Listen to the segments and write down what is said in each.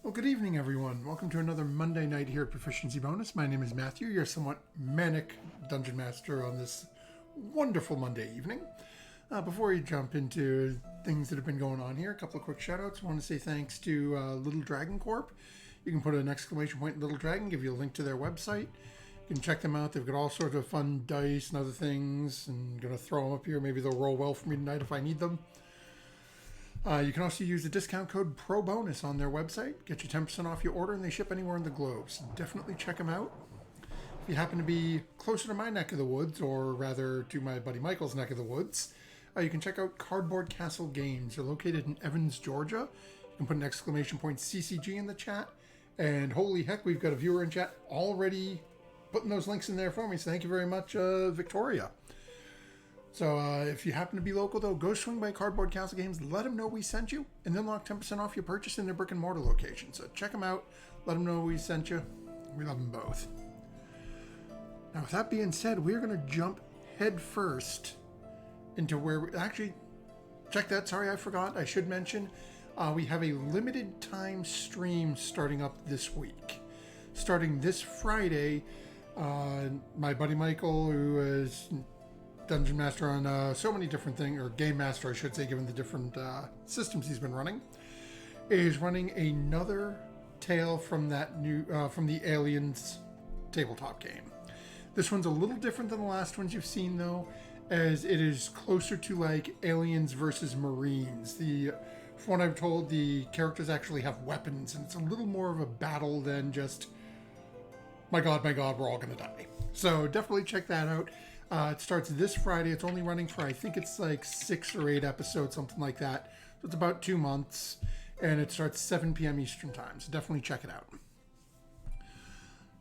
Well, good evening, everyone. Welcome to another Monday night here at Proficiency Bonus. My name is Matthew, your somewhat manic Dungeon Master on this wonderful Monday evening. Before we jump into things that have been going on here, a couple of quick shout-outs. I want to say thanks to Little Dragon Corp. You can put an exclamation point in Little Dragon, give you a link to their website. You can check them out. They've got all sorts of fun dice and other things. I'm going to throw them up here. Maybe they'll roll well for me tonight if I need them. You can also use the discount code PROBONUS on their website. Get you 10% off your order, and they ship anywhere in the globe. So definitely check them out. If you happen to be closer to my neck of the woods, or rather to my buddy Michael's neck of the woods, you can check out Cardboard Castle Games. They're located in Evans, Georgia. You can put an exclamation point CCG in the chat. And holy heck, we've got a viewer in chat already putting those links in there for me. So thank you very much, Victoria. So if you happen to be local, though, go swing by Cardboard Castle Games. Let them know we sent you, and then lock 10% off your purchase in their brick and mortar location. So check them out. Let them know we sent you. We love them both. Now, with that being said, we're going to jump head first into where we actually check that. Sorry, I forgot. I should mention we have a limited time stream starting up this week. Starting this Friday, my buddy Michael, who is Dungeon Master on so many different things, or Game Master, I should say, given the different systems he's been running, is running another tale from that new, from the Aliens tabletop game. This one's a little different than the last ones you've seen, though, as it is closer to like Aliens versus Marines. From what I'm told, the characters actually have weapons, and it's a little more of a battle than just, my god, we're all gonna die. So definitely check that out. It starts this Friday. It's only running for, I think it's like 6 or 8 episodes, something like that. So it's about 2 months, and it starts 7 p.m. Eastern Time. So definitely check it out.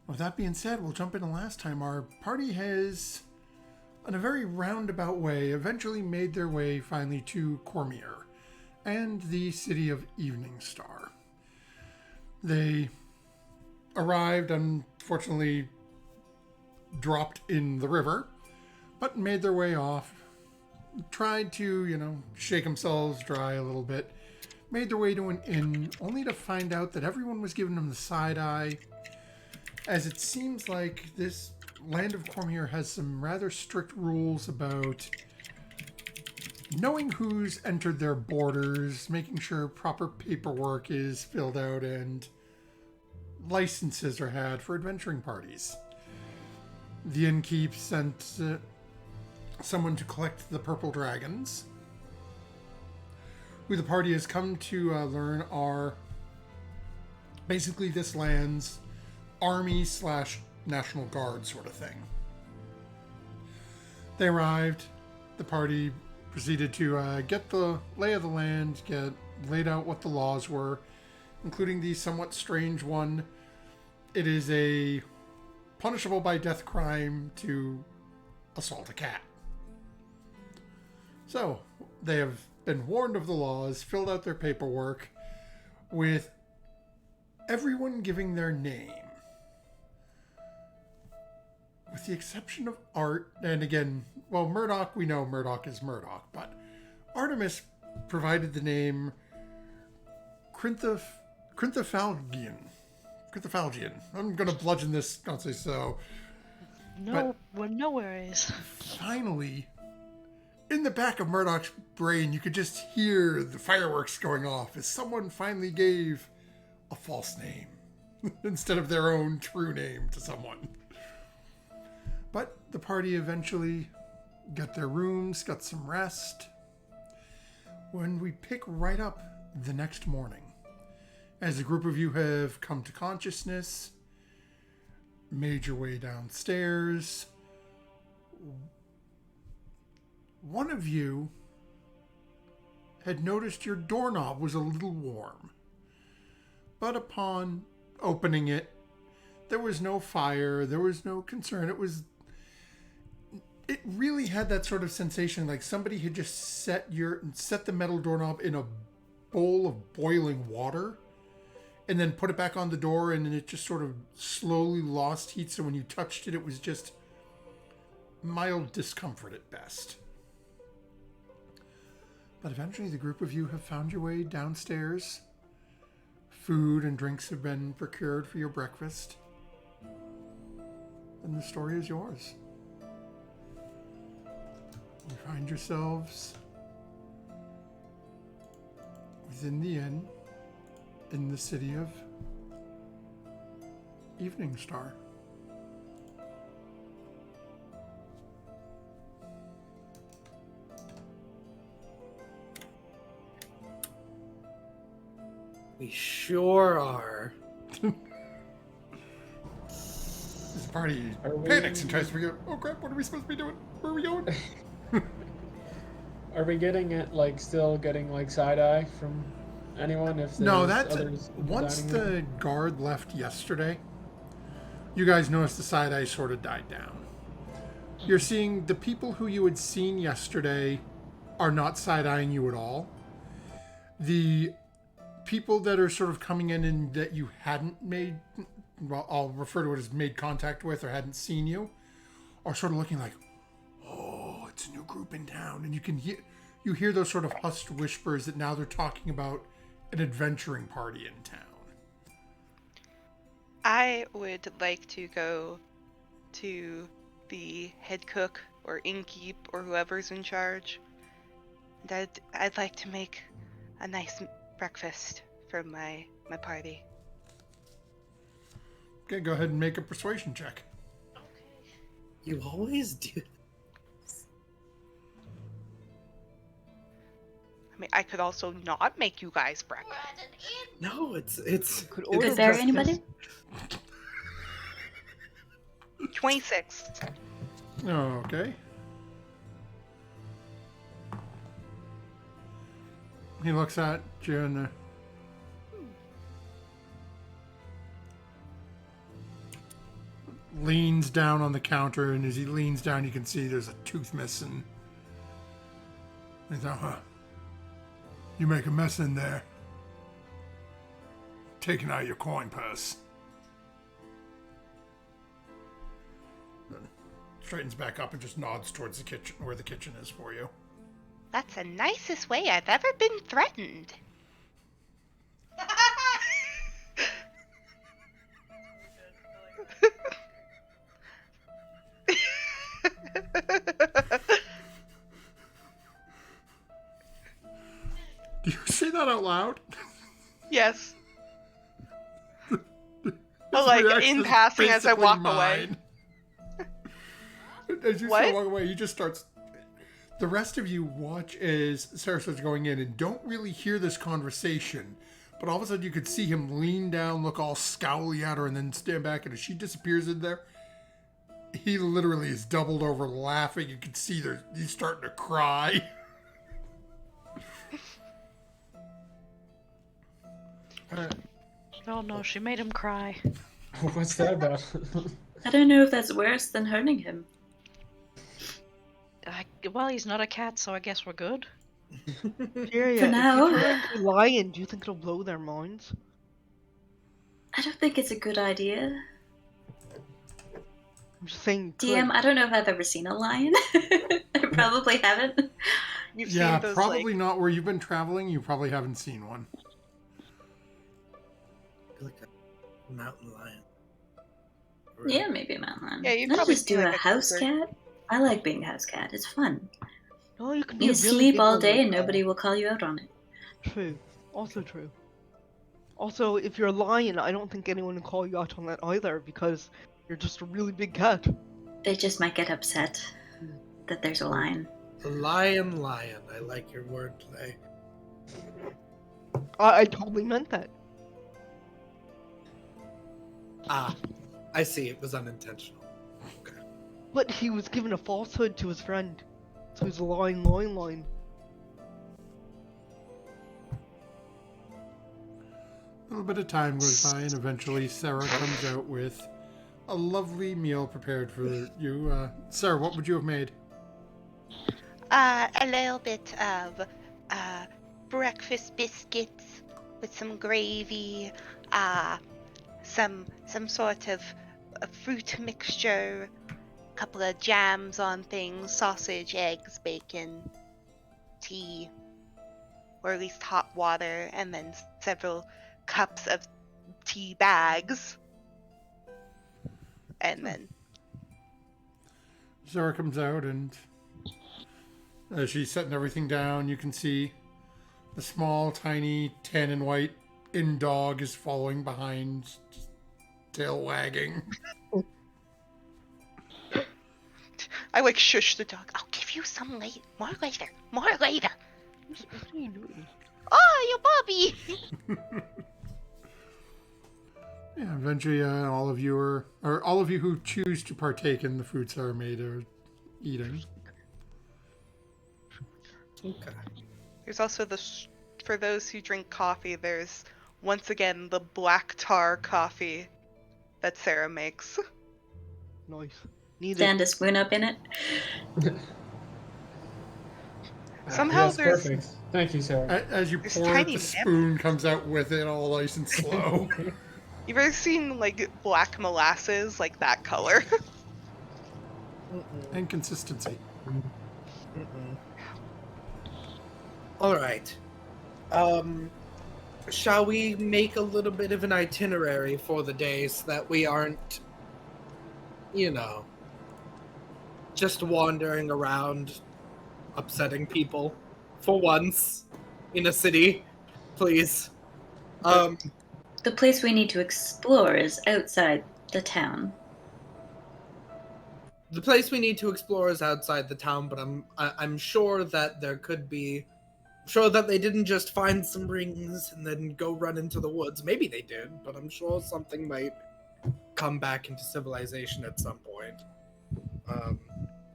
With that being said, we'll jump into last time. Our party has, in a very roundabout way, eventually made their way finally to Cormier and the city of Evening Star. They arrived, unfortunately, dropped in the river, but made their way off, tried to, shake themselves dry a little bit, made their way to an inn, only to find out that everyone was giving them the side eye, as it seems like this land of Cormier has some rather strict rules about knowing who's entered their borders, making sure proper paperwork is filled out, and licenses are had for adventuring parties. The innkeep sent someone to collect the purple dragons, who the party has come to learn are basically this land's army/National Guard sort of thing. They arrived. The party proceeded to get the lay of the land, get laid out what the laws were, including the somewhat strange one. It is a punishable by death crime to assault a cat. So, they have been warned of the laws, filled out their paperwork, with everyone giving their name. With the exception of Art, and again, well, Murdoch, we know Murdoch is Murdoch, but Artemis provided the name Crinthophalgian. I'm going to bludgeon this, I'll say so. No worries. Finally, in the back of Murdoch's brain, you could just hear the fireworks going off as someone finally gave a false name instead of their own true name to someone. But the party eventually got their rooms, got some rest. When we pick right up the next morning, as a group of you have come to consciousness, made your way downstairs, one of you had noticed your doorknob was a little warm. But upon opening it, there was no fire, there was no concern. It really had that sort of sensation like somebody had just set the metal doorknob in a bowl of boiling water and then put it back on the door, and then it just sort of slowly lost heat, so when you touched it, it was just mild discomfort at best. But eventually the group of you have found your way downstairs, food and drinks have been procured for your breakfast, then the story is yours. You find yourselves within the inn in the city of Evening Star. We sure are. This party panics and tries to figure out, oh crap, what are we supposed to be doing? Where are we going? Are we getting it, still getting, side-eye from anyone if there's No, that's others in the once dining the room? guard left yesterday, you guys noticed the side eye sort of died down. You're seeing the people who you had seen yesterday are not side eyeing you at all. The people that are sort of coming in and that you hadn't made, well, I'll refer to it as made contact with or hadn't seen you, are sort of looking like, oh, it's a new group in town, and you hear those sort of hushed whispers that now they're talking about an adventuring party in town. I would like to go to the head cook or innkeep or whoever's in charge. And I'd like to make a nice breakfast for my party. Okay, go ahead and make a persuasion check. You always do. I mean, I could also not make you guys breakfast. No, it's. Could it's order there breakfast. anybody? 26. Okay. He looks at you and leans down on the counter, and as he leans down, you can see there's a tooth missing. He's like, huh? You make a mess in there. Taking out your coin purse. Then straightens back up and just nods towards the kitchen, where the kitchen is for you. That's the nicest way I've ever been threatened. Do you say that out loud? Yes. But like reaction in is passing as I basically walk mine. As you What? start walking away, he just starts. The rest of you watch as Sarasot's going in and don't really hear this conversation, but all of a sudden you could see him lean down, look all scowly at her, and then stand back. And as she disappears in there, he literally is doubled over laughing. You can see he's starting to cry. Oh no, she made him cry. What's that about? I don't know if that's worse than hurting him. Well, he's not a cat, so I guess we're good. Yeah, For now. If you turn into a lion, do you think it'll blow their minds? I don't think it's a good idea. I'm just saying. DM, I don't know if I've ever seen a lion. I probably haven't. You've Yeah, seen those, probably like, not where you've been traveling. You probably haven't seen one. like a mountain lion. Yeah, maybe a mountain lion. Yeah, you'd Let's probably just see, do like, a a house cougar. cat. I like being a house cat. It's fun. No, you can be You a really sleep big all one day like and that. nobody will call you out on it. True. Also true. Also, if you're a lion, I don't think anyone will call you out on that either because you're just a really big cat. They just might get upset that there's a lion. A lion. I like your wordplay. I totally meant that. Ah, I see. It was unintentional. Okay. But he was given a falsehood to his friend. So he's a lion. A little bit of time goes by, and eventually Sarah comes out with a lovely meal prepared for you. Sarah, what would you have made? A little bit of breakfast biscuits with some gravy, some sort of a fruit mixture, a couple of jams on things, sausage, eggs, bacon, tea, or at least hot water, and then several cups of tea bags. And then Sarah comes out, and as she's setting everything down, you can see the small, tiny tan and white inn dog is following behind, tail wagging. I like shush the dog. I'll give you some later. More later. More later. What are you doing? Oh, you Bobby! Yeah, eventually, all of you who choose to partake in the food Sarah made are eating. Okay. There's also for those who drink coffee, there's once again the black tar coffee that Sarah makes. Nice. Need Stand a spoon up in it. Somehow yes, there's- perfect. Thank you, Sarah. As you There's pour it, tiny the nip. spoon comes out with it, all nice and slow. You've ever seen like black molasses, like that color? And consistency. All right. Shall we make a little bit of an itinerary for the day so that we aren't, just wandering around, upsetting people for once in a city, please? The place we need to explore is outside the town. The place we need to explore is outside the town, but I'm sure that there could be. Sure that they didn't just find some rings and then go run into the woods. Maybe they did, but I'm sure something might come back into civilization at some point.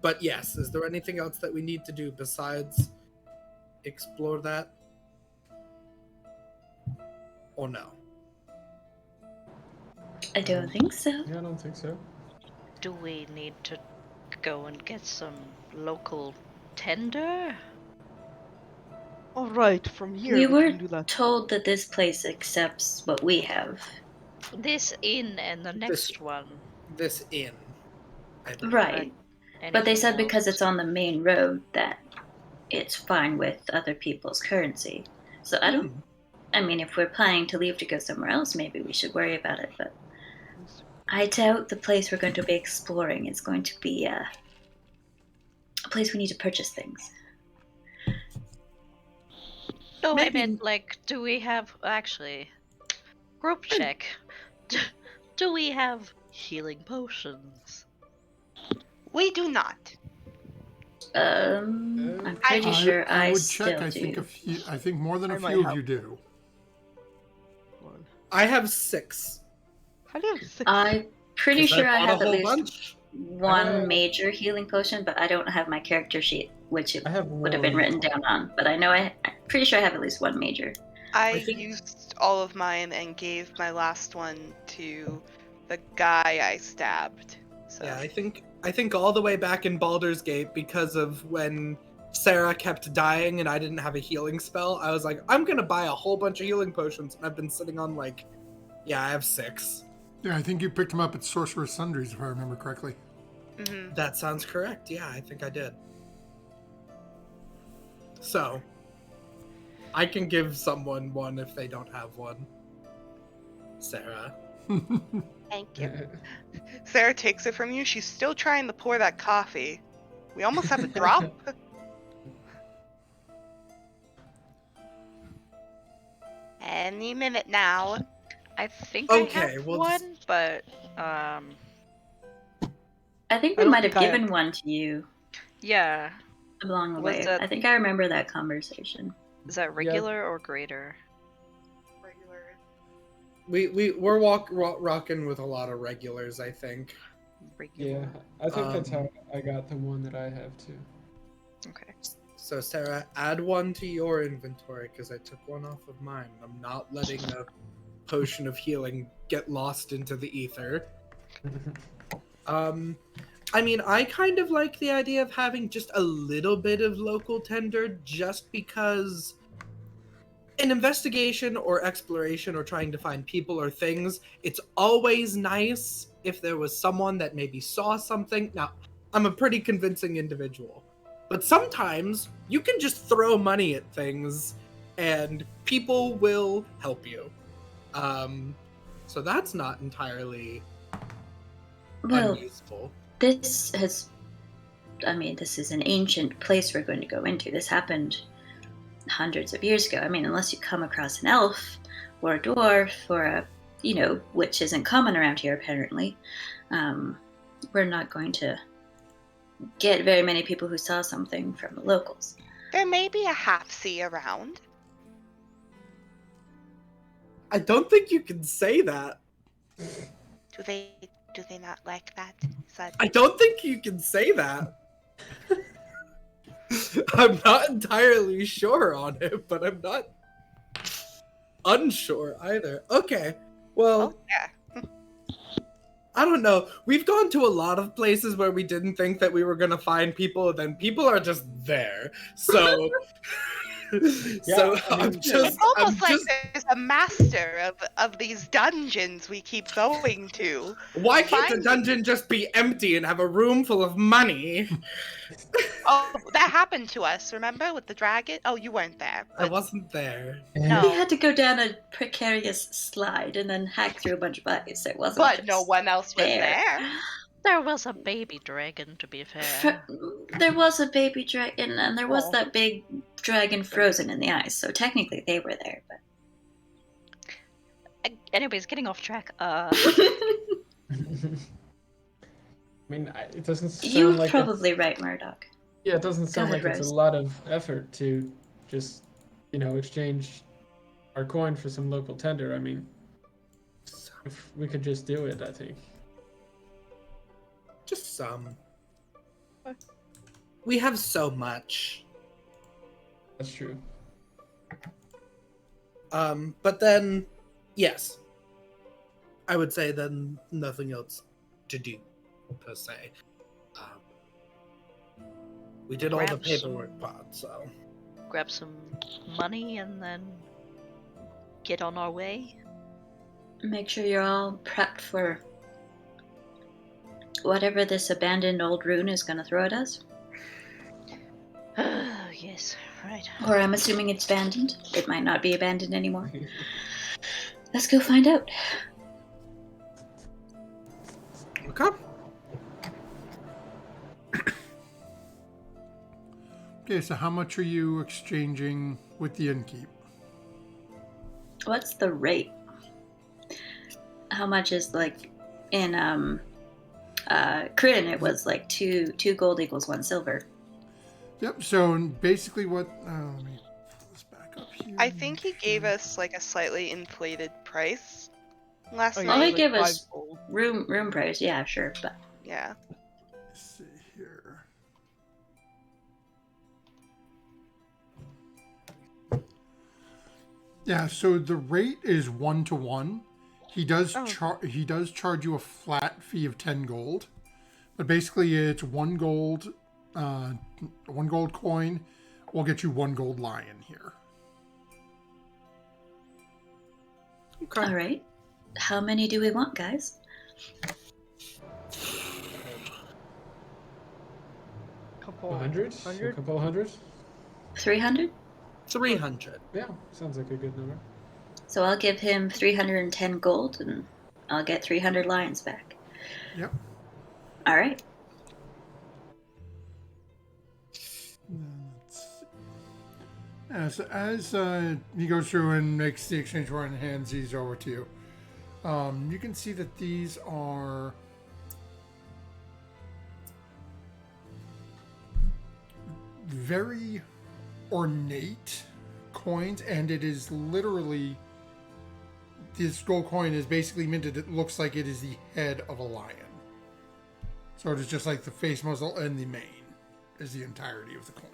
But yes, is there anything else that we need to do besides explore that? Or no? I don't think so. Yeah, I don't think so. Do we need to go and get some local tender? Alright, from here We we were can do that. told that this place accepts what we have. This inn and the next one. This inn. I believe. Right. But they Anything said because else? it's on the main road that it's fine with other people's currency. So I don't. I mean, if we're planning to leave to go somewhere else, maybe we should worry about it. But I doubt the place we're going to be exploring is going to be a place we need to purchase things. No, Maybe- I meant like, do we have actually group check? Do we have healing potions? We do not. I'm pretty sure I would still check. do. I think more than I a might few of help. you do. One. I have 6. How do you have 6? I'm pretty 'Cause sure I bought have a at whole least bunch. one major healing potion, but I don't have my character sheet, which it I have would have been one. written down on. But I know I'm pretty sure I have at least one major. I think- used all of mine and gave my last one to the guy I stabbed. So Yeah, I think all the way back in Baldur's Gate, because of when Sarah kept dying and I didn't have a healing spell, I was like, I'm gonna buy a whole bunch of healing potions, and I've been sitting on I have 6. Yeah, I think you picked them up at Sorcerer's Sundries, if I remember correctly. Mhm. That sounds correct. Yeah, I think I did. So, I can give someone one if they don't have one. Sarah. Thank you. Sarah takes it from you. She's still trying to pour that coffee. We almost have a drop. Any minute now. I think I Okay, have well, one, but I think I we don't might have think I have- given one to you yeah. along the Was way. that- I think I remember that conversation. Is that regular or greater? Regular. We're rocking with a lot of regulars, I think. Regular. Yeah, I think that's Um, how I got the one that I have too. Okay. So Sarah, add one to your inventory because I took one off of mine. I'm not letting a potion of healing get lost into the ether. I mean, I kind of like the idea of having just a little bit of local tender just because in investigation or exploration or trying to find people or things, it's always nice if there was someone that maybe saw something. Now, I'm a pretty convincing individual, but sometimes you can just throw money at things and people will help you. So that's not entirely Well, unuseful. this is an ancient place we're going to go into. This happened hundreds of years ago. I mean, unless you come across an elf or a dwarf or a, which isn't common around here apparently, we're not going to get very many people who saw something from the locals. There may be a half-sea around. I don't think you can say that. Do they not like that? Is that... I don't think you can say that. I'm not entirely sure on it, but I'm not unsure either. Okay, well, Oh, yeah. I don't know. We've gone to a lot of places where we didn't think that we were gonna find people, then people are just there. So, so I'm It's just, almost like there's a master of these dungeons we keep going to. why can't the Find- dungeon just be empty and have a room full of money? Oh, that happened to us, remember? With the dragon? Oh, you weren't there. I wasn't there. No. We had to go down a precarious slide and then hack through a bunch of ice. It wasn't But just no one else was there. There was a baby dragon, to be fair. There was a baby dragon, and there was Oh. that big dragon frozen in the ice, so technically they were there, Anyways, getting off track. I mean, it doesn't sound You're like probably right, Murdoch. yeah, it doesn't sound ahead, like it's Rose. a lot of effort to just, exchange our coin for some local tender. I mean, if we could just do it, I think. Just some. We have so much. That's true. But then, yes. I would say then nothing else to do, per se. We did all the Grab some- paperwork part, so. Grab some money and then get on our way. Make sure you're all prepped for whatever this abandoned old rune is going to throw at us. Yes, right. Or I'm assuming it's abandoned. It might not be abandoned anymore. Let's go find out. Okay. Okay, so how much are you exchanging with the innkeep? What's the rate? How much is in Kryn? It was like two gold equals 1 silver. Yep, so basically what... let me pull this back up here. I think he gave us like a slightly inflated price last Oh, night. yeah, Well, he like gave 5 us gold. room price. Yeah, sure, but Yeah. Let's see here. Yeah, so the rate is 1-to-1. He does he does charge you a flat fee of 10 gold, but basically it's 1 gold, 1 gold coin will get you 1 gold lion here. Okay. all right. How many do we want, guys? Couple 100? A couple hundred? 300? 300. Yeah, sounds like a good number. So I'll give him 310 gold, and I'll get 300 lions back. Yep. All right. Yeah, so as he goes through and makes the exchange for it and hands these over to you, you can see that these are very ornate coins, and it is literally, this gold coin is basically minted. It looks like it is the head of a lion. So it is just like the face muzzle and the mane is the entirety of the coin.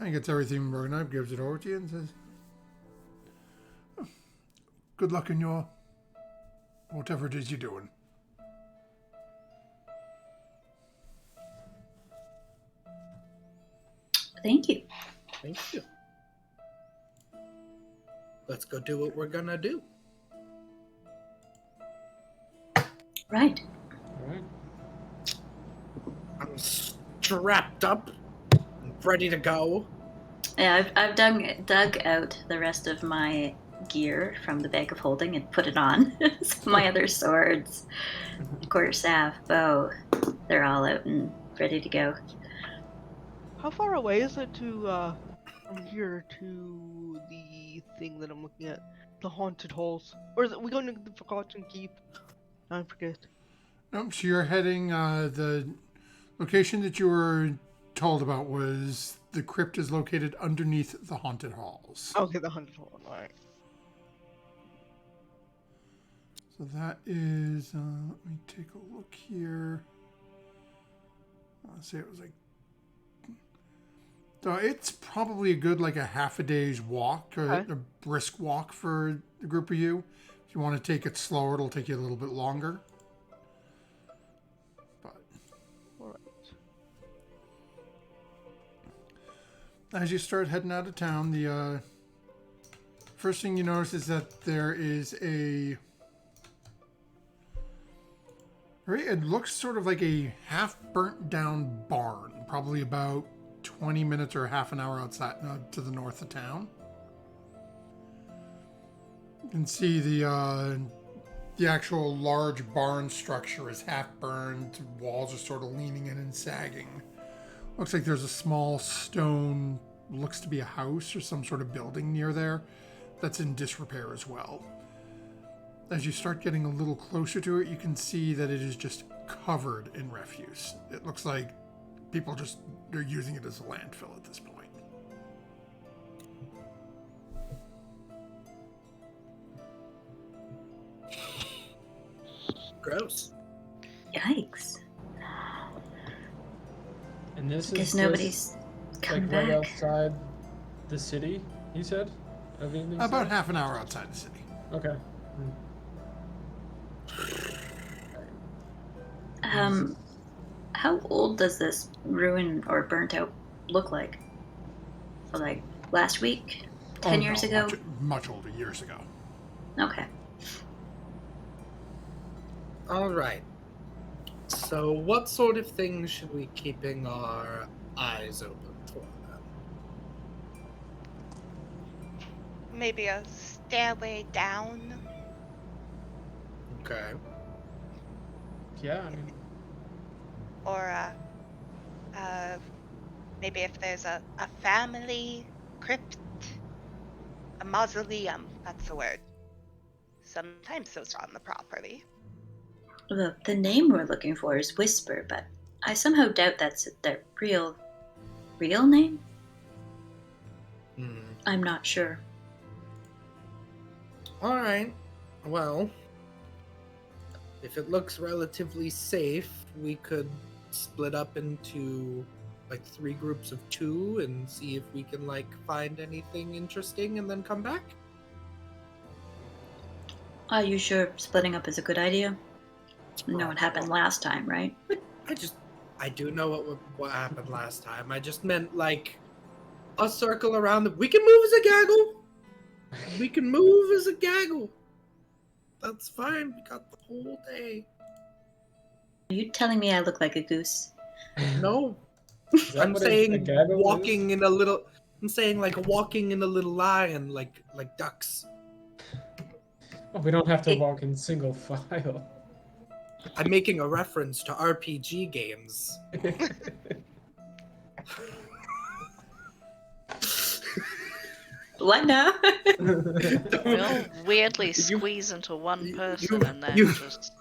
He gets everything broken up, gives it over to you, and says, "Oh, good luck in your whatever it is you're doing." Thank you. Thank you. Let's go do what we're gonna do. Right. All right. I'm strapped up and ready to go. Yeah, I've dug out the rest of my gear from the bag of holding and put it on. So my other swords, quarterstaff, bow, they're all out and ready to go. How far away is it to from here to the thing that I'm looking at, the haunted halls, or is it we going to the Forgotten Keep? I forget. Nope, so you're heading, the location that you were told about was the crypt is located underneath the haunted halls. Okay, the haunted hall. All right. So that is, let me take a look here. Let's say it was like, so it's probably a good like a half a day's walk, Okay. a brisk walk for the group of you. If you want to take it slower, it'll take you a little bit longer. But All right. as you start heading out of town, the first thing you notice is that there is a. It looks sort of like a half burnt down barn, probably about 20 minutes or half an hour outside to the north of town. You can see the actual large barn structure is half burned. Walls are sort of leaning in and sagging. Looks like there's a small stone, looks to be a house or some sort of building near there that's in disrepair as well. As you start getting a little closer to it, you can see that it is just covered in refuse. It looks like people they're using it as a landfill at this point. Gross. Yikes. And this is Guess just, nobody's coming like right back. outside the city, you said? Of Evening About Star? half an hour outside the city. Okay. How old does this ruin or burnt out look like? Like last week? 10 years ago? Much older, years ago. Okay. All right. So, what sort of things should we keeping our eyes open for then? Maybe a stairway down. Okay. Yeah, I mean, Or maybe if there's a family crypt, a mausoleum, that's the word. Sometimes those are on the property. The name we're looking for is Whisper, but I somehow doubt that's their real name. I'm not sure. All right. Well, if it looks relatively safe, we could split up into like 3 groups of 2 and see if we can like find anything interesting and then come back. Are you sure splitting up is a good idea? You know what happened last time, right? I do know what happened last time. I just meant like a circle around we can move as a gaggle. We can move as a gaggle. That's fine. We got the whole day. Are you telling me I look like a goose? No, is that I'm what a saying gaggle walking is? in a little. I'm saying like walking in a little line, like ducks. Oh, we don't have to walk in single file. I'm making a reference to RPG games. What now? We'll weirdly squeeze into one person and then just.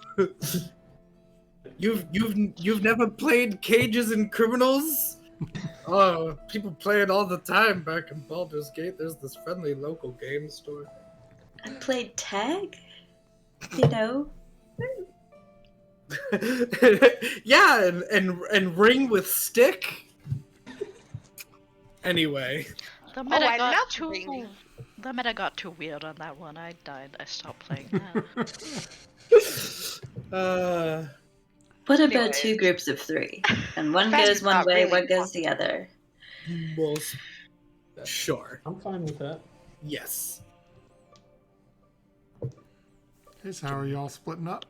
You've never played Cages and Criminals? Oh, people play it all the time back in Baldur's Gate. There's this friendly local game store. I played tag? You know? Yeah, and ring with stick. Anyway. The meta I got love too. ringing. The meta got too weird on that one. I died. I stopped playing that. What about Anyways. 2 groups of 3? And one Friends goes one not way, really one goes the other. Well, sure. I'm fine with that. Yes. Okay, so how are you all splitting up?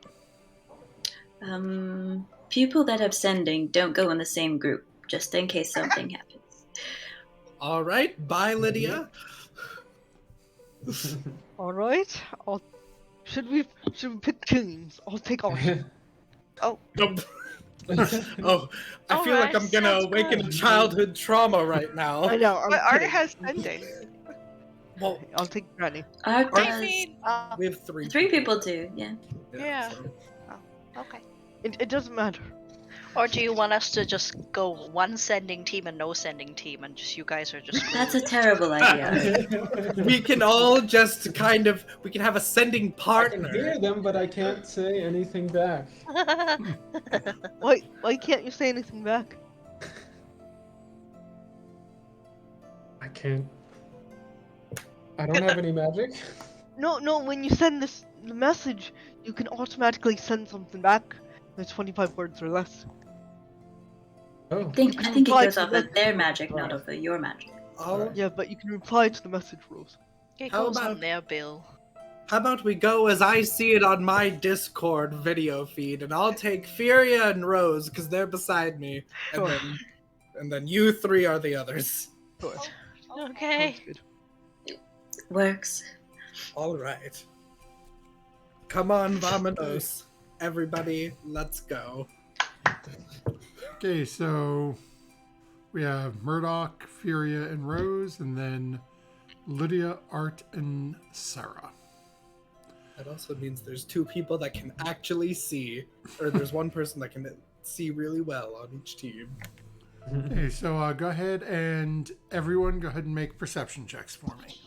People that have sending don't go in the same group, just in case something happens. All right, bye, Lydia. All right. Should we pick teams? I'll take Archie. Nope. Oh, I feel like Alright, I'm gonna sounds awaken a good. childhood trauma right now. I know. I'm But Art kidding. has sending. Well, I'll take Granny. Art I does. mean, we have three. Three people do, yeah. Yeah. so- okay. It doesn't matter. Or do you want us to just go one sending team and no sending team, and just you guys are just That's a terrible idea. We can all just kind of. We can have a sending I can partner. hear them, but I can't say anything back. Why can't you say anything back? I can't. I don't have any magic. No. When you send the message, you can automatically send something back. That's 25 words or less. Oh. I think it reply goes to off the of their magic, not off of your magic. Oh, Yeah, but you can reply to the message rules. It How goes about- on their bill. how about we go as I see it on my Discord video feed, and I'll take Furia and Rose because they're beside me, Sure. and then you three are the others. Sure. Okay. Sounds good. Works. All right. Come on, vamonos. Everybody, let's go. Okay, so we have Murdoch, Furia, and Rose, and then Lydia, Art, and Sarah. That also means there's two people that can actually see, or there's one person that can see really well on each team. Okay, so go ahead and everyone go ahead and make perception checks for me.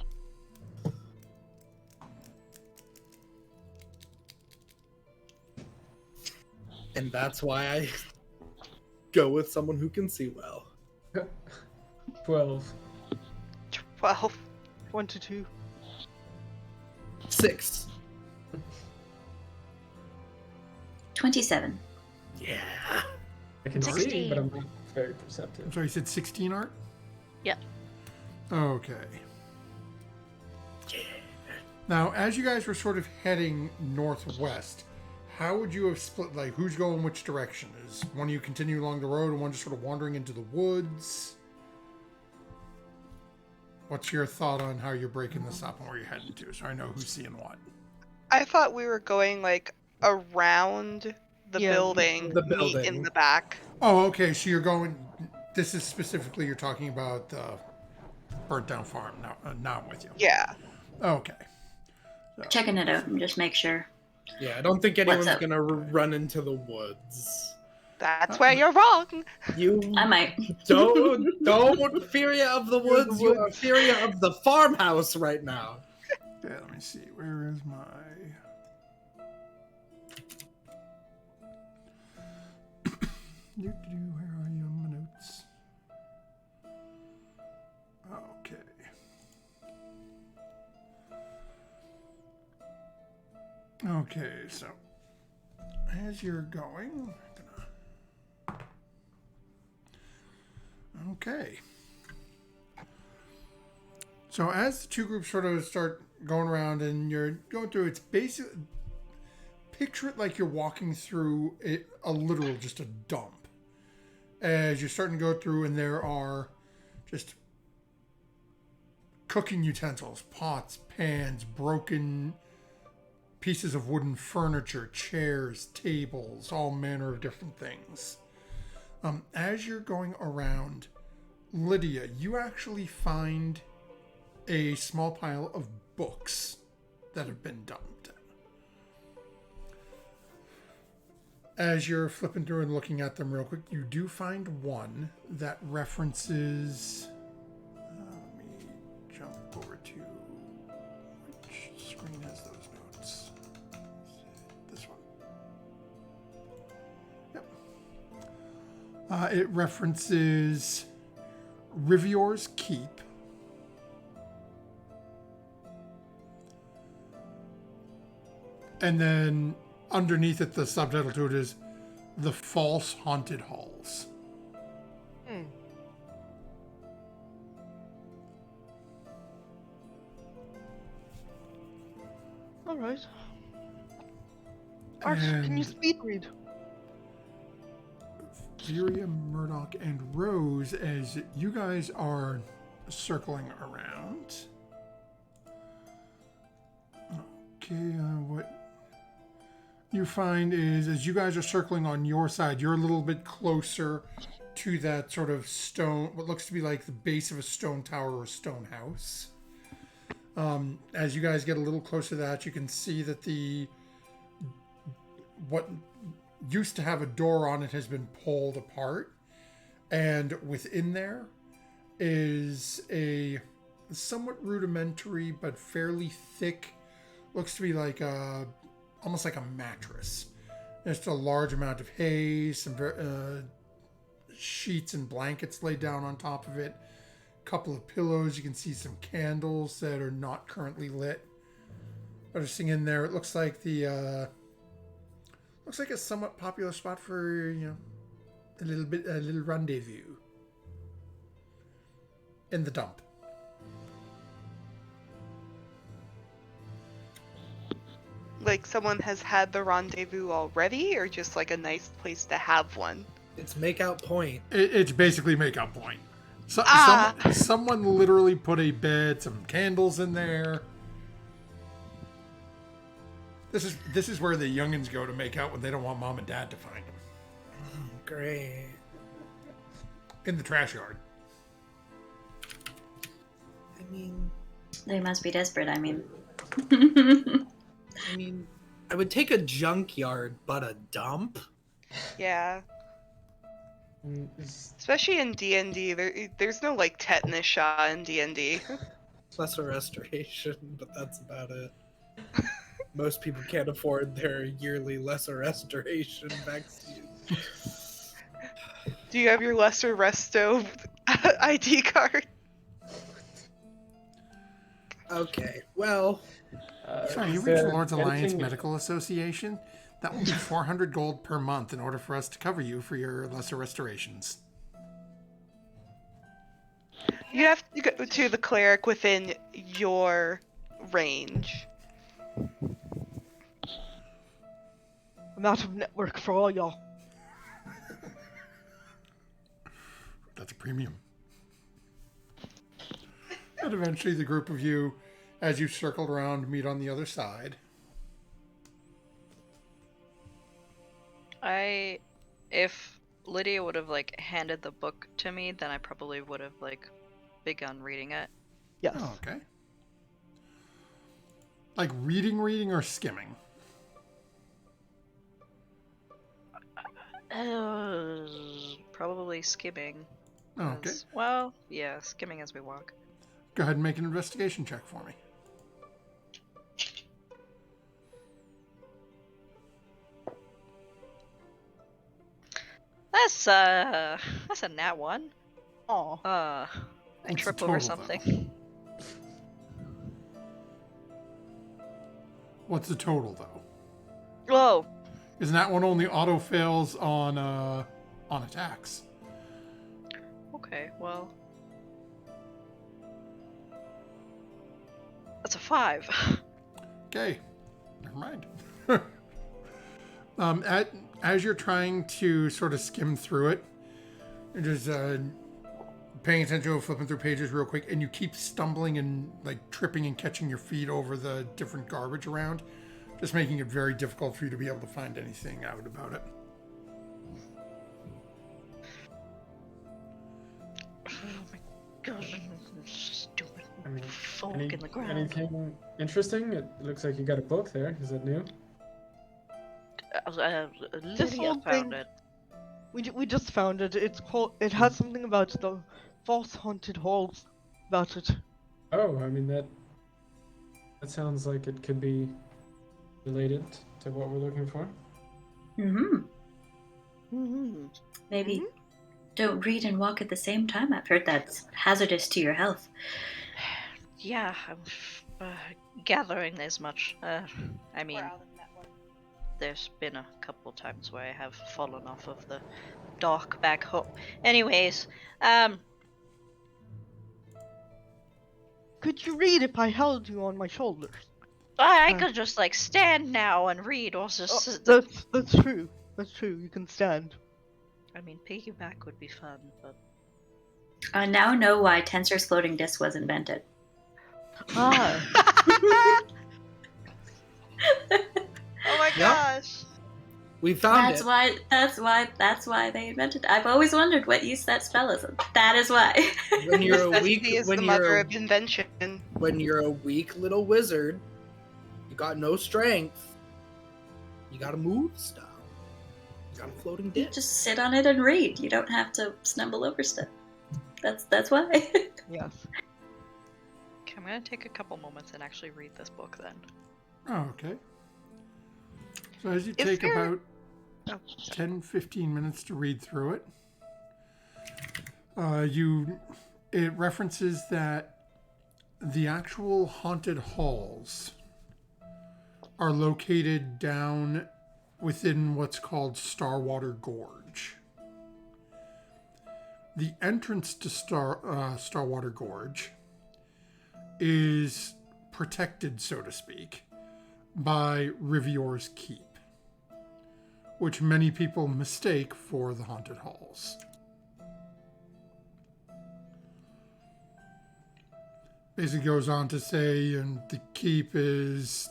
And that's why I go with someone who can see well. 12. 12. 1 to 2. 6. 27. Yeah. I can see, 16. but I'm not very perceptive. I'm sorry, you said 16, Art? Yeah. Okay. Now, as you guys were sort of heading northwest, how would you have split, like, who's going which direction? Is one of you continuing along the road and one just sort of wandering into the woods? What's your thought on how you're breaking this up and where you're heading to, so I know who's seeing what? I thought we were going like around the Yeah, building, the meet building. in the back. Oh, okay, so you're going, this is specifically, you're talking about the burnt down farm. Now I'm with you. Yeah. Okay. Checking it out and just make sure. Yeah, I don't think What's anyone's up? gonna run into the woods. That's where you're wrong. You I might. don't Furia of the woods. You are Furia of the farmhouse right now. Yeah, let me see. Where is my... Where are you on my notes? Okay. Okay, so as you're going, okay. So as the two groups sort of start going around and you're going through, it's basically, picture it like you're walking through a literal, just a dump. As you're starting to go through and there are just cooking utensils, pots, pans, broken pieces of wooden furniture, chairs, tables, all manner of different things. As you're going around, Lydia, you actually find a small pile of books that have been dumped. As you're flipping through and looking at them real quick, you do find one that references... let me jump over to... which screen has those notes? This one. Yep. It references Rivior's Keep. And then underneath it, the subtitle to it is The False Haunted Halls. Alright. Arch, can you And- speed read? Furia, Murdoch, and Rose, as you guys are circling around. Okay, what you find is as you guys are circling on your side, you're a little bit closer to that sort of stone, what looks to be like the base of a stone tower or a stone house. As you guys get a little closer to that, you can see that what used to have a door on it has been pulled apart, and within there is a somewhat rudimentary but fairly thick, looks to be like almost like a mattress. There's a large amount of hay, some sheets and blankets laid down on top of it, a couple of pillows. You can see some candles that are not currently lit. Noticing in there, it looks like looks like a somewhat popular spot for, a little rendezvous in the dump. Like someone has had the rendezvous already, or just like a nice place to have one? It's Makeout Point. It's basically Makeout Point. Ah! Someone literally put a bed, some candles in there. This is where the youngins go to make out when they don't want mom and dad to find them. Oh, great. In the trash yard. I mean, They must be desperate, I mean. I would take a junkyard, but a dump? Yeah. Is Especially in D&D, there's no like tetanus shot in D&D. Lesser restoration, but that's about it. Most people can't afford their yearly lesser restoration vaccine. Do you have your lesser resto ID card? Okay, well, Sorry, you is reached there Lords Alliance anything- Medical Association. That will be 400 gold per month in order for us to cover you for your lesser restorations. You have to go to the cleric within your range. I'm out of network for all y'all. That's a premium. And eventually the group of you, as you circled around, meet on the other side. If Lydia would have like handed the book to me, then I probably would have like begun reading it. Yes. Oh, okay. Like reading or skimming? Probably skimming. Oh, okay. Well, yeah, skimming as we walk. Go ahead and make an investigation check for me. That's a nat one. Aw. I What's the trip over total, though? something. What's the total, though? Whoa. Isn't that one only auto fails on attacks? Okay, well. That's a 5. Okay, never mind. As you're trying to sort of skim through it, you're just paying attention to flipping through pages real quick, and you keep stumbling and like tripping and catching your feet over the different garbage around, just making it very difficult for you to be able to find anything out about it. Oh my god, stupid I mean, folk in the ground. anything interesting? It looks like you got a book there. Is that new? Lydia whole found thing- it. We just found it. It's called. It has something about the false haunted halls about it. Oh, I mean that sounds like it could be related to what we're looking for. Mm-hmm. Mm-hmm. Maybe don't read and walk at the same time. I've heard that's hazardous to your health. Yeah, I'm gathering as much. I mean, there's been a couple times where I have fallen off of the dock back home. Anyways, Could you read if I held you on my shoulders? I could just like stand now and read, or Oh, just. that's true. That's true. You can stand. I mean, piggyback would be fun, but I now know why Tensor's floating disk was invented. Ah, Oh my Yep. gosh. We found That's it. why they invented it. I've always wondered what use that spell is. That is why. When you're a weak, Necessity is the when mother you're of invention. when you're a weak little wizard, you got no strength. You gotta move stuff. You got a floating You disc. just sit on it and read. You don't have to stumble over stuff. That's why. yes. Okay, I'm gonna take a couple moments and actually read this book then. Oh, okay. So as you Is take there- about Oh, 10, 15 minutes to read through it, it references that the actual haunted halls are located down within what's called Starwater Gorge. The entrance to Starwater Gorge is protected, so to speak, by Rivior's Keep, which many people mistake for the haunted halls. Basically goes on to say, and the keep is,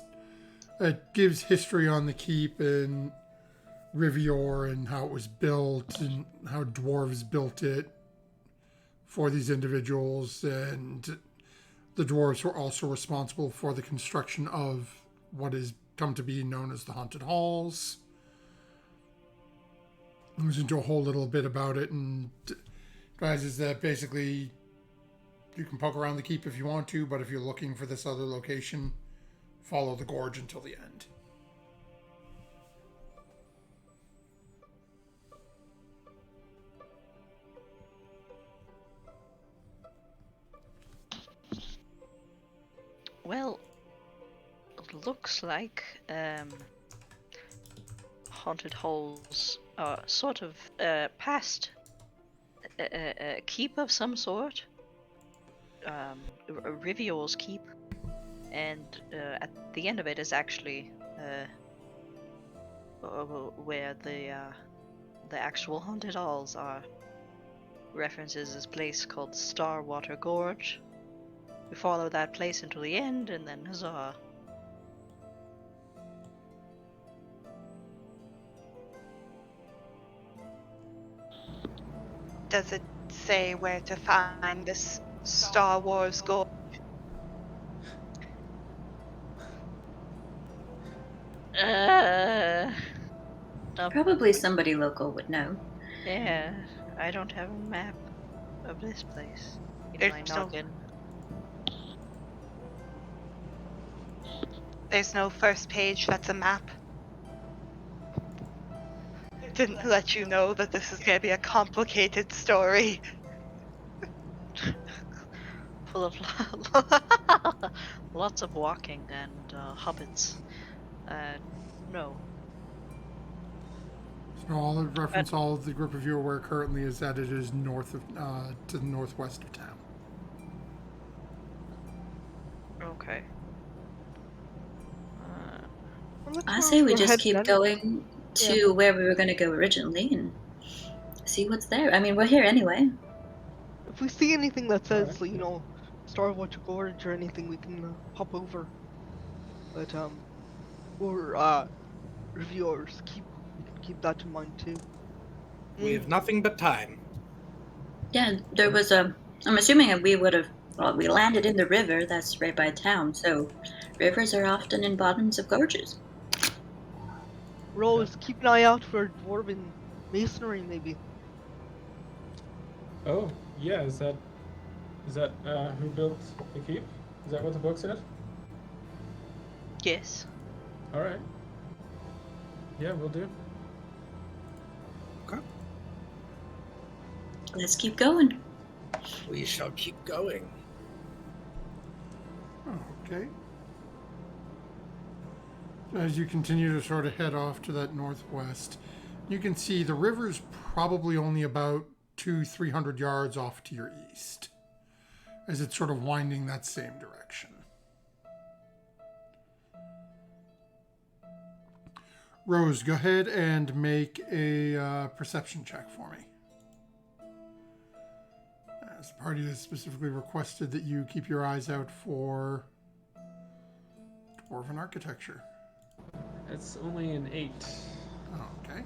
it gives history on the keep and Rivior and how it was built and how dwarves built it for these individuals, and the dwarves were also responsible for the construction of what has come to be known as the haunted halls. It goes into a whole little bit about it and advises that basically you can poke around the keep if you want to, but if you're looking for this other location, follow the gorge until the end. Well, it looks like haunted halls are sort of past a keep of some sort. Rivior's keep, and at the end of it is actually where the actual haunted halls are. References this place called Starwater Gorge. We follow that place until the end, and then huzzah. Does it say where to find this Star Wars gold? Probably somebody local would know. Yeah, I don't have a map of this place in my There's no- noggin. There's no first page that's a map. It didn't let you know that this is gonna be a complicated story. Full of lots of walking and hobbits. No. So all the reference, all of the group of you are aware currently is that it is north of, to the northwest of town. Okay. I say we just Head keep then. going to where we were going to go originally and see what's there. I mean, we're here anyway. If we see anything that says, you know, Starwater Gorge or anything, we can hop over. But or reviewers, keep that in mind too. We have nothing but time. Yeah, there was a. I'm assuming that we would have. Well, we landed in the river that's right by town, so rivers are often in bottoms of gorges. Rose, keep an eye out for dwarven masonry, maybe. Oh, yeah, is that who built the keep? Is that what the book said? Yes. All right. Yeah, we'll do. Okay. Let's keep going. We shall keep going. Okay. So as you continue to sort of head off to that northwest, you can see the river's probably only about 200-300 yards off to your east, as it's sort of winding that same direction. Rose, go ahead and make a perception check for me. As the party has specifically requested that you keep your eyes out for dwarven architecture. It's only an 8. Oh, okay.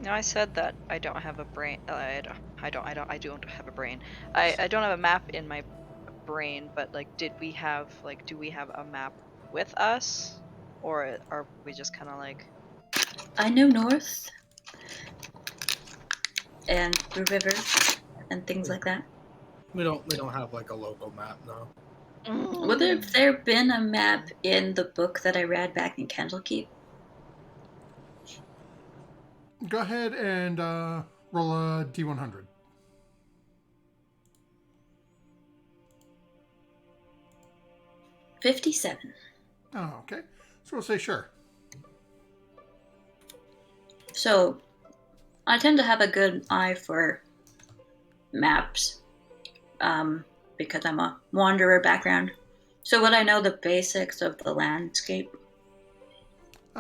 Now, I said that I don't have a brain. I don't have a brain. I don't have a map in my brain, but like, do we have a map with us, or are we just kind of like? I know north and the river and things like that. We don't have like a local map, no. Would there been a map in the book that I read back in Candlekeep? Go ahead and roll a D100. $57. Oh, okay. So we'll say sure. So, I tend to have a good eye for maps, because I'm a wanderer background. So would I know the basics of the landscape? Go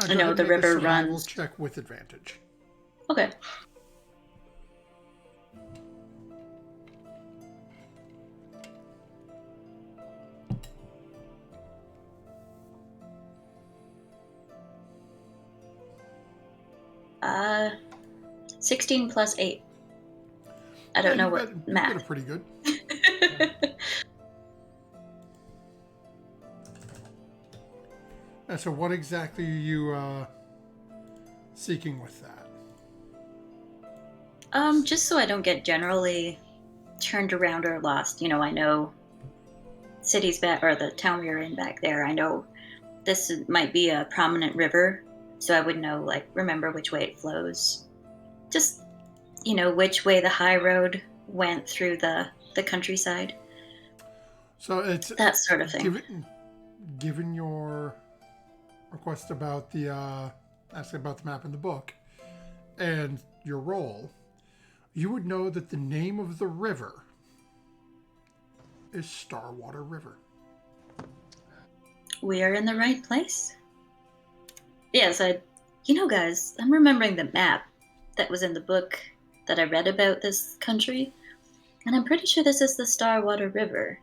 I know ahead the and make a river survival runs. check with advantage. Okay. Uh, 16 plus 8. I don't know what You math. got a pretty good. So what exactly are you seeking with that? Just so I don't get generally turned around or lost. You know, I know cities back, or the town we are in back there. I know this might be a prominent river, so I would know, like, remember which way it flows. Just, you know, which way the high road went through the countryside. So it's that sort of thing. Given your request about asking about the map in the book and your role, you would know that the name of the river is Starwater River. We are in the right place. Yes, guys, I'm remembering the map that was in the book that I read about this country, and I'm pretty sure this is the Starwater River.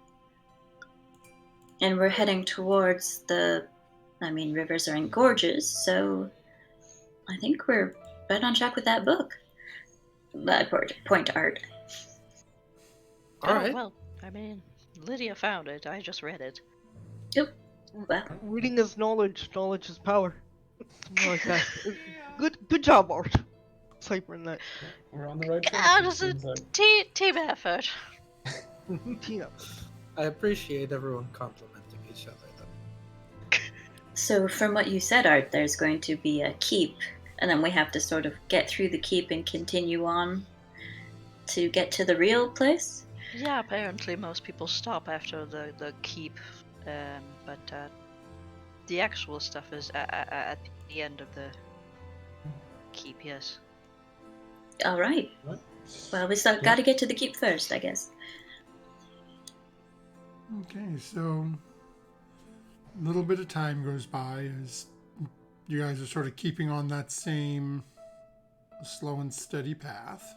And we're heading towards rivers are in gorges, so I think we're right on track with that book. But point to Art. All right. Well, I mean, Lydia found it. I just read it. Yep. Well, Reading is knowledge. Knowledge is power. Something like that. Good job, Art. Ciphering that. We're on the right track. Ah, it just a seems like. team effort. Tina. I appreciate everyone complimenting each other, though. so from what you said, Art, there's going to be a keep, and then we have to sort of get through the keep and continue on to get to the real place? Yeah, apparently most people stop after the keep, but the actual stuff is at the end of the keep, yes. All right. What? Well, we still got to get to the keep first, I guess. Okay, so a little bit of time goes by as you guys are sort of keeping on that same slow and steady path.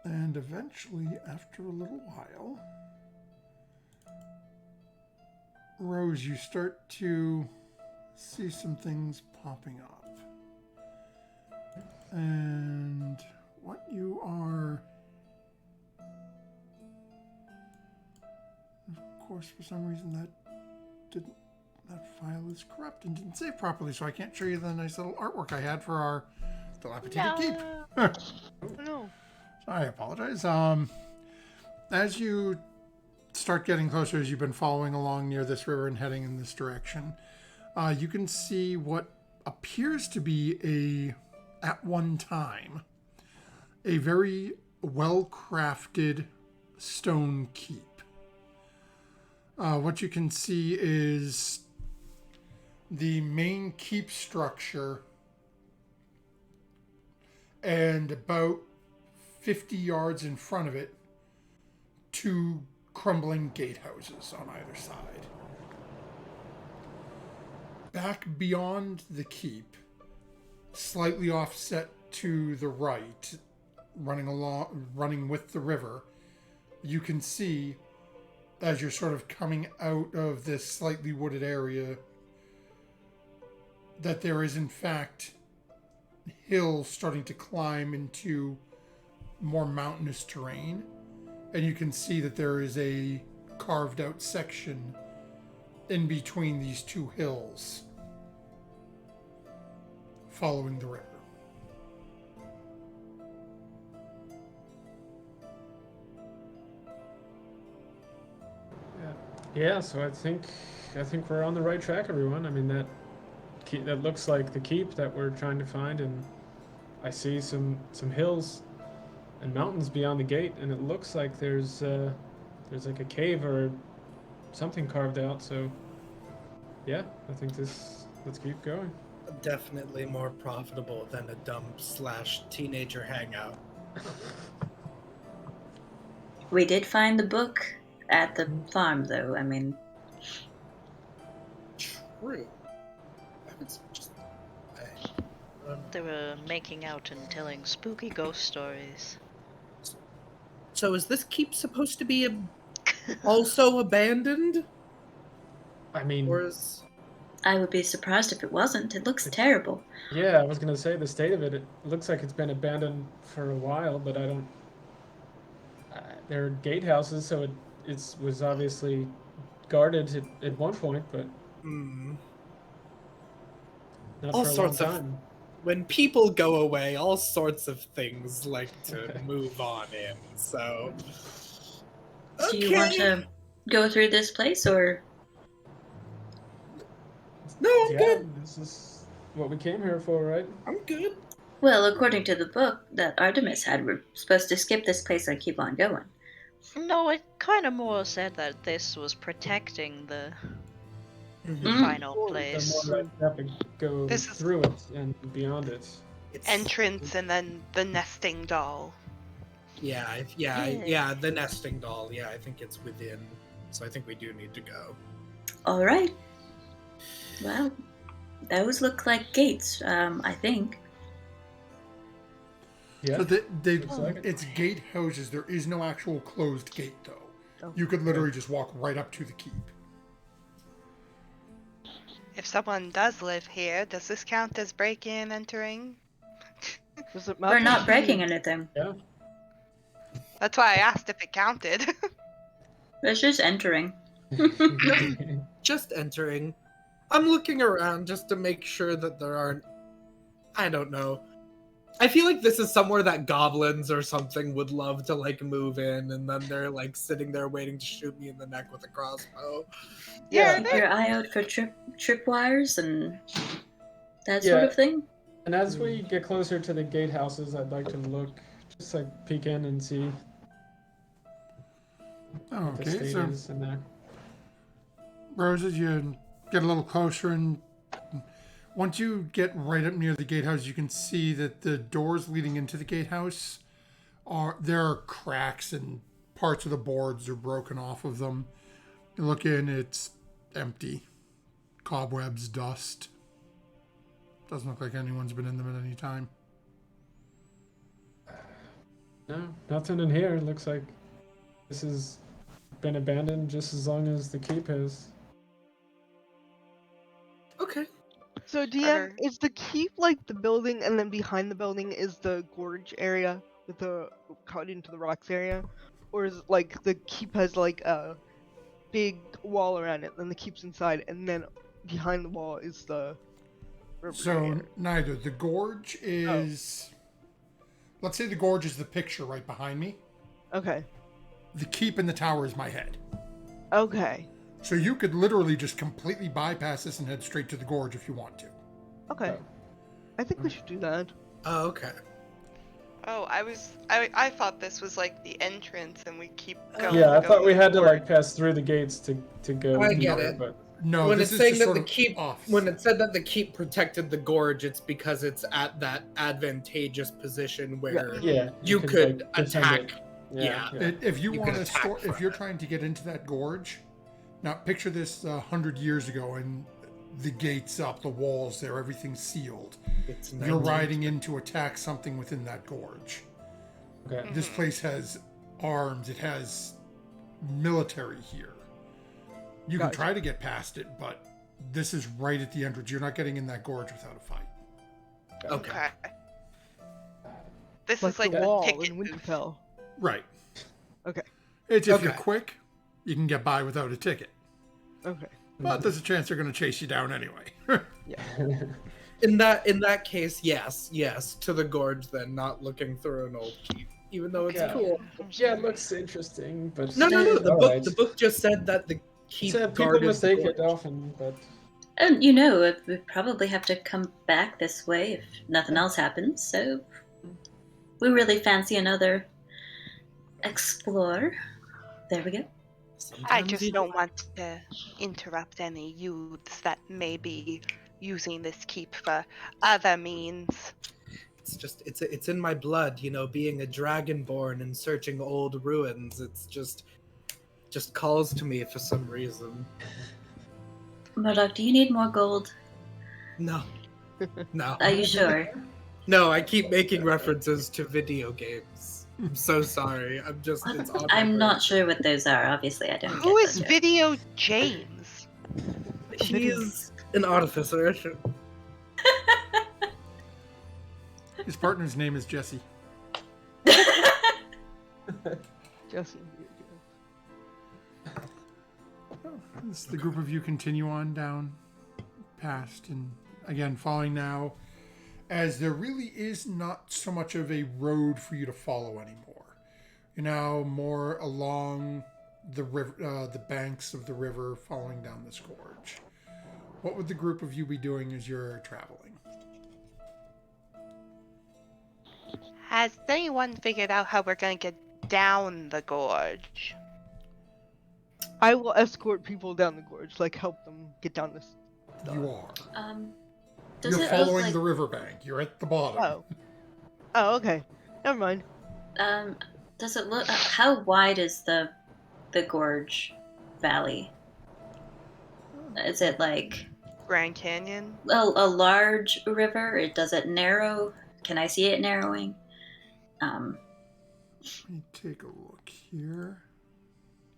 And eventually, after a little while, Rose, you start to see some things popping up. And what you are... Of course, for some reason that file is corrupt and didn't save properly, so I can't show you the nice little artwork I had for our dilapidated keep. Oh no. I apologize. As you start getting closer, as you've been following along near this river and heading in this direction, you can see what appears to be at one time, a very well-crafted stone keep. What you can see is the main keep structure and about 50 yards in front of it, 2 crumbling gatehouses on either side. Back beyond the keep, slightly offset to the right, running with the river, you can see, as you're sort of coming out of this slightly wooded area, that there is in fact hills starting to climb into more mountainous terrain. And you can see that there is a carved out section in between these two hills following the river. Yeah, so I think we're on the right track, everyone. I mean, that looks like the keep that we're trying to find, and I see some hills and mountains beyond the gate, and it looks like there's like a cave or something carved out. So yeah, I think let's keep going. Definitely more profitable than a dump/teenager hangout. We did find the book at the farm, though. I mean, True. I would just. They were making out and telling spooky ghost stories. So is this keep supposed to be also abandoned, I mean, or is? I would be surprised if it wasn't. It looks terrible. yeah, I was gonna say the state of it. It looks like it's been abandoned for a while, but I don't. There are gatehouses, so it was obviously guarded at one point, but not All for a sorts long of- time. When people go away, all sorts of things like to move on in. So. Do you want to go through this place, or No, I'm Yeah, good. this is what we came here for, right? I'm good. well, according to the book that Artemis had, we're supposed to skip this place and keep on going. No, it kind of more said that this was protecting the Mm. final The place. more we have to go This is- through it and beyond it. Entrance and then the nesting doll. Yeah, the nesting doll. Yeah, I think it's within. So I think we do need to go. All right. Well, those look like gates. I think. Yeah. So Looks like it. it's gate houses. There is no actual closed gate, though. Oh. You could literally just walk right up to the keep. If someone does live here, does this count as breaking and entering? Does it We're matter not if breaking we- anything. Yeah. That's why I asked if it counted. It's just entering. Just entering. I'm looking around just to make sure that there aren't. I don't know. I feel like this is somewhere that goblins or something would love to like move in, and then they're like sitting there waiting to shoot me in the neck with a crossbow. Yeah, Keep your eye out for tripwires and that sort Yeah. of thing. And as we get closer to the gatehouses, I'd like to look, just like peek in and see what the Okay, state so is in there. Roses, you get a little closer, and once you get right up near the gatehouse, you can see that the doors leading into the gatehouse there are cracks and parts of the boards are broken off of them. You look in, it's empty. Cobwebs, dust. Doesn't look like anyone's been in them at any time. No, nothing in here. It looks like this has been abandoned just as long as the keep has. Okay. So DM, Carter. is the keep like the building, and then behind the building is the gorge area with the cut into the rocks area, or is it like the keep has like a big wall around it, then the keep's inside, and then behind the wall is the river So area? neither. The gorge is. Let's say the gorge is the picture right behind me. Okay. The keep in the tower is my head. Okay. So you could literally just completely bypass this and head straight to the gorge if you want to. Okay. I think we should do that. Oh, okay. Oh, I thought this was like the entrance and we keep going. Yeah, I thought we going had to forward. like pass through the gates to go. I get deeper, it. But No, When this it's is saying just that sort the of keep, off. when it said that the keep protected the gorge, it's because it's at that advantageous position where yeah, you could like, defend attack. it. Yeah. If you You want could to attack store, if from you're it. trying to get into that gorge, now picture this 100 years ago, and the gates up, the walls there, everything's sealed. It's You're 19. riding in to attack something within that gorge. Okay. This place has arms. It has military here. You can Gotcha. try to get past it, but this is right at the entrance. You're not getting in that gorge without a fight. Okay. This Like is like the the wall ticket in booth. Winterfell. Right. Okay. It's if you're Okay. quick, you can get by without a ticket. Okay. But there's a chance they're going to chase you down anyway. In that case, yes, to the gorge then, not looking through an old keep, even though it's Okay. cool. Yeah, it looks interesting, but No. The Alright. book just said that the keep So people guarded mistake the it gorge. often, but And we probably have to come back this way if nothing else happens, so we really fancy another explore. There we go. I Sometimes just you don't want to interrupt any youths that may be using this keep for other means. It's just it's in my blood, being a dragonborn and searching old ruins. It's just calls to me for some reason. Murdoch, do you need more gold? No. Are you sure? No, I keep making references to video games. I'm so sorry. It's on my I'm brain. not sure what those are. Obviously, I don't Who get is the joke. Video James? He's an artificer. His partner's name is Jesse. Jesse. As the group of you continue on down past, and again following now, as there really is not so much of a road for you to follow anymore. You're now more along the river, the banks of the river, following down this gorge. What would the group of you be doing as you're traveling? Has anyone figured out how we're gonna get down the gorge? I will escort people down the gorge, like help them get down this. You are. Does You're it following look like, the riverbank. You're at the bottom. Oh, okay. Never mind. does it look? How wide is the gorge valley? Is it like Grand Canyon? a large river? Does it narrow? Can I see it narrowing? Let me take a look here.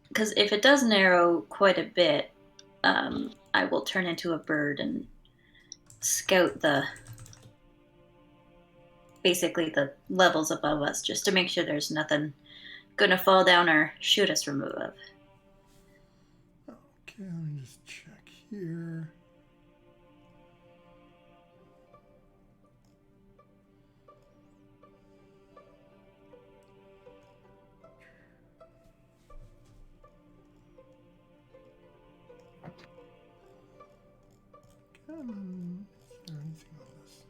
Because if it does narrow quite a bit, I will turn into a bird and scout basically the levels above us, just to make sure there's nothing gonna fall down or shoot us from above. Okay, let me just check here. Is there anything on this?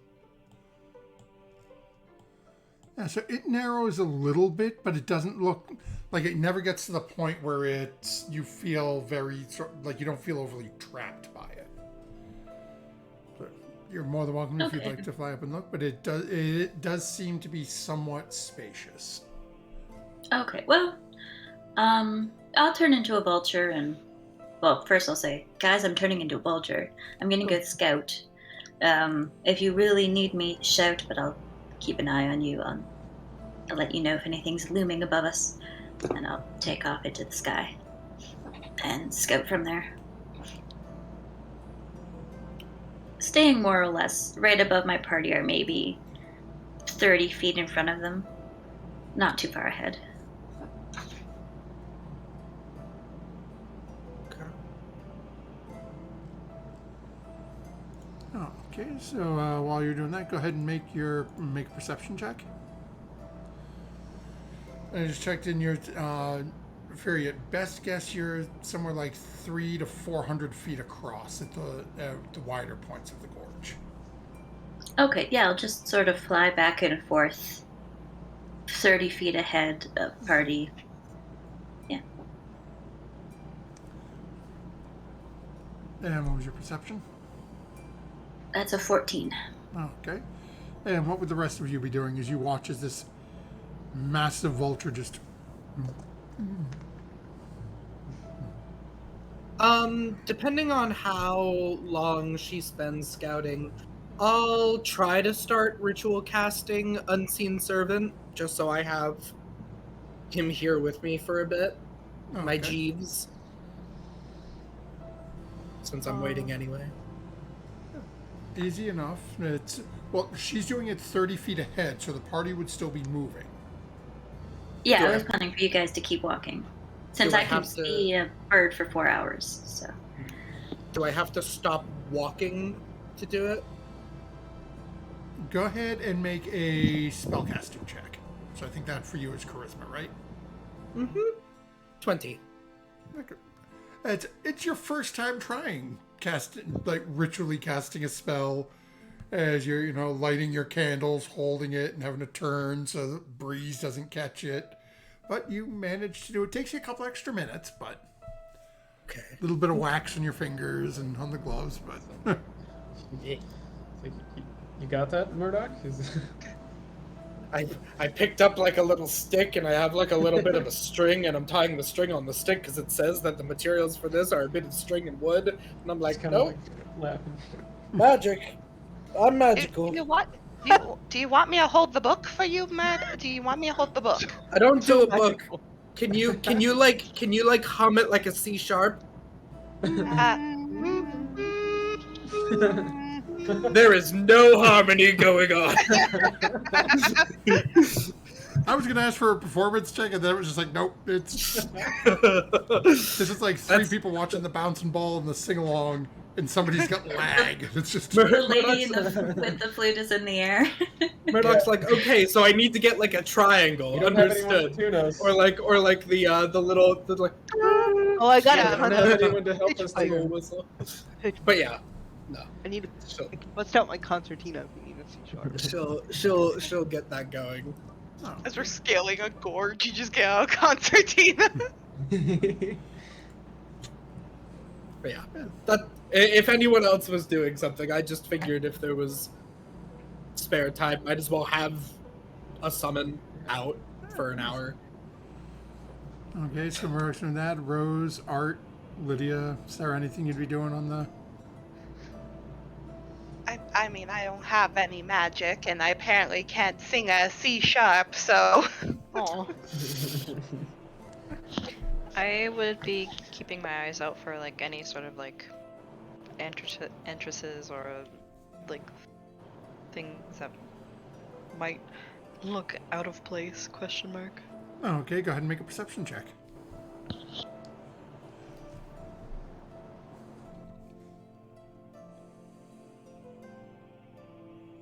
Yeah, so it narrows a little bit, but it doesn't look like it never gets to the point where you feel like you don't feel overly trapped by it. But you're more than welcome if you'd Okay. like to fly up and look, but it does seem to be somewhat spacious. Okay, well, I'll turn into a vulture and, well, first I'll say, guys, I'm turning into a vulture. I'm gonna go scout. If you really need me, shout, but I'll keep an eye on you. I'll let you know if anything's looming above us, and I'll take off into the sky and scout from there. Staying more or less right above my party, or maybe 30 feet in front of them. Not too far ahead. Okay, so while you're doing that, go ahead and make a perception check. I just checked in your Fairy. At best guess, you're somewhere like 300 to 400 feet across at the wider points of the gorge. Okay, yeah, I'll just sort of fly back and forth 30 feet ahead of party. Yeah. And what was your perception? That's a 14. Okay. And what would the rest of you be doing as you watch as this massive vulture just Depending on how long she spends scouting, I'll try to start ritual casting Unseen Servant, just so I have him here with me for a bit. My Okay. Jeeves. Since I'm waiting anyway. Easy enough. Well, she's doing it 30 feet ahead, so the party would still be moving. Yeah, Do I I- was planning for you guys to keep walking. Since Do I I can have to- see a bird for 4 hours, so. Do I have to stop walking to do it? Go ahead and make a spellcasting check. So I think that for you is charisma, right? Mm-hmm. 20. Okay. It's your first time trying ritually casting a spell as you're, lighting your candles, holding it, and having to turn so the breeze doesn't catch it. But you managed to do it. It takes you a couple extra minutes, but Okay. a little bit of wax on your fingers and on the gloves, but Yeah. You got that, Murdoch? I picked up like a little stick and I have like a little bit of a string and I'm tying the string on the stick because it says that the materials for this are a bit of string and wood. And I'm like, kind nope, of like laughing. magic. I'm magical. You what? Do you want me to hold the book for you, Mad? Do you want me to hold the book? I don't do a book. Magical. Can you hum it like a C sharp? There is no harmony going on. I was gonna ask for a performance check, and then it was just like, nope. This is like three That's- people watching the bouncing ball and the sing along, and somebody's got lag. It's just The lady with the flute is in the air. Murdoch's like, okay, so I need to get like a triangle. You don't have anyone Understood. to tune us. Or like the little like Oh, I got Yeah, it. I don't have anyone to help us. Pitch little player. whistle. Pitch But yeah, I need to she'll bust out my concertina if we need a C sharp. she'll get that going. Oh. As we're scaling a gorge, you just get out a concertina. But yeah, that if anyone else was doing something, I just figured if there was spare time, might as well have a summon out for an hour. Okay, so we're from that. Rose, Art, Lydia, is there anything you'd be doing on the... I mean, I don't have any magic, and I apparently can't sing a C sharp, so. Aw. I would be keeping my eyes out for like any sort of like entrances or like things that might look out of place? Question mark. Okay, go ahead and make a perception check.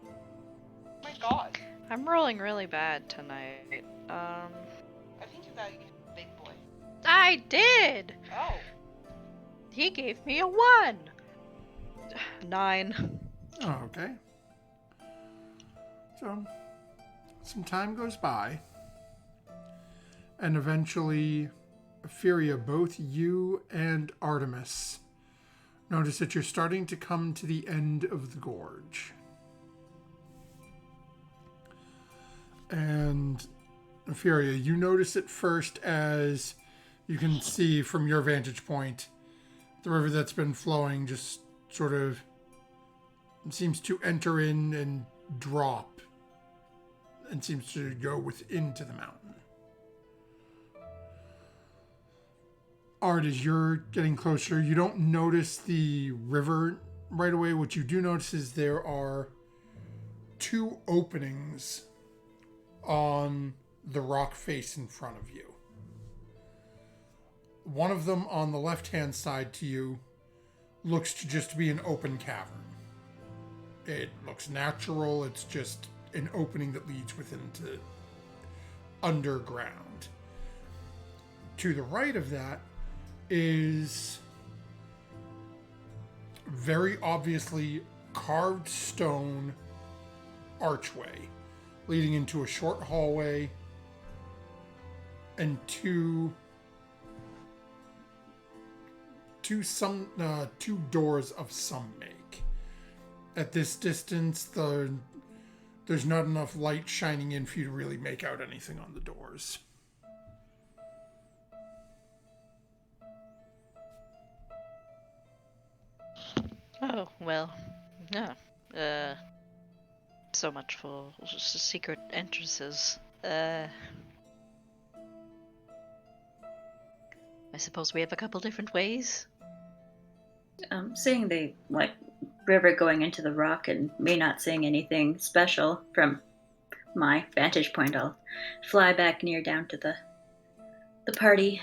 Oh my god. I'm rolling really bad tonight. I think you gotta get a big boy. I did. Oh. He gave me a 1. 9. Oh, okay. So, some time goes by, and eventually, Furia, both you and Artemis notice that you're starting to come to the end of the gorge. And Furia, you notice it first as you can see from your vantage point, the river that's been flowing just sort of seems to enter in and drop and seems to go into the mountain. Art, as you're getting closer, you don't notice the river right away. What you do notice is there are 2 openings on the rock face in front of you. One of them on the left-hand side to you looks to just be an open cavern. It looks natural. It's just an opening that leads within to underground. To the right of that is very obviously carved stone archway leading into a short hallway and two doors of some make. At this distance, there's not enough light shining in for you to really make out anything on the doors. Oh, well, yeah. So much for secret entrances. I suppose we have a couple different ways. Seeing the river going into the rock and me not seeing anything special from my vantage point, I'll fly back near down to the party.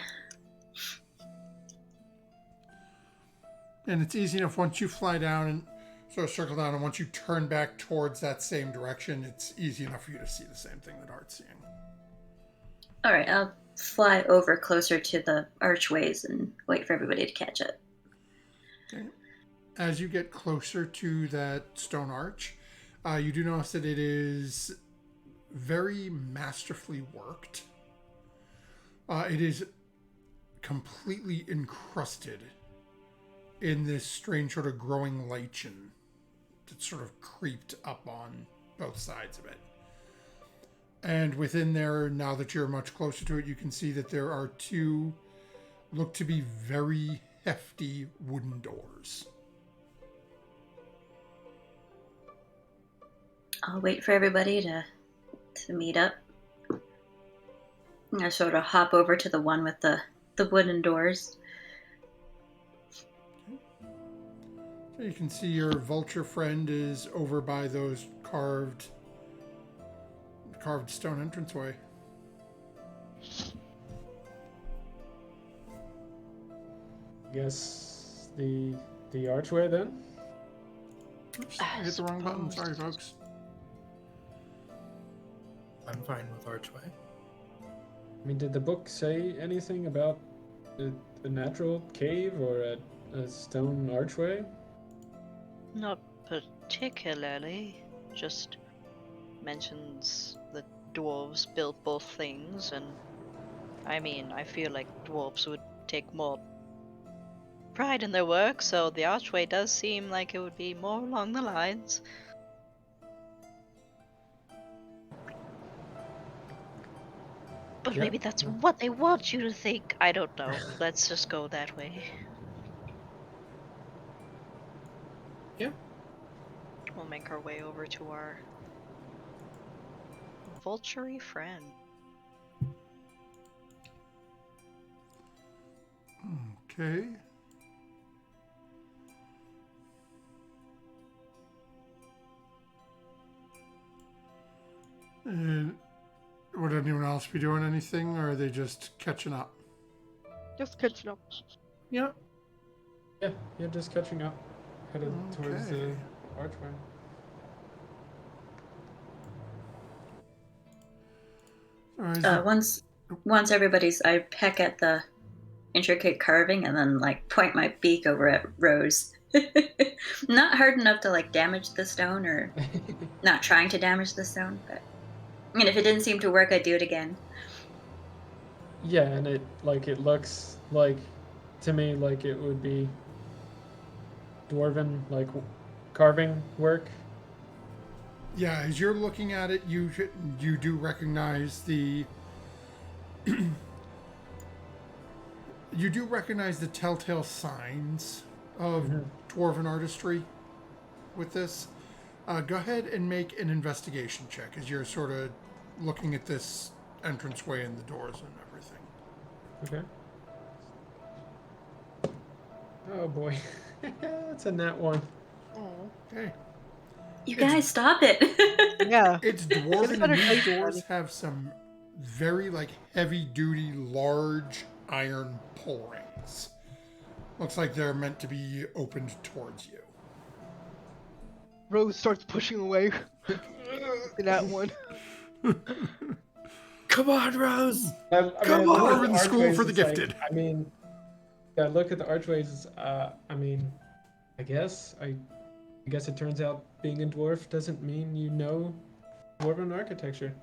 And it's easy enough once you fly down and sort of circle down, and once you turn back towards that same direction, it's easy enough for you to see the same thing that Art's seeing. All right, I'll fly over closer to the archways and wait for everybody to catch up. Okay. As you get closer to that stone arch, you do notice that it is very masterfully worked. It is completely encrusted in this strange sort of growing lichen that's sort of creeped up on both sides of it. And within there, now that you're much closer to it, you can see that there are two, look to be very hefty wooden doors. I'll wait for everybody to meet up. I sort of hop over to the one with the wooden doors. So you can see your vulture friend is over by those carved stone entranceway. Guess the archway then. Oops, I hit the wrong button. Sorry, folks. I'm fine with archway. I mean, did the book say anything about a natural cave or a stone archway? Not particularly. Just mentions the dwarves built both things, and I mean, I feel like dwarves would take more pride in their work, so the archway does seem like it would be more along the lines. But Yeah. maybe that's what they want you to think. I don't know. Let's just go that way. Yeah. We'll make our way over to our vulture-y friend. Okay. And would anyone else be doing anything, or are they just catching up? Just catching up. Yeah. Yeah, just catching up. Headed towards the Okay. archway. All right, is it- Once I peck at the intricate carving and then point my beak over at Rose. Not hard enough to damage the stone, or not trying to damage the stone, but if it didn't seem to work, I'd do it again. Yeah, and it looks like to me like it would be dwarven carving work. Yeah, as you're looking at it, you do recognize the you do recognize the telltale signs of dwarven artistry with this. Go ahead and make an investigation check as you're sort of looking at this entranceway and the doors and everything. Okay. Oh boy. It's a nat one. Oh. Okay. You guys, stop it. Yeah. It's dwarven, better and these dice, doors buddy. have some very heavy-duty, large iron pull rings. Looks like they're meant to be opened towards you. Rose starts pushing away. That one. Come on, Rose. Come on! Dwarven school for the gifted. Look at the archways. I guess it turns out being a dwarf doesn't mean you know dwarven architecture.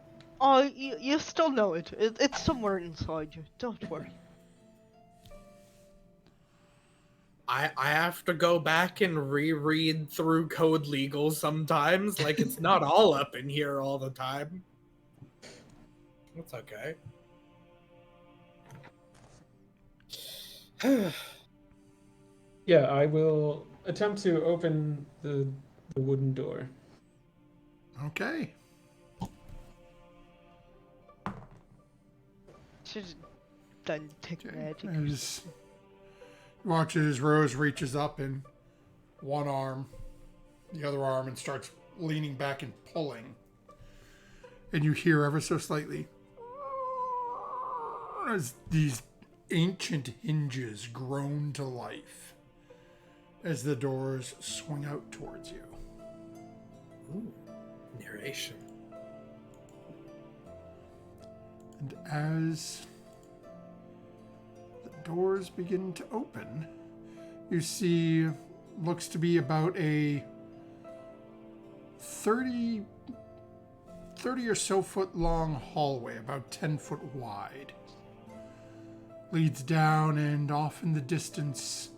Oh, you still know it. It's somewhere inside you. Don't worry. I have to go back and reread through Code Legal sometimes. It's not all up in here all the time. That's okay. Yeah, I will attempt to open the wooden door. Okay. Should have done take magic. As you watch as Rose reaches up in one arm, the other arm, and starts leaning back and pulling. And you hear ever so slightly as these ancient hinges groan to life as the doors swing out towards you. Ooh, narration. And as the doors begin to open, you see looks to be about a 30 or so foot long hallway, about 10 foot wide. Leads down, and off in the distance,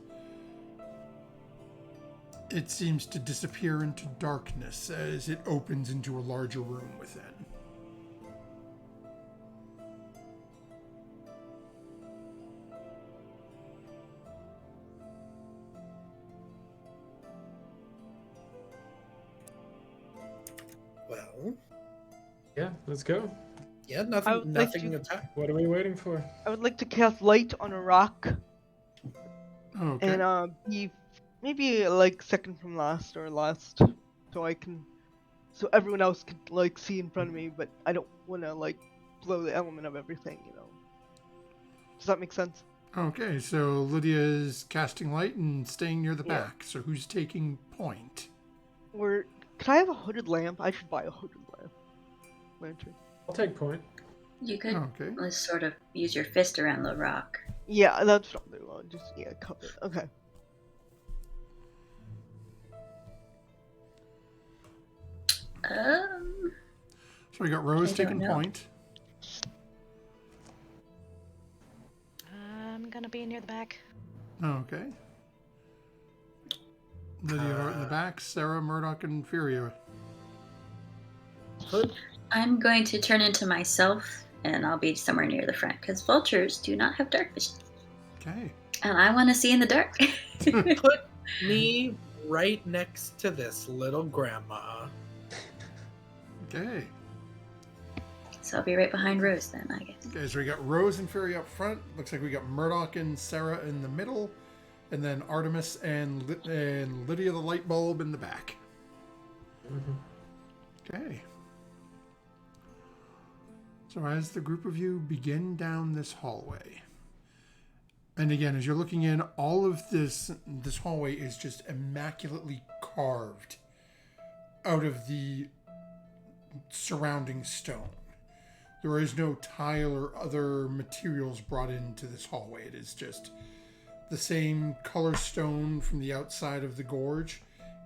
it seems to disappear into darkness as it opens into a larger room within. Well, Yeah, let's go. yeah, I nothing, would like nothing to- attack. What are we waiting for? I would like to cast light on a rock Okay. and be maybe like second from last or last, so everyone else can like see in front of me, but I don't want to like blow the element of everything, you know. Does that make sense? Okay, so Lydia is casting light and staying near the Yeah. back. So who's taking point? Or could I have a hooded lamp? I should buy a hooded lantern. I'll take point. You could Okay. sort of use your fist around the rock. Yeah, that's what I'll do. I'll just cover it. Okay. So we got Rose I don't taking know. point. I'm gonna be near the back. Okay. Lydia right in the back, Sarah, Murdoch, and Furia. Hood. I'm going to turn into myself, and I'll be somewhere near the front because vultures do not have dark vision, Okay. and I want to see in the dark. Put me right next to this little grandma. Okay. So I'll be right behind Rose then, I guess. Okay, so we got Rose and Fury up front. Looks like we got Murdoch and Sarah in the middle. And then Artemis and Lydia the light bulb in the back. Okay. So as the group of you begin down this hallway, and again, as you're looking in, all of this hallway is just immaculately carved out of the surrounding stone. There is no tile or other materials brought into this hallway. It is just the same color stone from the outside of the gorge.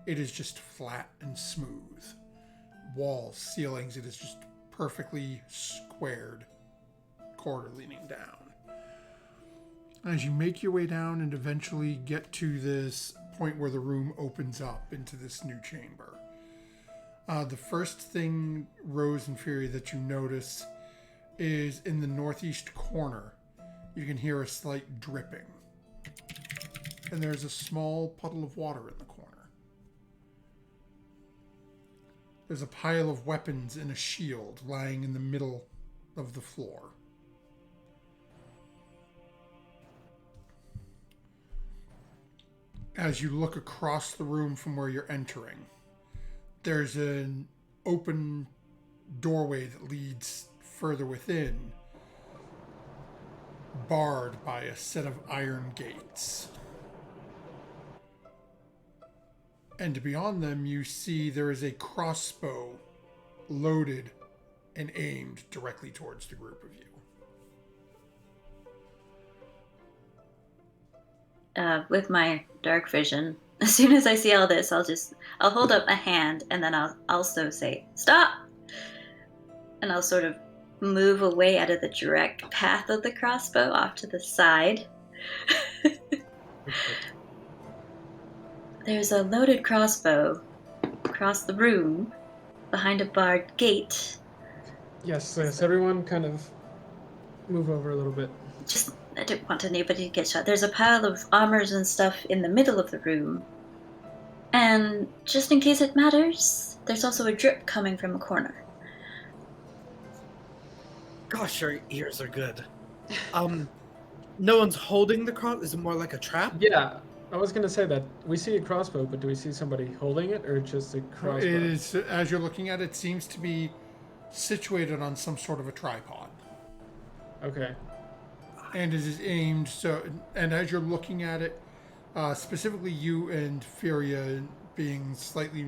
It is just flat and smooth. Walls, ceilings, it is just perfectly squared, corridor leaning down. As you make your way down and eventually get to this point where the room opens up into this new chamber, the first thing, Rose and Fury, that you notice is in the northeast corner. You can hear a slight dripping. And there's a small puddle of water in the corner. There's a pile of weapons and a shield lying in the middle of the floor. As you look across the room from where you're entering, there's an open doorway that leads further within, barred by a set of iron gates. And beyond them, you see there is a crossbow loaded and aimed directly towards the group of you. With my dark vision, as soon as I see all this, I'll hold up a hand, and then I'll also say, "Stop!" And I'll sort of move away out of the direct path of the crossbow off to the side. There's a loaded crossbow across the room behind a barred gate. Yes, everyone kind of move over a little bit. I don't want anybody to get shot. There's a pile of armors and stuff in the middle of the room. And just in case it matters, there's also a drip coming from a corner. Gosh, your ears are good. No one's holding the cross. Is it more like a trap? Yeah, I was gonna say that we see a crossbow, but do we see somebody holding it or just a crossbow? It is, as you're looking at it, seems to be situated on some sort of a tripod. Okay. And it is aimed so. And as you're looking at it, specifically you and Furia being slightly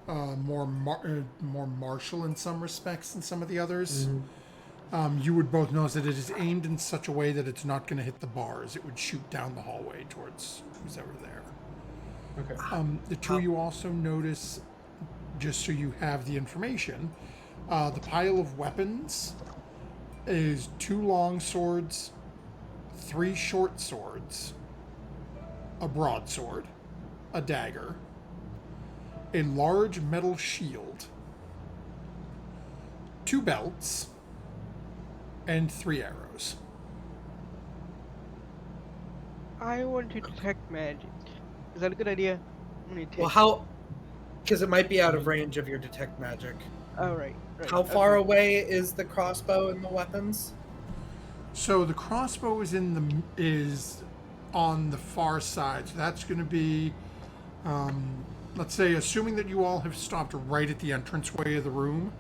more martial in some respects than some of the others, you would both notice that it is aimed in such a way that it's not going to hit the bars. It would shoot down the hallway towards who's ever there. Okay. The two of you also notice, just so you have the information, the pile of weapons is 2 long swords, 3 short swords, a broadsword, a dagger, a large metal shield, 2 belts, and 3 arrows. I want to detect magic. Is that a good idea? I'm gonna take... Well, how? Because it might be out of range of your detect magic. Oh, right. How far away is the crossbow and the weapons? So the crossbow is on the far side. So that's going to be, let's say, assuming that you all have stopped right at the entranceway of the room,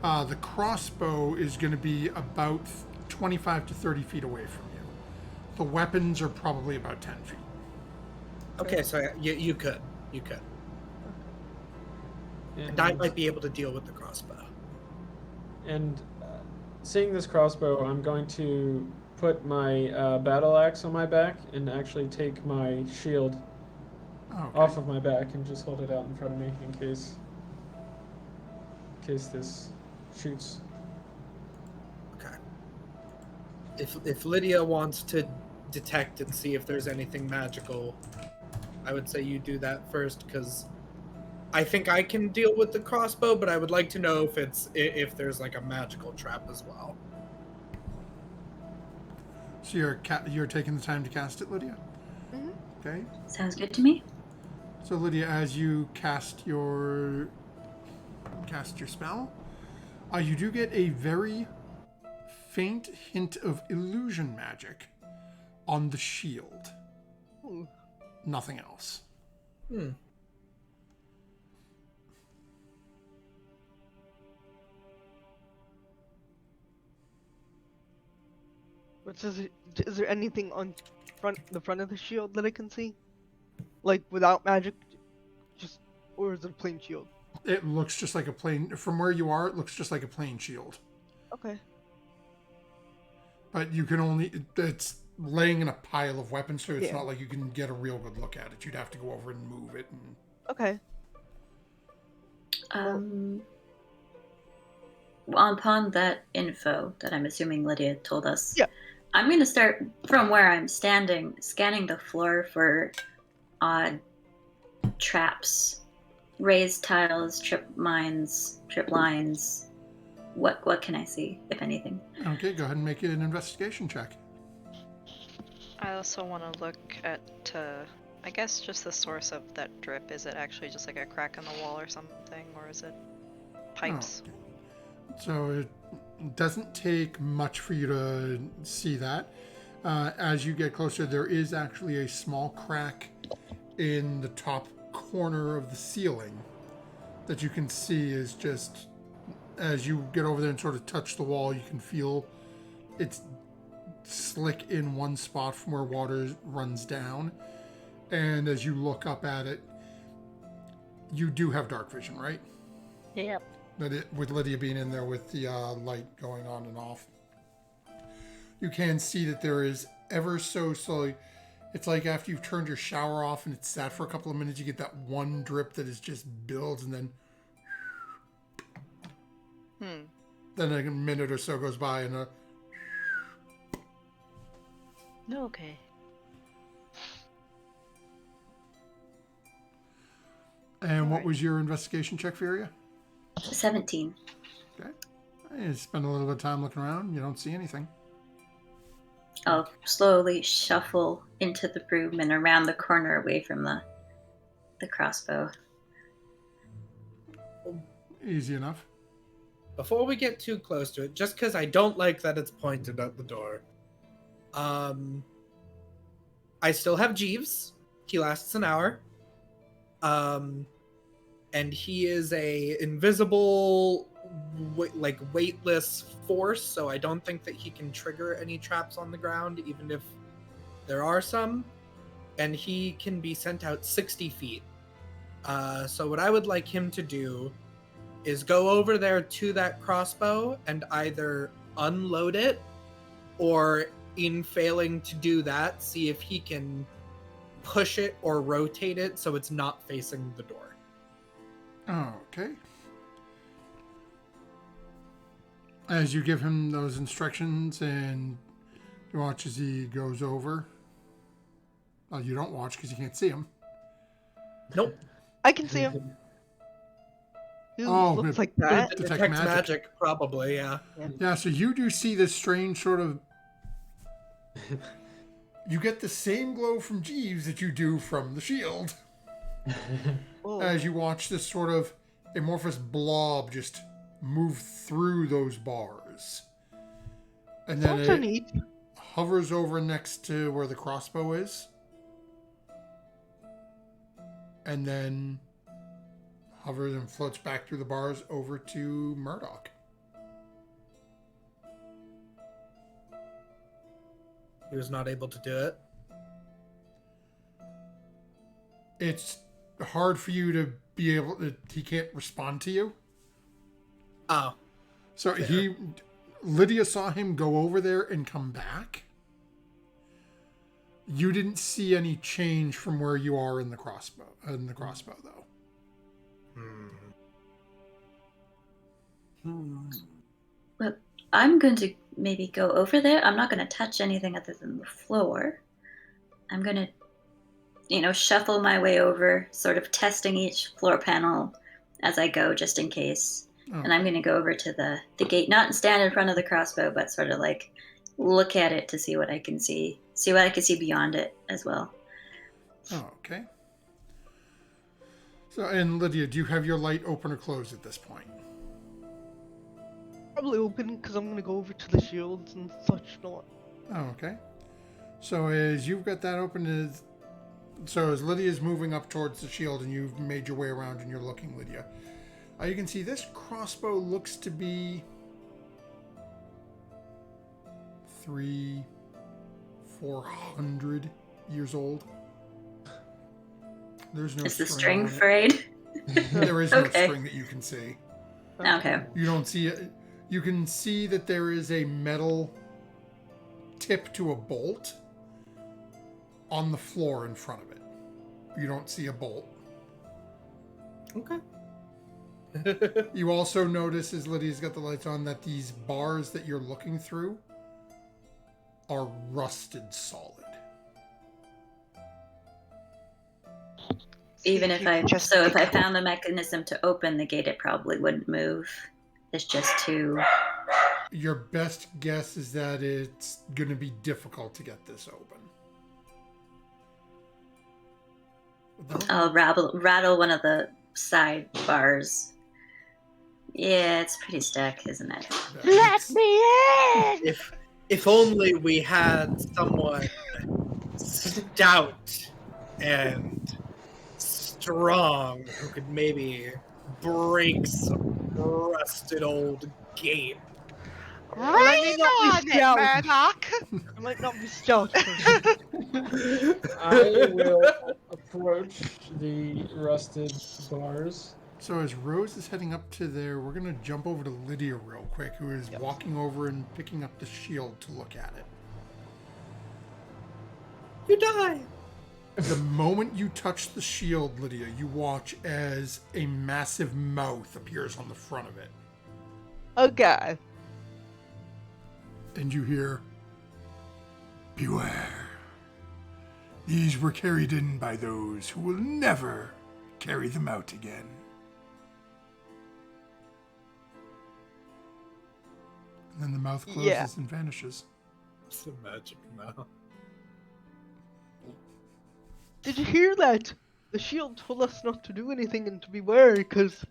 the crossbow is going to be about 25 to 30 feet away from you. The weapons are probably about 10 feet. Okay, so you could. And I might be able to deal with the crossbow. And seeing this crossbow, I'm going to put my battle axe on my back and actually take my shield off of my back and just hold it out in front of me in case this shoots. Okay. If Lydia wants to detect and see if there's anything magical, I would say you do that first, because I think I can deal with the crossbow, but I would like to know if there's like a magical trap as well. So you're taking the time to cast it, Lydia? Mm-hmm. Okay. Sounds good to me. So Lydia, as you cast your spell, you do get a very faint hint of illusion magic on the shield. Ooh. Nothing else. Is there anything on the front of the shield that I can see? Like, without magic? Or is it a plain shield? It looks just like a plain... From where you are, it looks just like a plain shield. Okay. But you can only... It's laying in a pile of weapons, so it's Yeah. not like you can get a real good look at it. You'd have to go over and move it. And... Okay. Upon that info that I'm assuming Lydia told us, Yeah. I'm going to start from where I'm standing, scanning the floor for odd traps, raised tiles, trip mines, trip lines. What can I see, if anything? Okay, go ahead and make an investigation check. I also want to look at, I guess, just the source of that drip. Is it actually just like a crack in the wall or something, or is it pipes? Oh. So it doesn't take much for you to see that. As you get closer, there is actually a small crack in the top corner of the ceiling that you can see is just, as you get over there and sort of touch the wall, you can feel it's slick in one spot from where water runs down. And as you look up at it, you do have dark vision, right? Yep. With Lydia being in there with the light going on and off. You can see that there is ever so slowly. It's like after you've turned your shower off and it's sat for a couple of minutes, you get that one drip that is just builds and then... Then a minute or so goes by and Okay. And what was your investigation check, Furia? 17. Okay. You spend a little bit of time looking around. You don't see anything. I'll slowly shuffle into the room and around the corner away from the the crossbow. Easy enough. Before we get too close to it, just because I don't like that it's pointed at the door, I still have Jeeves. He lasts an hour. And he is a invisible, weightless force, so I don't think that he can trigger any traps on the ground, even if there are some. And he can be sent out 60 feet. So what I would like him to do is go over there to that crossbow and either unload it, or in failing to do that, see if he can push it or rotate it so it's not facing the door. Okay. As you give him those instructions and you watch as he goes over. Well, you don't watch because you can't see him. Nope. I can see him. Who Oh, looks like That that? Detect detects magic. magic, probably, yeah. Yeah, so you do see this strange sort of... You get the same glow from Jeeves that you do from the shield. Oh. As you watch this sort of amorphous blob just move through those bars. And then Sounds it neat. hovers over next to where the crossbow is. And then hovers and floats back through the bars over to Murdoch. He was not able to do it. It's hard for you to be able to... He can't respond to you. Oh. So Lydia saw him go over there and come back. You didn't see any change from where you are in the crossbow. Though. Well, I'm going to maybe go over there. I'm not going to touch anything other than the floor. I'm going to, shuffle my way over, sort of testing each floor panel as I go, just in case. Oh. And I'm going to go over to the gate, not stand in front of the crossbow, but sort of like look at it to see what I can see. See what I can see beyond it as well. Oh, okay. So, and Lydia, do you have your light open or closed at this point? Probably open because I'm gonna go over to the shields and such not. Oh, okay. So as you've got that open, as Lydia's moving up towards the shield and you've made your way around and you're looking, Lydia, you can see this crossbow looks to be 400 years old. There's no Is the string on string it. frayed? There is no Okay. string that you can see. Okay. You don't see it. You can see that there is a metal tip to a bolt on the floor in front of it. You don't see a bolt. Okay. You also notice, as Lydia's got the lights on, that these bars that you're looking through are rusted solid. Even if I Just if I pick- found the mechanism to open the gate, it probably wouldn't move. It's just too. Your best guess is that it's going to be difficult to get this open. I'll rattle one of the side bars. Yeah, it's pretty stuck, isn't it? Let me in! If only we had someone stout and strong who could maybe break some rusted old gate. Rain on it, stout. Murdoch! I might not be stout. I will approach the rusted bars. So as Rose is heading up to there, we're going to jump over to Lydia real quick, who is walking over and picking up the shield to look at it. You die! The moment you touch the shield, Lydia, you watch as a massive mouth appears on the front of it. Okay. And you hear, "Beware. These were carried in by those who will never carry them out again." And then the mouth closes Yeah. and vanishes. It's the magic now. Did you hear that? The shield told us not to do anything and to be wary, because...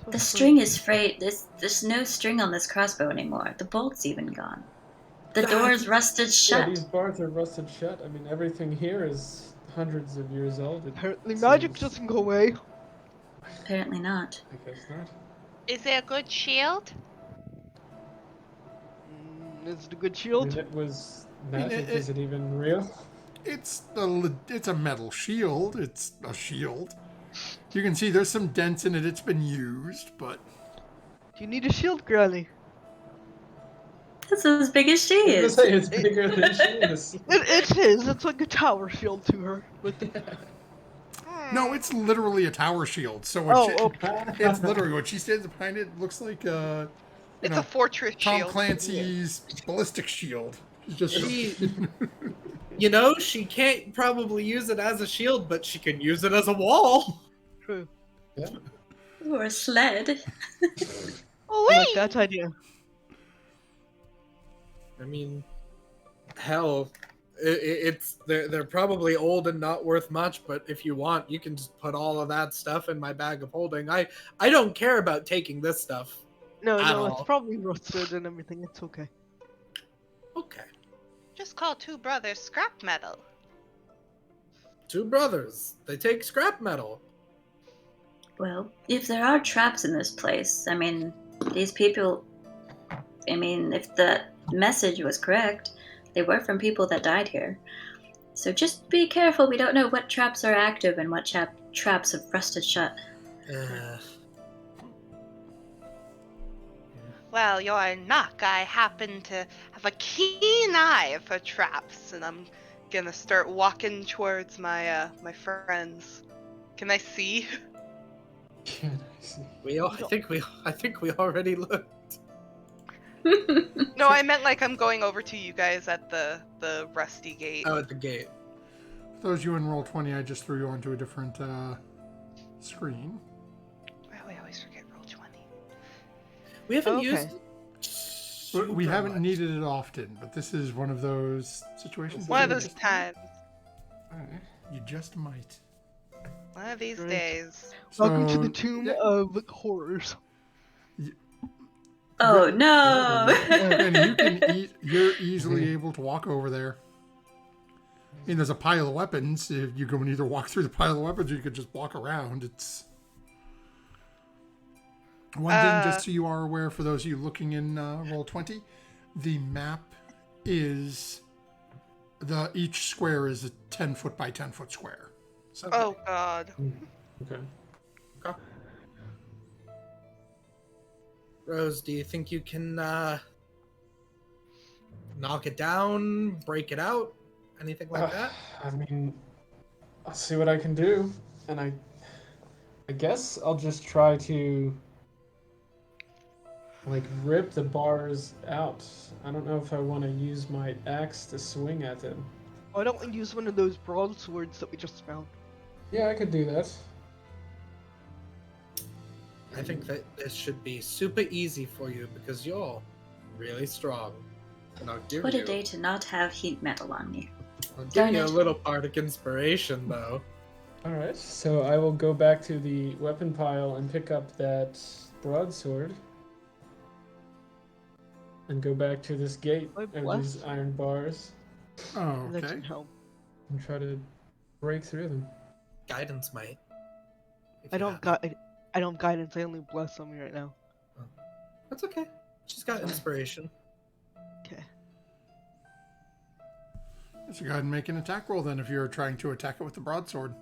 The string is frayed. There's no string on this crossbow anymore. The bolt's even gone. The door is rusted Yeah, shut. these bars are rusted shut. I mean, everything here is hundreds of years old. Apparently magic seems- doesn't go away. Apparently not. I guess not. Is it a good shield? Is it a good I shield? mean, it was mean, magic. Is it even real? It's a metal shield. It's a shield. You can see there's some dents in it. It's been used, but Do you need a shield, Granny? That's as big as she I was is. gonna say it's bigger than she is. It is. It's like a tower shield to her. With the... no, it's literally a tower shield. So it's literally when she stands behind it. Looks like It's a fortress Tom shield. Clancy's ballistic shield. It's just You know, she can't probably use it as a shield, but she can use it as a wall. True. Yeah. Or a sled. I like that idea. I mean, hell, they're probably old and not worth much, but if you want, you can just put all of that stuff in my bag of holding. I don't care about taking this stuff. No, At no, it's all. probably rusted and everything. It's okay. Okay. Just call two brothers scrap metal. Two brothers. They take scrap metal. Well, if there are traps in this place, I mean, these people. I mean, if the message was correct, they were from people that died here. So just be careful. We don't know what traps are active and what traps have rusted shut. Well, you're knock. I happen to have a keen eye for traps, and I'm gonna start walking towards my my friends. Can I see? Can I see? I think we already looked. No, I meant like I'm going over to you guys at the rusty gate. Oh, at the gate. For those you in roll 20, I just threw you onto a different screen. Oh, I always forget roll 20. We haven't Okay. used. We super haven't much. needed it often, but this is one of those situations. One of where those times. You just might. One of these Great. days. Welcome to So, the Tomb yeah, of Horrors. Oh no! and you're easily able to walk over there. I mean, there's a pile of weapons. If you can either walk through the pile of weapons, or you could just walk around. It's one thing, just so you are aware, for those of you looking in roll 20, the map is each square is a 10-foot by 10-foot square. So Oh God. Okay. Rose, do you think you can knock it down, break it out, anything like that? I mean, I'll see what I can do, and I guess I'll just try to like rip the bars out. I don't know if I want to use my axe to swing at them. Why don't we use one of those broadswords that we just found? Yeah, I could do that. I think that this should be super easy for you because you're really strong. And I'll give What a you, day to not have heat metal on me. I'll give Darn you a it. little bardic inspiration, though. Alright, so I will go back to the weapon pile and pick up that broadsword. And go back to this gate My of bless. these iron bars Oh, That okay. should help. and try to break through them. Guidance might. if I you don't have got. I don't guidance. I only bless on me right now. it. That's okay. She's got inspiration. Okay. So go ahead and make an attack roll then if you're trying to attack it with the broadsword.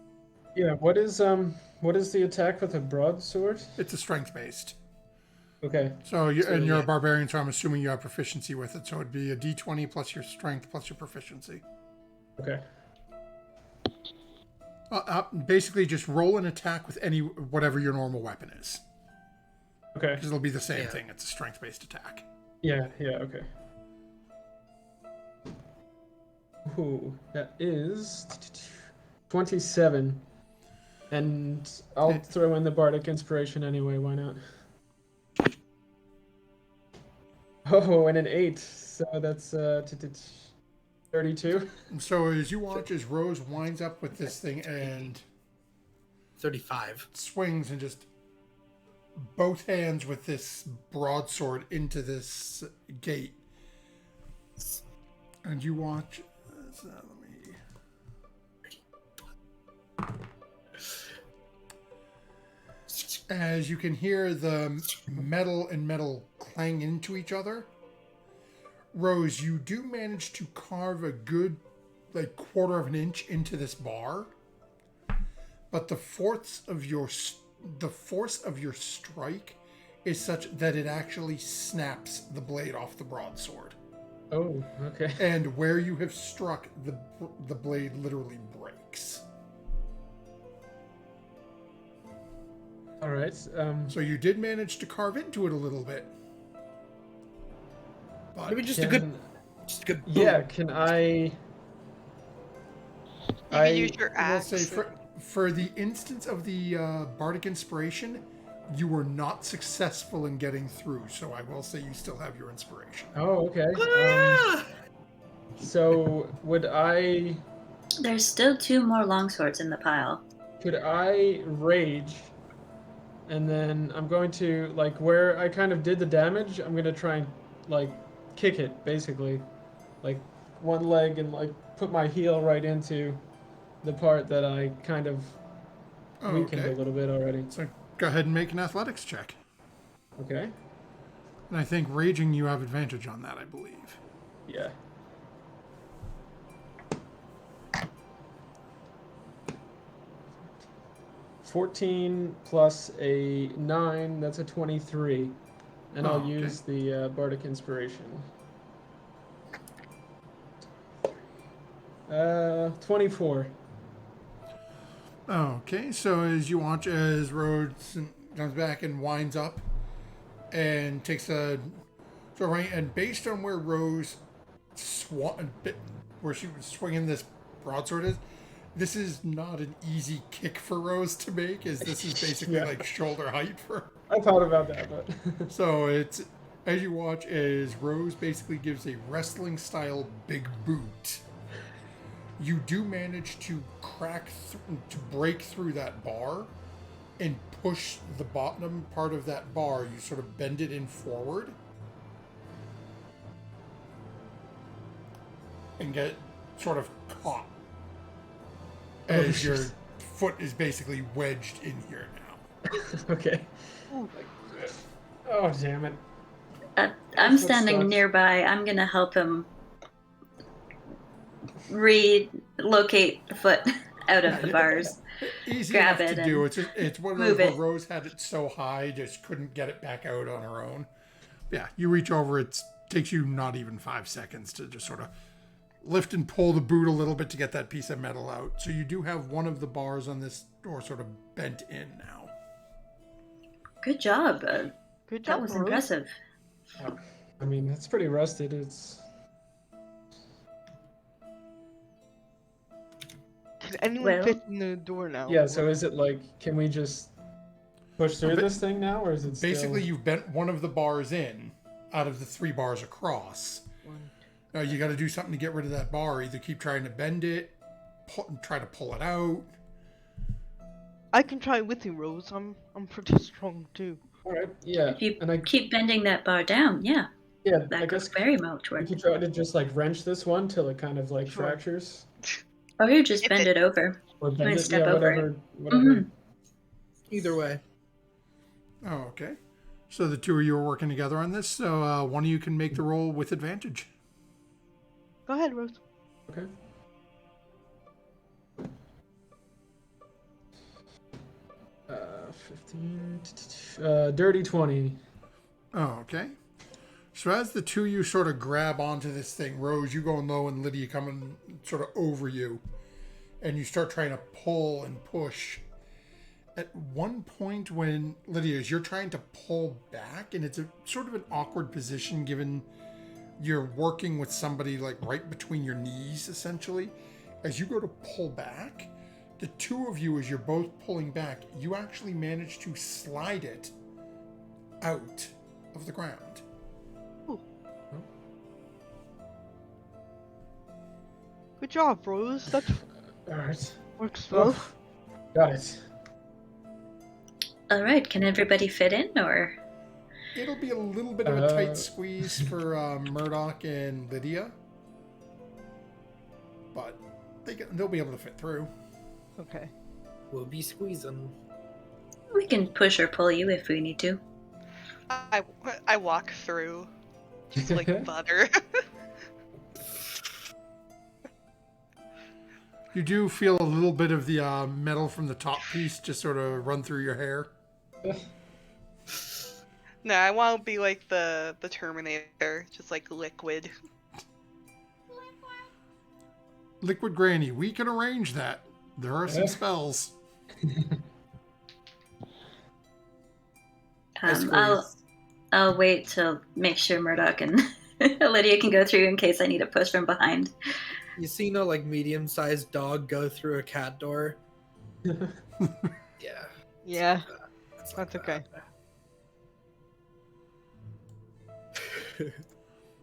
Yeah, what is the attack with a broadsword? It's a strength based. Okay. So you're a yeah. barbarian, so I'm assuming you have proficiency with it. So it'd be a d20 plus your strength plus your proficiency. Okay. Basically, just roll an attack with whatever your normal weapon is, Okay. because it'll be the same Yeah. thing. It's a strength based attack. Yeah, okay. Ooh, that is 27. And I'll Okay. throw in the bardic inspiration anyway, why not? Oh, and an 8. So that's 32. So as you watch as Rose winds up with this thing and 35. swings and just both hands with this broadsword into this gate. And you watch... As you can hear the metal and metal clang into each other, Rose, you do manage to carve a good, like, quarter of an inch into this bar, but the force of your strike is such that it actually snaps the blade off the broadsword. Oh, okay. And where you have struck, the blade literally breaks. All right. So you did manage to carve into it a little bit. But Maybe just a good boom. Yeah, can I... You can use your I will axe. say for the instance of the bardic inspiration, you were not successful in getting through. So I will say you still have your inspiration. Oh, okay. So would I... There's still 2 more longswords in the pile. Could I rage? And then I'm going to, like, where I kind of did the damage, I'm going to try and, like, kick it, basically. Like, one leg and, like, put my heel right into the part that I kind of weakened a little bit already. So go ahead and make an athletics check. Okay. And I think raging, you have advantage on that, I believe. Yeah. $14 plus a 9, that's a 23. And I'll use the bardic inspiration. 24. Okay, so as you watch as Rhodes comes back and winds up and takes a so right, and based on where Rose where she was swinging this broadsword this is not an easy kick for Rose to make, as this is basically like shoulder height for her. I thought about that, but so it's as you watch as Rose basically gives a wrestling style big boot. You do manage to to break through that bar and push the bottom part of that bar. You sort of bend it in forward and get sort of caught as your foot is basically wedged in here now. Okay. Oh, damn it. I'm standing nearby. I'm going to help him relocate the foot out of the bars. Easy Grab enough it to do. It's one of move those it. where Rose had it so high, just couldn't get it back out on her own. Yeah, you reach over. It takes you not even 5 seconds to just sort of lift and pull the boot a little bit to get that piece of metal out. So you do have one of the bars on this door sort of bent in now. Good job. Good job, That was Rose. impressive. I mean, it's pretty rusted. It's... Can anyone Well- fit in the door now? Yeah, so is it like, can we just push through this thing now, or is it Basically, still... you've bent one of the bars in out of the 3 bars across. Now you got to do something to get rid of that bar. Either keep trying to bend it, try to pull it out. I can try with you, Rose. I'm pretty strong too. Alright, yeah. If you And I keep bending that bar down, yeah, I that guess could very much we work. could try to just like wrench this one till it kind of like Sure. fractures. Or you just If bend it over. Or You bend might it, step yeah, over whatever. Whatever. Mhm. Either way. Oh, okay. So the two of you are working together on this. So one of you can make the roll with advantage. Go ahead, Rose. Okay. Uh, 15. Dirty 20. Oh, okay. So as the two of you sort of grab onto this thing, Rose, you going low and Lydia coming sort of over you, and you start trying to pull and push. At one point when, Lydia, as you're trying to pull back, and it's a sort of an awkward position given you're working with somebody like right between your knees, essentially. As you go to pull back, the two of you, as you're both pulling back, you actually manage to slide it out of the ground. Good job, Rose. That Alright. works well. Got it. Alright, can everybody fit in, or? It'll be a little bit of a tight squeeze for Murdoch and Lydia, but they'll be able to fit through. Okay. We'll be squeezing. We can push or pull you if we need to. I walk through, just like butter. You do feel a little bit of the metal from the top piece just sort of run through your hair. No, I want to be like the Terminator, just like liquid. Liquid Granny, we can arrange that. There are some spells. I'll wait to make sure Murdoch and Lydia can go through in case I need a push from behind. You see no like medium-sized dog go through a cat door? Yeah. Yeah. It's like That's okay. that.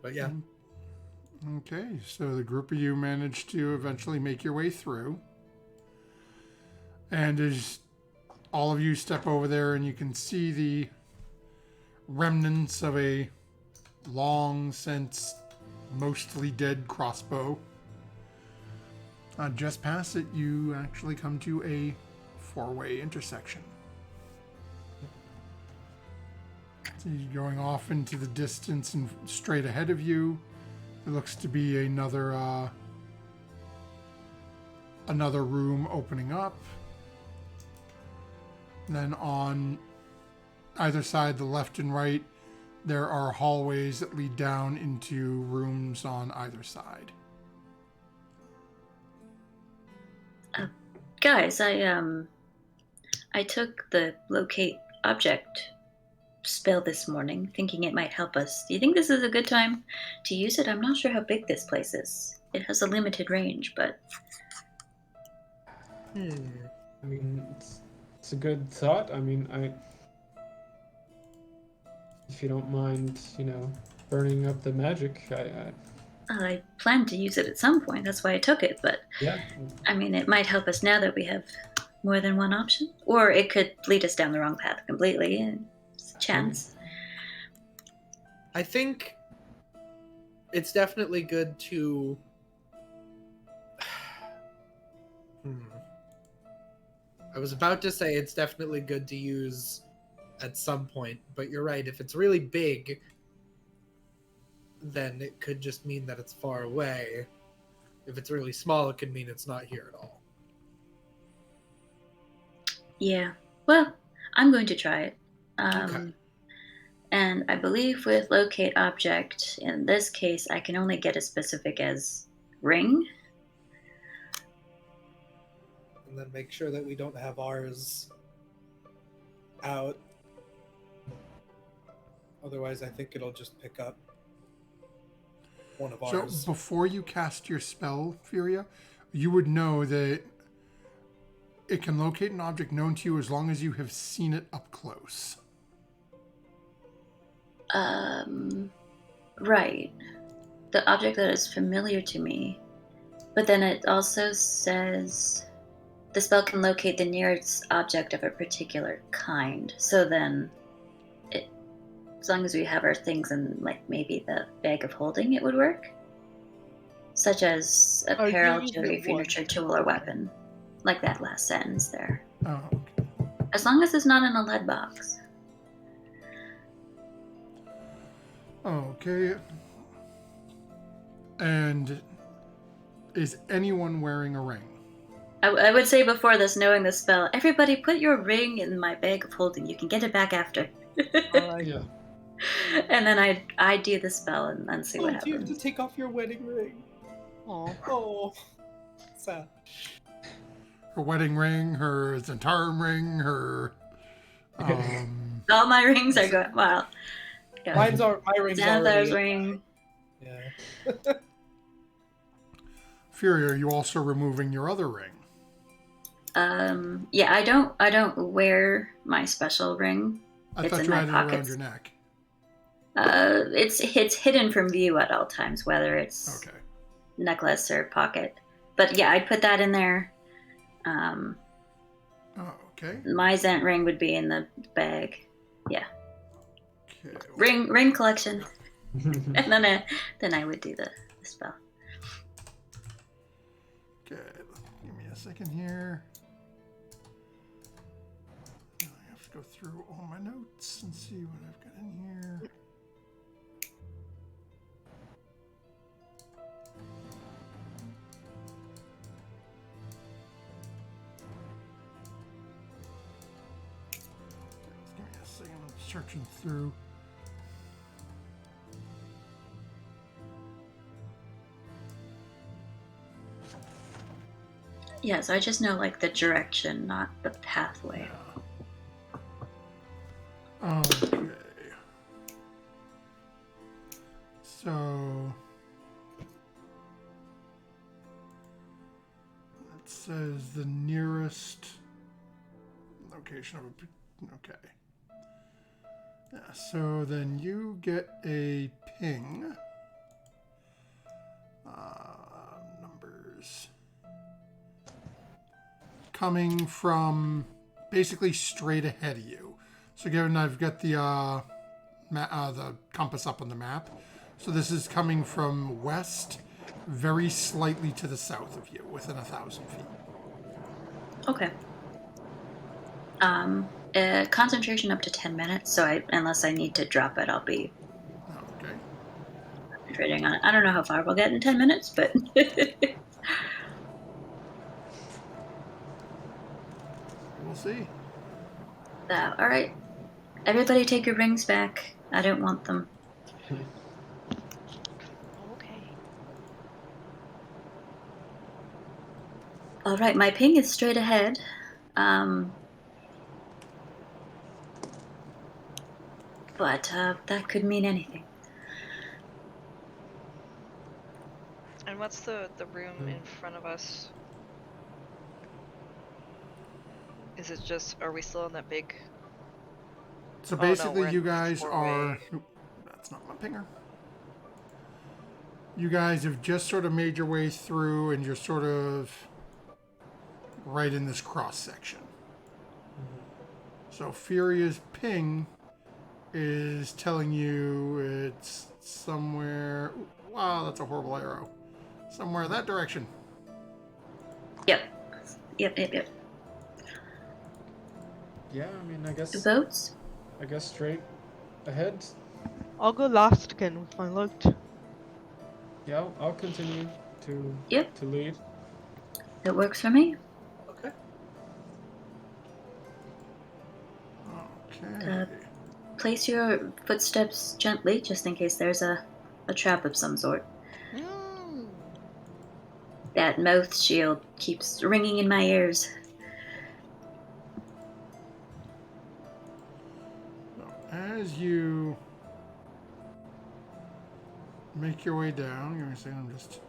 But yeah. Okay, so the group of you managed to eventually make your way through. And as all of you step over there and you can see the remnants of a long since mostly dead crossbow. Just past it, you actually come to a four-way intersection. So you're going off into the distance and straight ahead of you. There looks to be another room opening up. And then on either side, the left and right, there are hallways that lead down into rooms on either side. Guys, I took the locate object spell this morning, thinking it might help us. Do you think this is a good time to use it? I'm not sure how big this place is. It has a limited range, but... I mean, it's a good thought. I mean, if you don't mind, burning up the magic, I planned to use it at some point. That's why I took it, but... Yeah. I mean, it might help us now that we have more than one option. Or it could lead us down the wrong path completely, and it's a chance. I think it's definitely good to... I was about to say it's definitely good to use at some point, but you're right. If it's really big, then it could just mean that it's far away. If it's really small, it could mean it's not here at all. Yeah. Well, I'm going to try it. Okay. And I believe with locate object, in this case, I can only get as specific as ring. And then make sure that we don't have ours out. Otherwise, I think it'll just pick up one of ours. So before you cast your spell, Furia, you would know that it can locate an object known to you as long as you have seen it up close. Right. The object that is familiar to me. But then it also says the spell can locate the nearest object of a particular kind. So then, as long as we have our things in, like, maybe the bag of holding, it would work. Such as apparel, jewelry, furniture, tool, or weapon. Like that last sentence there. Oh, okay. As long as it's not in a lead box. Okay. And is anyone wearing a ring? I would say before this, knowing the spell, everybody put your ring in my bag of holding. You can get it back after. Yeah. And then I do the spell and see what You have happens. to take off your wedding ring. Aw. Oh, sad. Her wedding ring, her Zentarum ring, her... All my rings are going. Wow. Yeah. My ring's Xanathar's already... ring. Yeah. Fury, are you also removing your other ring? Yeah, I don't wear my special ring. I It's thought in you my had it around pockets. your neck. It's hidden from view at all times, whether it's Okay. necklace or pocket. But yeah, I'd put that in there. Oh, okay. My Zent ring would be in the bag. Yeah. Okay. Ring collection. And then I would do the spell. Okay. Give me a second here. I have to go through all my notes and see what I've got in here. Give me a second. I'm searching through. Yeah, so I just know like the direction, not the pathway. Okay. So it says the nearest location of a. Okay. Yeah, so then you get a ping. Numbers. Coming from basically straight ahead of you. So given I've got the compass up on the map, so this is coming from west, very slightly to the south of you, within 1,000 feet. Okay. Concentration up to 10 minutes. So unless I need to drop it, I'll be Okay. concentrating on it. I don't know how far we'll get in 10 minutes, but We'll see. all right. Everybody take your rings back. I don't want them. Okay. All right, my ping is straight ahead. But that could mean anything. And what's the room in front of us? Is it just, are we still in that big... So Oh, no, basically we're in you the guys are... four-way. Oop, that's not my pinger. You guys have just sort of made your way through and you're sort of right in this cross section. So Furia's ping is telling you it's somewhere... Wow, that's a horrible arrow. Somewhere that direction. Yep. Yeah, I mean, I guess straight ahead. I'll go last again with my loot. Yeah, I'll continue to lead. It works for me. Okay. Okay. Place your footsteps gently, just in case there's a trap of some sort. That mouth shield keeps ringing in my ears. So as you make your way down, give me a second, I'm just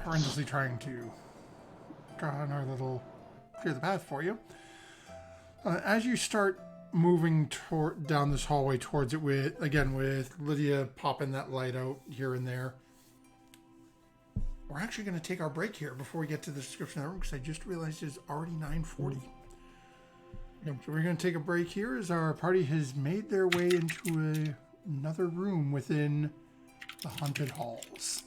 horrendously trying to draw another little clear the path for you. As you start moving down this hallway towards it with Lydia popping that light out here and there, we're actually going to take our break here before we get to the description of the room because I just realized it's already 9:40. So we're going to take a break here as our party has made their way into another room within the haunted halls.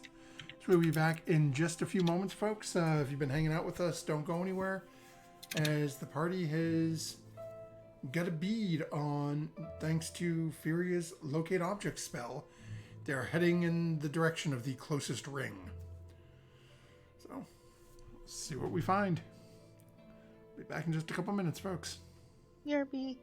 So we'll be back in just a few moments, folks. If you've been hanging out with us, don't go anywhere, as the party has got a bead on, thanks to Furia's Locate Object spell. They're heading in the direction of the closest ring. So, let's see what we find. Be back in just a couple minutes, folks. BRB.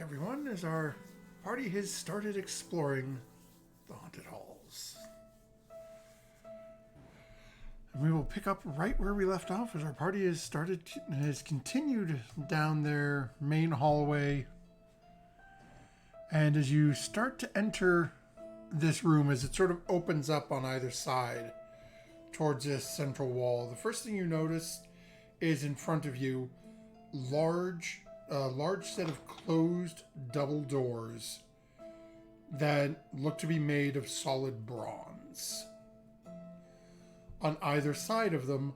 everyone, as our party has started exploring the haunted halls. And we will pick up right where we left off as our party has continued down their main hallway. And as you start to enter this room, as it sort of opens up on either side towards this central wall, the first thing you notice is in front of you large set of closed double doors that look to be made of solid bronze. On either side of them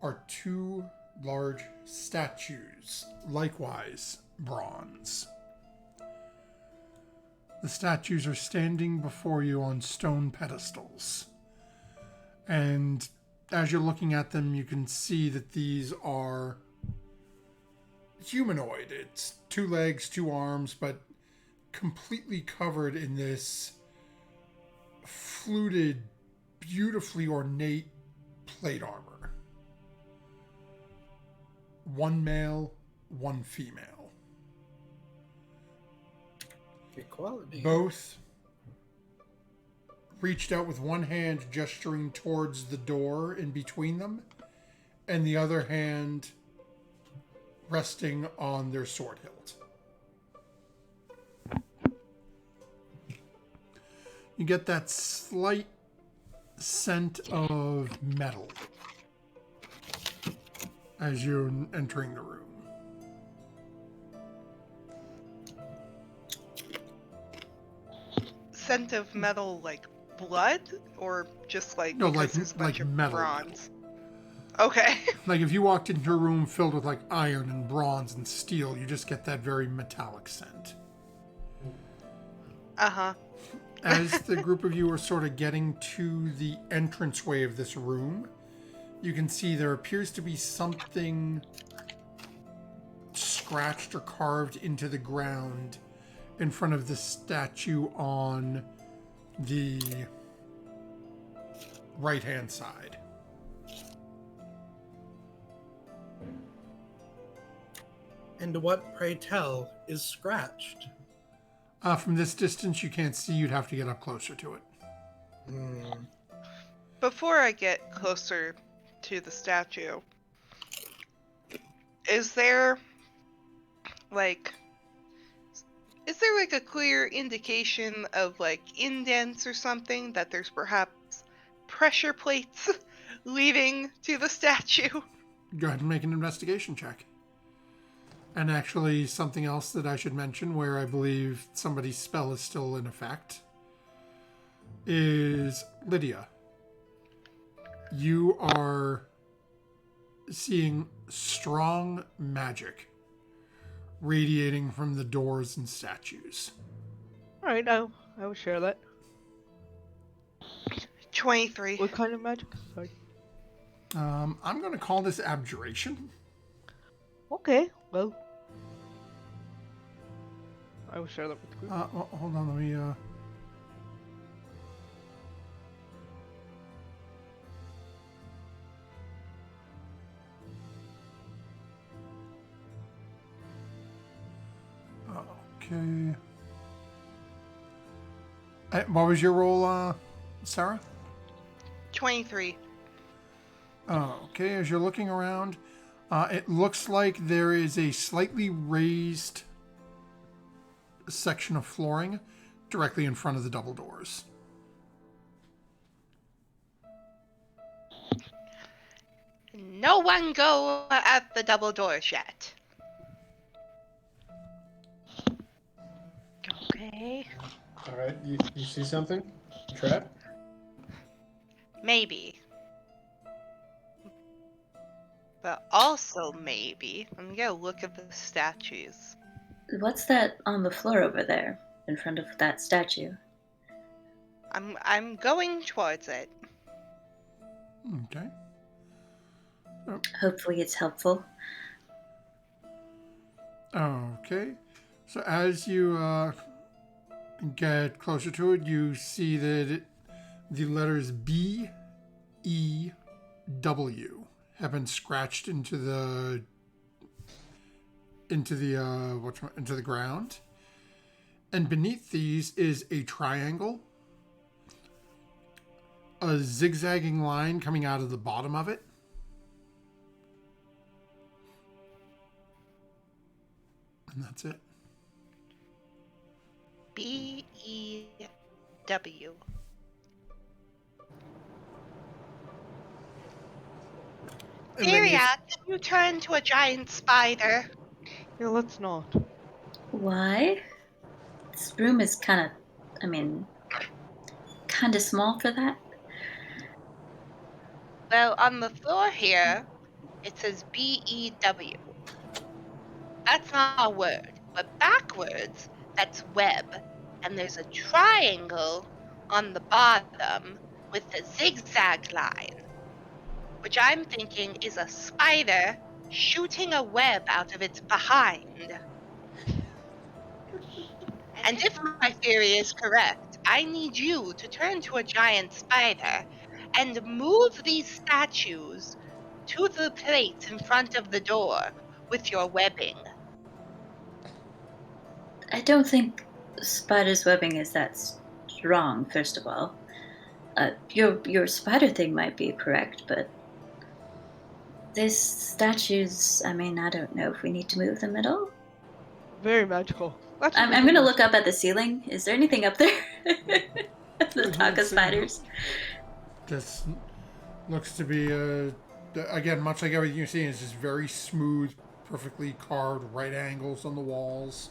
are two large statues, likewise bronze. The statues are standing before you on stone pedestals. And as you're looking at them, you can see that these are humanoid. It's 2 legs, 2 arms, but completely covered in this fluted, beautifully ornate plate armor. 1 male, 1 female. Equality. Both reached out with one hand gesturing towards the door in between them, and the other hand resting on their sword hilt. You get that slight scent of metal as you're entering the room. Scent of metal, like blood, or just like No, because there's a bunch of metal. bronze? Okay. Like if you walked into a room filled with like iron and bronze and steel, you just get that very metallic scent. Uh-huh. As the group of you are sort of getting to the entranceway of this room, you can see there appears to be something scratched or carved into the ground in front of the statue on the right-hand side. And what, pray tell, is scratched? From this distance, you can't see. You'd have to get up closer to it. Before I get closer to the statue, is there like a clear indication of like indents or something that there's perhaps pressure plates leading to the statue? Go ahead and make an investigation check. And actually, something else that I should mention, where I believe somebody's spell is still in effect, is Lydia. You are seeing strong magic radiating from the doors and statues. Alright, I will share that. 23. What kind of magic? Sorry. I'm going to call this abjuration. Okay, well. I will share that with the group. Hold on, let me... Okay. What was your roll, Sarah? 23. Okay, as you're looking around, it looks like there is a slightly raised section of flooring directly in front of the double doors. No one go at the double doors yet. Okay. All right, you see something? Trap? Maybe. But also maybe, I'm gonna look at the statues. What's that on the floor over there, in front of that statue? I'm going towards it. Okay. Hopefully it's helpful. Okay. So as you get closer to it, you see that the letters B, E, W have been scratched into the ground, And beneath these is a triangle, a zigzagging line coming out of the bottom of it. And that's it. B-E-W. And then you- Syria, can you turn to a giant spider? Yeah, let's not. Why? This room is kind of small for that. Well, on the floor here, it says B-E-W. That's not a word, but backwards, that's web. And there's a triangle on the bottom with a zigzag line, which I'm thinking is a spider shooting a web out of its behind. And if my theory is correct, I need you to turn to a giant spider and move these statues to the plate in front of the door with your webbing. I don't think spider's webbing is that strong, first of all. Your spider thing might be correct, but these statues, I don't know if we need to move them at all. Very magical. That's I'm going to look up at the ceiling. Is there anything up there? The talk of spiders. This looks to be, again, much like everything you're seeing, is just very smooth, perfectly carved right angles on the walls.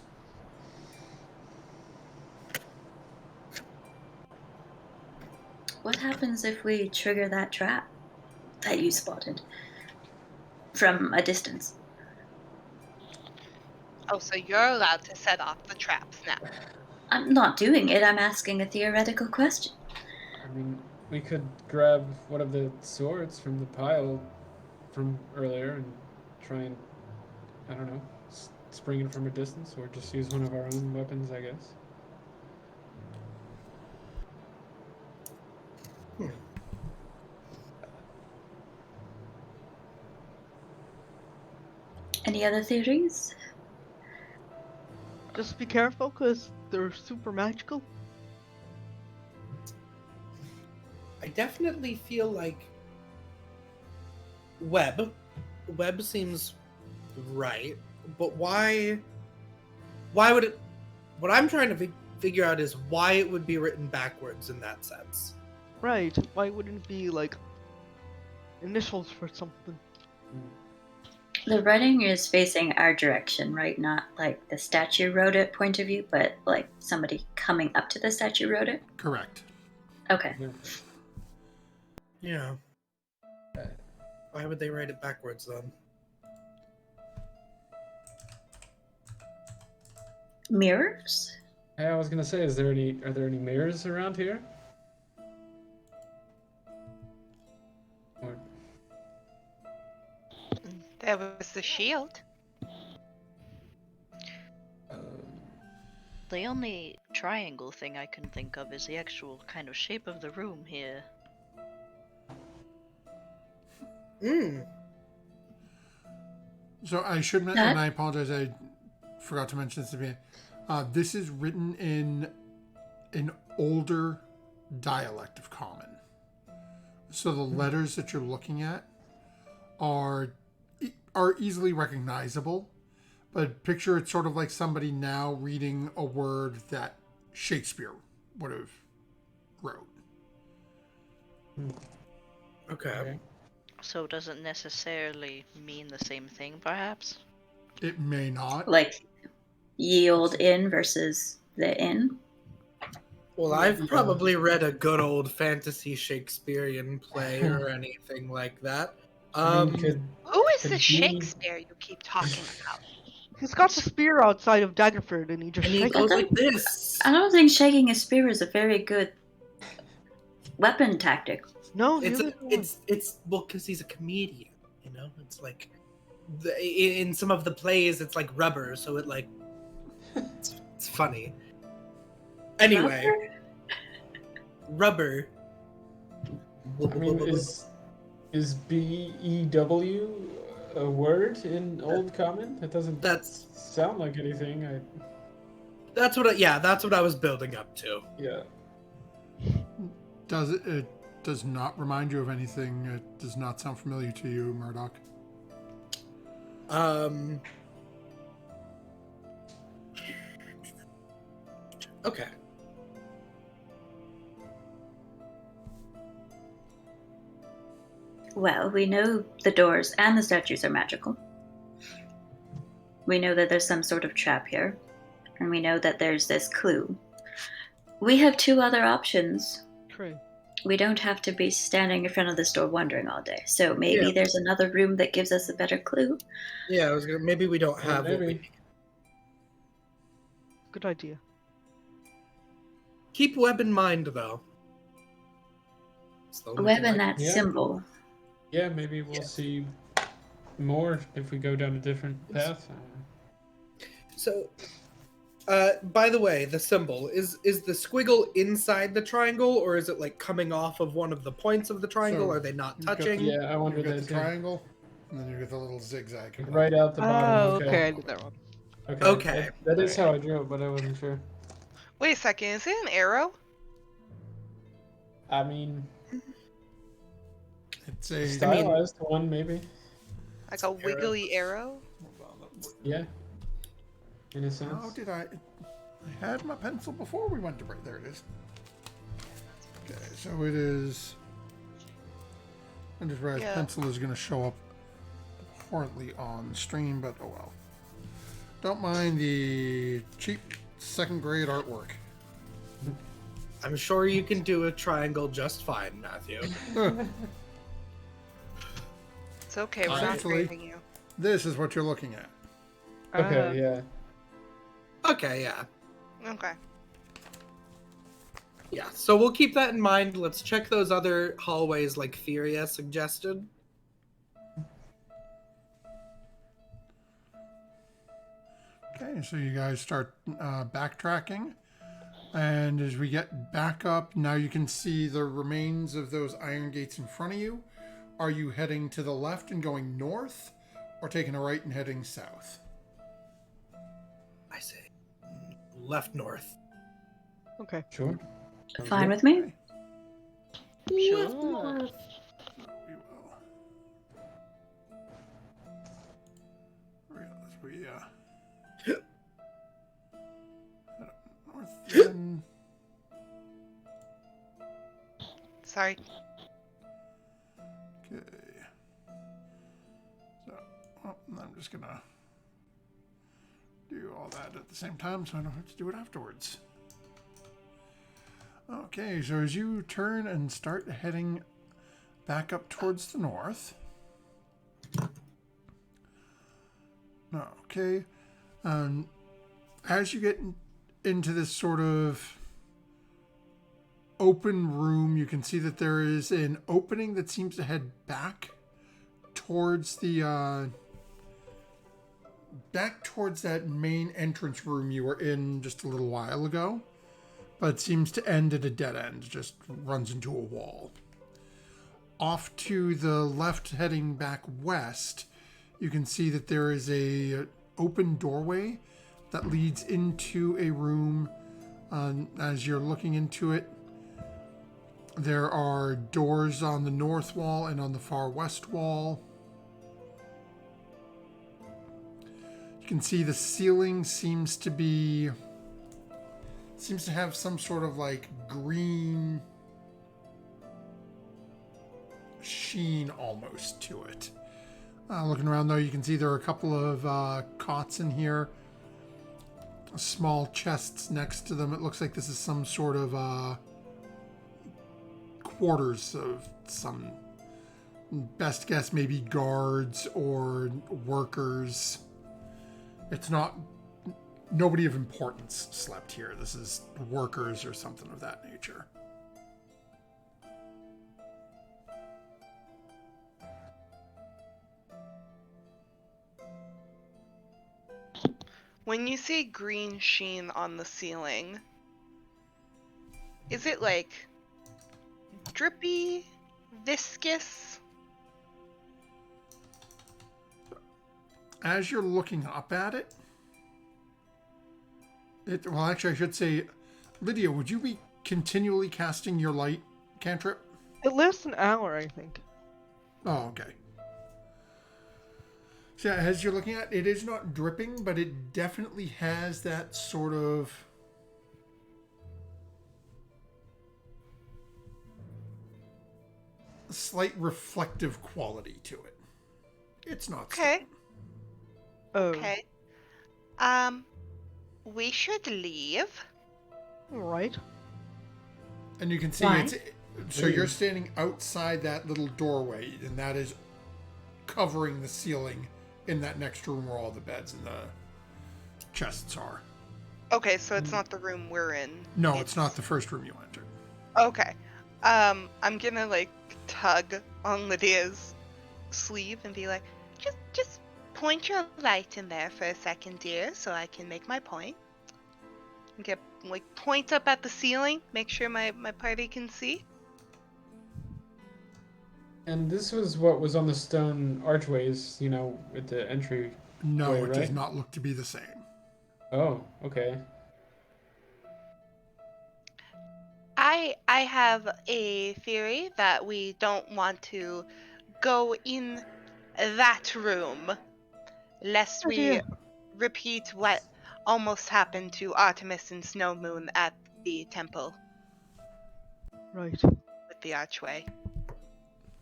What happens if we trigger that trap that you spotted from a distance? Oh, so you're allowed to set off the traps now. I'm not doing it. I'm asking a theoretical question. I mean, we could grab one of the swords from the pile from earlier and try and, I don't know, spring it from a distance, or just use one of our own weapons, I guess. Any other theories? Just be careful, because they're super magical. I definitely feel like web seems right, but why would it? What I'm trying to figure out is why it would be written backwards in that sense. Right. Why wouldn't it be, like, initials for something? The writing is facing our direction, right? Not like the statue wrote it point of view, but like somebody coming up to the statue wrote it? Correct. Okay. Yeah. Why would they write it backwards then? Mirrors? Hey, I was gonna say, are there any mirrors around here? Or There was the shield. The only triangle thing I can think of is the actual kind of shape of the room here. So I should mention, and I apologize, I forgot to mention this to me. This is written in an older dialect of Common. So the letters that you're looking at are easily recognizable, but picture it's sort of like somebody now reading a word that Shakespeare would have wrote. Okay. So it doesn't necessarily mean the same thing, perhaps? It may not. Like ye old inn versus the inn? Well, I've probably read a good old fantasy Shakespearean play or anything like that. Who is Could the be- Shakespeare you keep talking about? He's got the spear outside of Daggerford, and he just and he shakes goes it. like this. I don't think shaking a spear is a very good weapon tactic. No, It's neither do I. it's well, because he's a comedian, you know. It's like in some of the plays, it's like rubber, so it like it's funny. Anyway, rubber. I mean, is B-E-W a word in Old Common? It doesn't That's sound like anything. That's what I was building up to. Yeah. It does not remind you of anything. It does not sound familiar to you, Murdoch. Okay. Well, we know the doors and the statues are magical. We know that there's some sort of trap here. And we know that there's this clue. We have 2 other options. True. We don't have to be standing in front of this door wondering all day. So maybe there's another room that gives us a better clue. Yeah, maybe we don't have what we maybe. need. Good idea. Keep web in mind, though. It's the only Web thing and I- that Yeah. symbol. Yeah, maybe we'll see more if we go down a different path. So, by the way, the symbol is the squiggle inside the triangle, or is it like coming off of one of the points of the triangle? So, Are they not you've got touching? Yeah, I wonder You've got that the too. triangle, and then you've got the little zigzag. coming Right up. out the bottom. Oh, okay, I did that wrong. Okay. Okay. That is how I drew it, but I wasn't sure. Wait a second, is it an arrow? I mean, It's a stylized one, maybe. Like a wiggly arrow? Yeah. In a sense. How did I had my pencil before we went to break. There it is. Okay, so it is. I just realized Yeah. pencil is going to show up horribly on stream, but oh well. Don't mind the cheap second grade artwork. I'm sure you can do a triangle just fine, Matthew. It's okay, we're not Actually- grading you. This is what you're looking at. Okay, yeah. Okay, yeah. Okay. Yeah, so we'll keep that in mind. Let's check those other hallways like Furia suggested. Okay, so you guys start backtracking. And as we get back up, now you can see the remains of those iron gates in front of you. Are you heading to the left and going north, or taking a right and heading south? I say left north. Okay. Sure. Fine with me. Sure. We will. We head up north then. Sorry. Okay. So, I'm just gonna do all that at the same time so I don't have to do it afterwards. Okay, so as you turn and start heading back up towards the north. Okay. As you get into this sort of open room, you can see that there is an opening that seems to head back towards the back towards that main entrance room you were in just a little while ago, but it seems to end at a dead end, just runs into a wall. Off to the left, heading back west, you can see that there is a open doorway that leads into a room. As you're looking into it, there are doors on the north wall and on the far west wall. You can see the ceiling seems to have some sort of like green sheen almost to it. Looking around though, you can see there are a couple of cots in here, small chests next to them. It looks like this is some sort of quarters of some, best guess, maybe guards or workers. It's not, nobody of importance slept here. This is workers or something of that nature. When you see green sheen on the ceiling, is it like drippy, viscous? As you're looking up at it, Well, actually, I should say, Lydia, would you be continually casting your light cantrip? It lasts an hour, I think. Oh, okay. So yeah, as you're looking at it, is not dripping, but it definitely has that sort of slight reflective quality to it. It's not Okay. stone. Oh. Okay. We should leave. Alright. And you can see Why? it's so you're standing outside that little doorway, and that is covering the ceiling in that next room where all the beds and the chests are. Okay, so it's not the room we're in. No, it's not the first room you entered. Okay. I'm gonna like tug on Lydia's sleeve and be like, just point your light in there for a second, dear, so I can make my point. Get like point up at the ceiling, make sure my party can see. And this was what was on the stone archways, you know, at the entry. No, Wait, it does right? not look to be the same. Oh, okay. I have a theory that we don't want to go in that room, lest we Idea. repeat what almost happened to Artemis and Snow Moon at the temple Right. with the archway.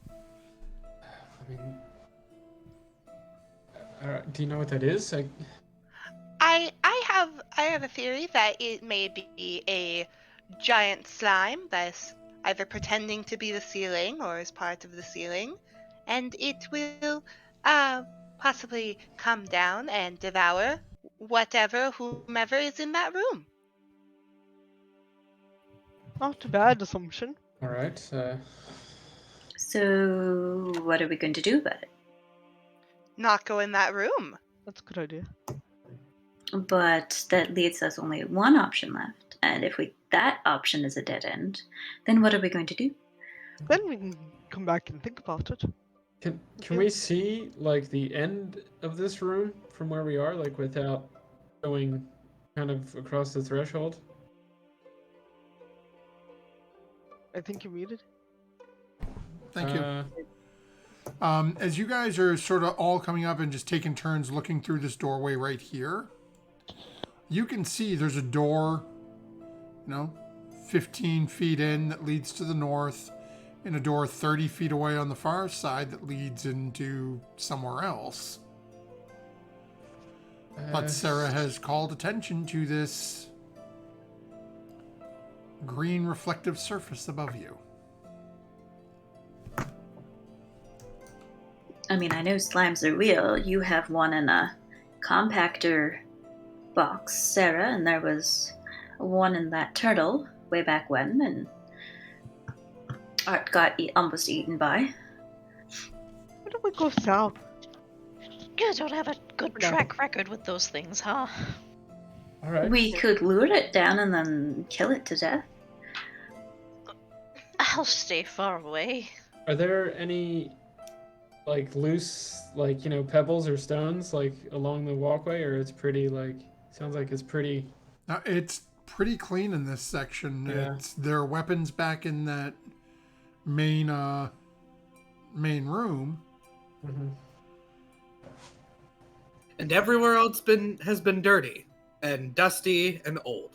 I mean, do you know what that is? I have a theory that it may be a giant slime that's either pretending to be the ceiling or is part of the ceiling, and it will possibly come down and devour whomever is in that room. Not a bad assumption. All right. So, what are we going to do about it? Not go in that room. That's a good idea. But that leaves us only one option left. And if that option is a dead end, then what are we going to do? Then we can come back and think about it. Can we see like the end of this room from where we are, like without going kind of across the threshold? I think you're muted. Thank you. As you guys are sort of all coming up and just taking turns looking through this doorway right here, you can see there's a door, 15 feet in that leads to the north, and a door 30 feet away on the far side that leads into somewhere else. But Sarah has called attention to this green reflective surface above you. I mean, I know slimes are real. You have one in a compactor box, Sarah, and there was one in that turtle way back when, and Art got almost eaten by. Why don't we go south? You don't have a good No. track record with those things, huh? All right. We could lure it down and then kill it to death. I'll stay far away. Are there any like loose, like, pebbles or stones like along the walkway, or it's pretty sounds like it's pretty. It's pretty clean in this section. Yeah. There are weapons back in that main room. Mm-hmm. And everywhere else has been dirty and dusty and old.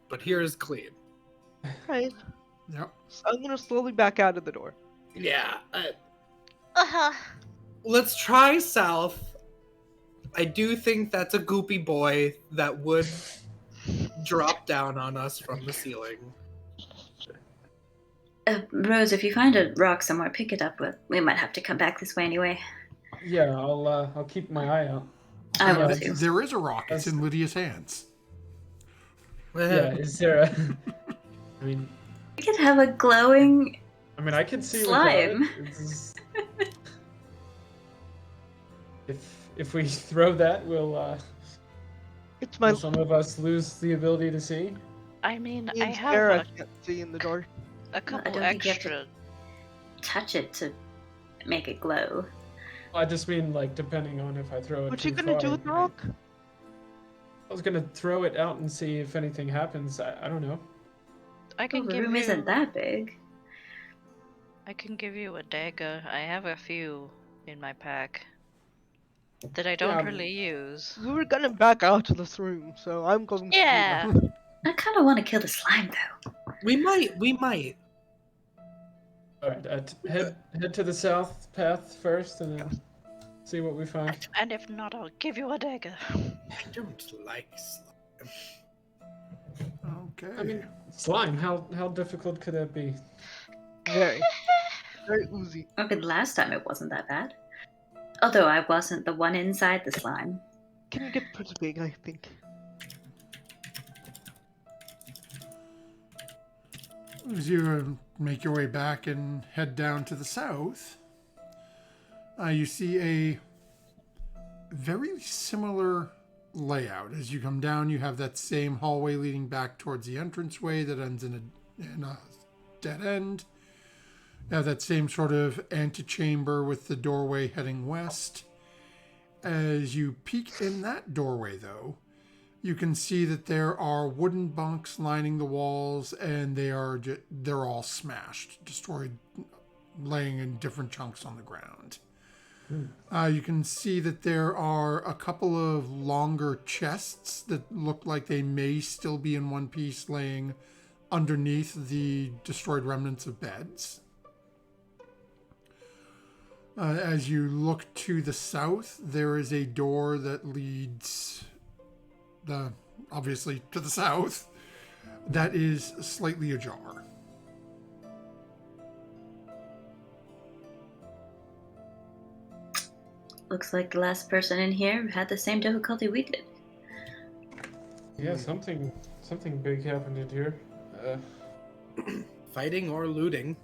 But here is clean. Right. Yep. So I'm gonna slowly back out of the door. Yeah. Uh-huh. Let's try south. I do think that's a goopy boy that would drop down on us from the ceiling. Rose, if you find a rock somewhere, pick it up. We might have to come back this way anyway. Yeah, I'll keep my eye out. I will There- too. There is a rock. It's in Lydia's hands. Yeah, is there a? I mean, We could have a glowing. I could see Slime. without it. It's just- If we throw that, will It's my some of us lose the ability to see? I mean, me I and have Sarah can't see in the dark. a couple don't think you have to- extra. Touch it to make it glow. I just mean, like, depending on if I throw it What too you gonna do far, with the right? rock? I was gonna throw it out and see if anything happens. I don't know. I Oh, can the give room you. isn't that big. I can give you a dagger. I have a few in my pack that I don't Yeah, really use. We were gonna back out of this room, so I'm going to. Yeah. I kind of want to kill the slime though. We might. all right. Head to the south path first, and then see what we find. And if not, I'll give you a dagger. I don't like slime. Okay. I mean, slime. How difficult could that be? Very. Very oozy. Okay, the last time it wasn't that bad. Although I wasn't the one inside the slime. Can get pretty big, I think. As you make your way back and head down to the south, you see a very similar layout. As you come down, you have that same hallway leading back towards the entranceway that ends in a dead end. You have that same sort of antechamber with the doorway heading west. As you peek in that doorway, though, you can see that there are wooden bunks lining the walls, and they're all smashed, destroyed, laying in different chunks on the ground. You can see that there are a couple of longer chests that look like they may still be in one piece, laying underneath the destroyed remnants of beds. As you look to the south, there is a door that leads, obviously, to the south. That is slightly ajar. Looks like the last person in here had the same difficulty we did. Yeah, something big happened in here. Fighting or looting.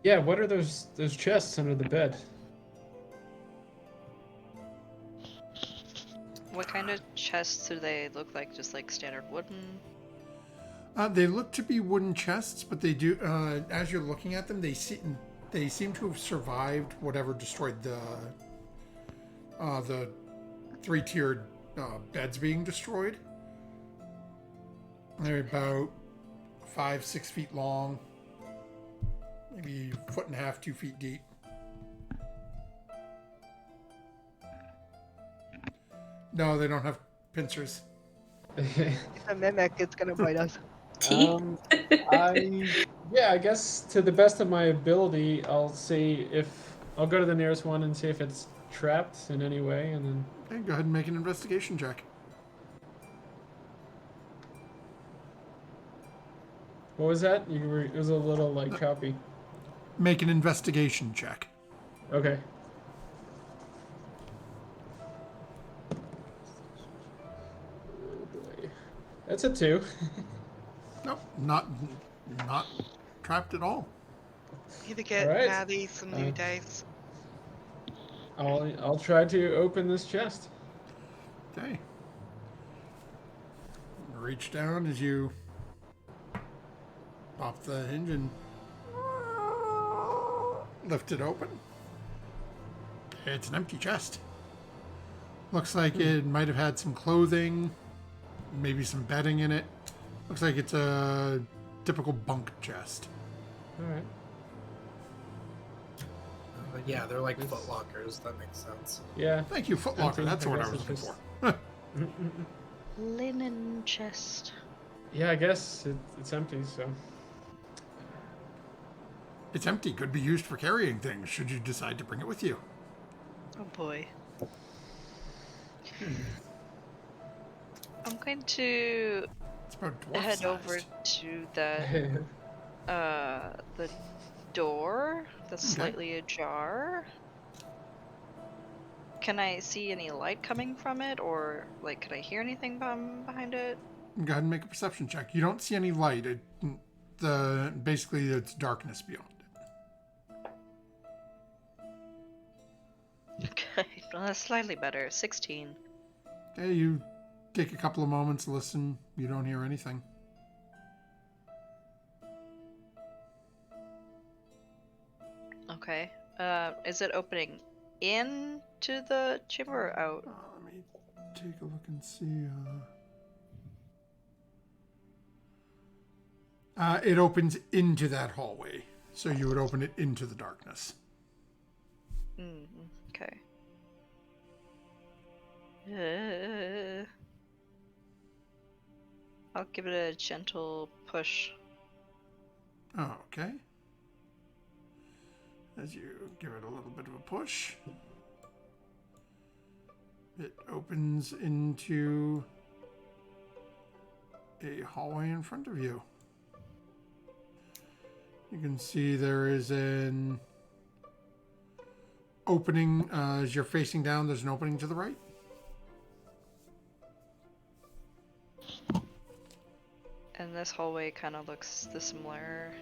Yeah, what are those chests under the bed? What kind of chests do they look like? Just like standard wooden? They look to be wooden chests, but they do. As you're looking at them, they seem to have survived whatever destroyed the three-tiered beds being destroyed. They're about 5-6 feet long, maybe 1.5 to 2 feet deep. No, they don't have pincers. It's a mimic, it's gonna bite us. Teeth? I guess to the best of my ability, I'll go to the nearest one and see if it's trapped in any way, and then. Okay, go ahead and make an investigation check. What was that? It was a little choppy. Make an investigation check. Okay. Oh boy. That's a 2. Nope, not trapped at all. Need to get Alright. Maddie some new dice. I'll try to open this chest. Okay. Reach down as you pop the hinge and lift it open. It's an empty chest. Looks like it might have had some clothing, maybe some bedding in it. Looks like it's a typical bunk chest. Alright. Yeah, they're like foot lockers. That makes sense. Yeah. Thank you, Footlocker. That's what I was looking for. Linen chest. Yeah, I guess it's empty, so. It's empty. Could be used for carrying things, should you decide to bring it with you. Oh boy. I'm going to It's about dwarf head sized. over to the door that's slightly ajar. Can I see any light coming from it, or could I hear anything behind it? Go ahead and make a perception check. You don't see any light. Basically, it's darkness beyond it. Okay, well, that's slightly better. 16. Okay, you take a couple of moments, listen. You don't hear anything. Okay. Is it opening into the chamber or out? Let me take a look and see. It opens into that hallway. So you would open it into the darkness. Okay. I'll give it a gentle push. Okay. As you give it a little bit of a push, it opens into a hallway in front of you. You can see there is an opening. As you're facing down, there's an opening to the right. And this hallway kind of looks similar,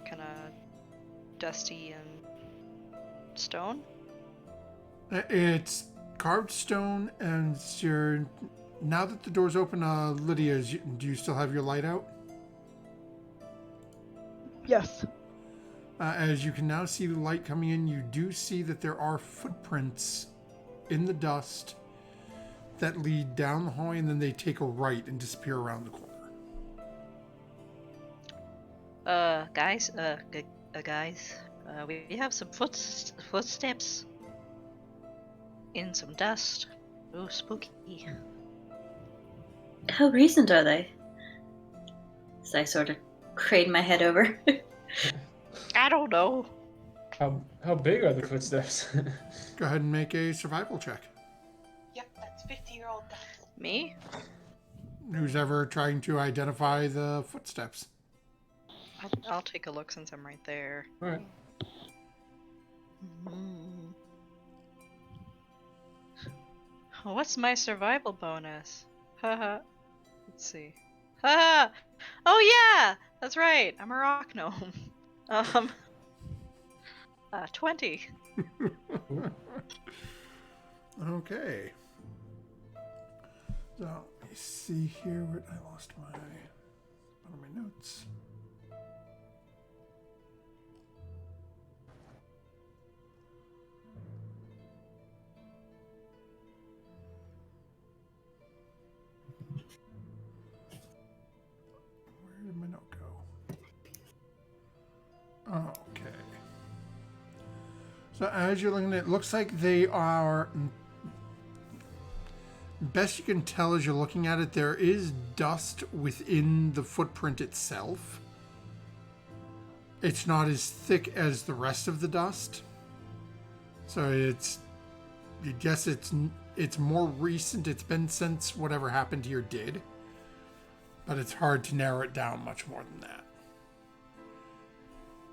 kind of dusty and stone. It's carved stone, and you're now that the door's open. Lydia, do you still have your light out? Yes. As you can now see the light coming in, you do see that there are footprints in the dust that lead down the hallway, and then they take a right and disappear around the corner. Guys, we have some footsteps in some dust. Ooh, spooky. How recent are they? So I sort of crane my head over. I don't know. How big are the footsteps? Go ahead and make a survival check. Yep, that's 50-year-old dust. Me? Who's ever trying to identify the footsteps? I'll take a look since I'm right there. All right. What's my survival bonus? Haha. Let's see. Haha! Oh yeah! That's right! I'm a rock gnome. 20. Okay. So, let me see here. Where I lost one of my notes. Where did my note go? Okay. So as you're looking at it, looks like they are, best you can tell as you're looking at it, there is dust within the footprint itself. It's not as thick as the rest of the dust. So you guess it's more recent. It's been since whatever happened here did. But it's hard to narrow it down much more than that.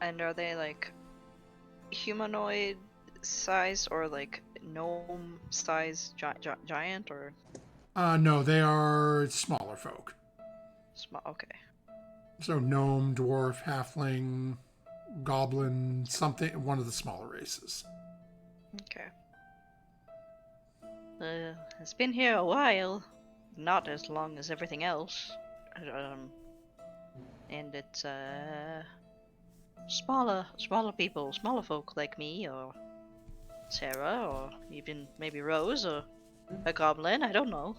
And are they like humanoid size or like gnome size giant or? No, they are smaller folk. Small. Okay. So gnome, dwarf, halfling, goblin, something, one of the smaller races. Okay. It's been here a while, not as long as everything else. And it's smaller people, smaller folk like me or Sarah or even maybe Rose or a goblin. I don't know.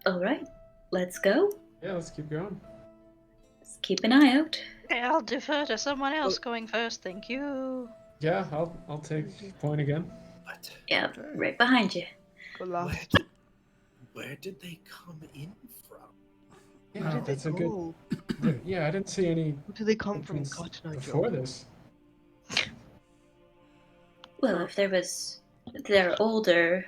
All right, let's go. Yeah, let's keep going. Let's keep an eye out. Okay, I'll defer to someone else going first. Thank you. Yeah, I'll take point again. What? Yeah, Okay. right behind you. Go last. Where did they come in from? Yeah, Where did they that's a good. go? Yeah, I didn't see any Where do they come from? footprints God, no before joke. this. Well, if they're older.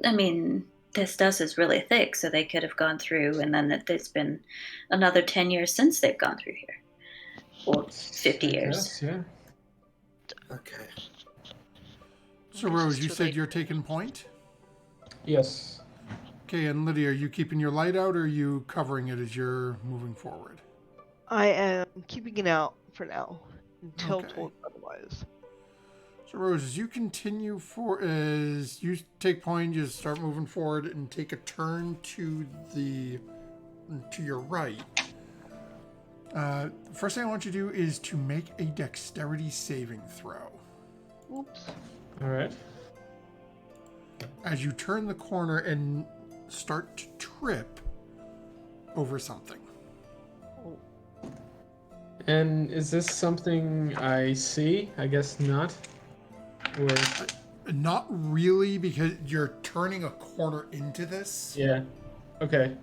I mean, this dust is really thick, so they could have gone through, and then there's been another 10 years since they've gone through here, or 50 years. Yes, yeah. Okay. So Guess Rose, it's you too said late. you're taking point? Yes. Okay, and Lydia, are you keeping your light out or are you covering it as you're moving forward? I am keeping it out for now until Okay. told otherwise. So Rose, as you continue as you take point, you start moving forward and take a turn to your right. The first thing I want you to do is to make a dexterity saving throw. Oops. All right. As you turn the corner, and start to trip over something. And is this something I see? I guess not. Or Not really, because you're turning a corner into this. yeah. Okay.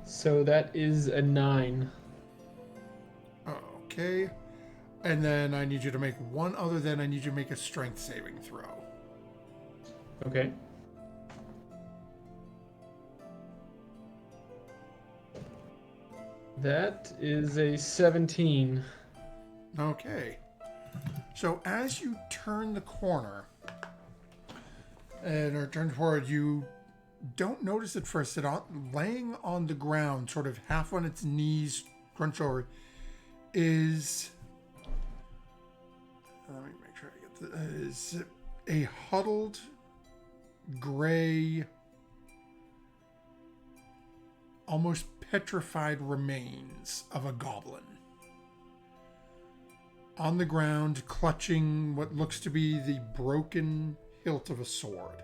So that is a 9. Okay. And then I need you to make one other than I need you to make a strength saving throw. Okay. That is a 17. Okay. So as you turn the corner and are turned forward, you don't notice at first that laying on the ground, sort of half on its knees, crunched over, is... Let me make sure I get this. Is a huddled, gray, almost petrified remains of a goblin. On the ground, clutching what looks to be the broken hilt of a sword.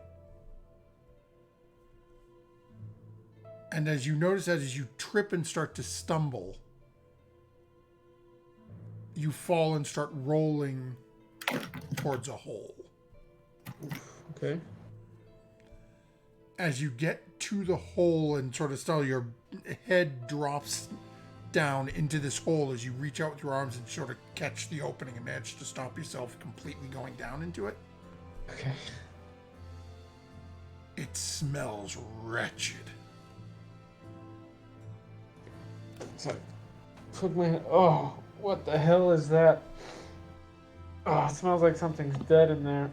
And as you notice that, as you trip and start to stumble, you fall and start rolling towards a hole. Okay. As you get to the hole and sort of stall, your head drops down into this hole as you reach out with your arms and sort of catch the opening and manage to stop yourself completely going down into it. Okay. It smells wretched. So I put my hand. Oh, what the hell is that? Oh, it smells like something's dead in there.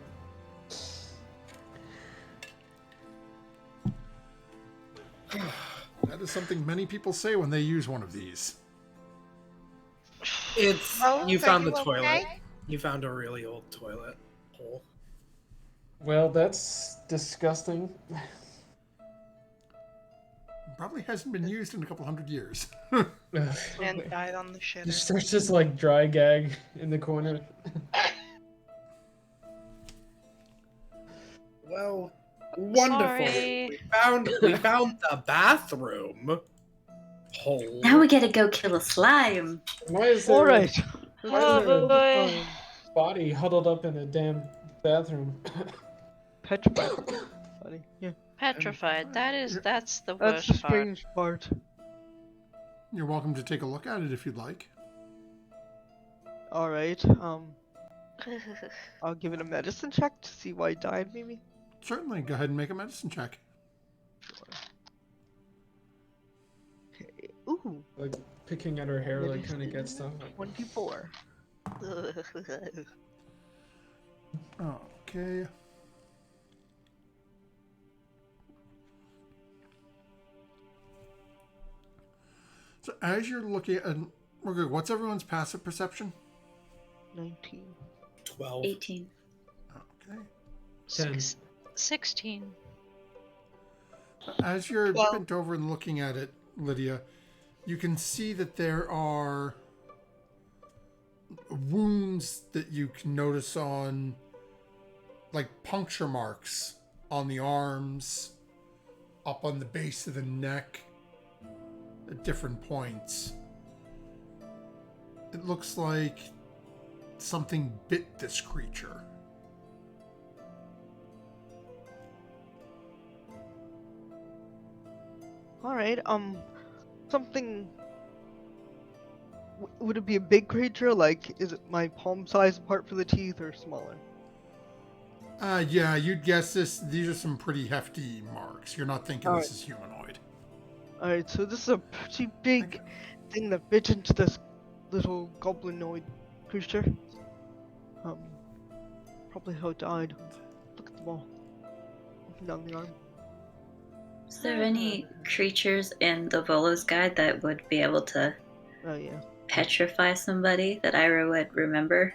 That is something many people say when they use one of these. It's Rose, you are found the you toilet. okay? You found a really old toilet hole. Well, that's disgusting. Probably hasn't been used in a couple hundred years. And died on the shitter. Just starts just like dry gag in the corner. Well, wonderful. Sorry. We found the bathroom hole. Now we gotta go kill a slime. Why is there Alright. Why is there boy. a body huddled up in a damn bathroom? Petrified. Funny. Yeah. Petrified. That's the That's the worst part. strange part. You're welcome to take a look at it if you'd like. Alright, I'll give it a medicine check to see why it died, maybe? Certainly, go ahead and make a medicine check. Okay. Ooh, Like picking at her hair, like trying to get stuff. 24. Okay. So as you're looking at, we're good. What's everyone's passive perception? 19. 12. 18. Okay. 10. 16. As you're Well- bent over and looking at it, Lydia, you can see that there are wounds that you can notice on, like puncture marks on the arms, up on the base of the neck, at different points. It looks like something bit this creature. Alright, something... Would it be a big creature? Like, is it my palm size apart for the teeth or smaller? Yeah, you'd guess this. These are some pretty hefty marks. You're not thinking Alright. this is humanoid. Alright, so this is a pretty big thing that bit into this little goblinoid creature. Probably how it died. Look at the ball. Looking down the arm. Is there any creatures in the Volo's guide that would be able to Oh yeah. petrify somebody that Ira would remember?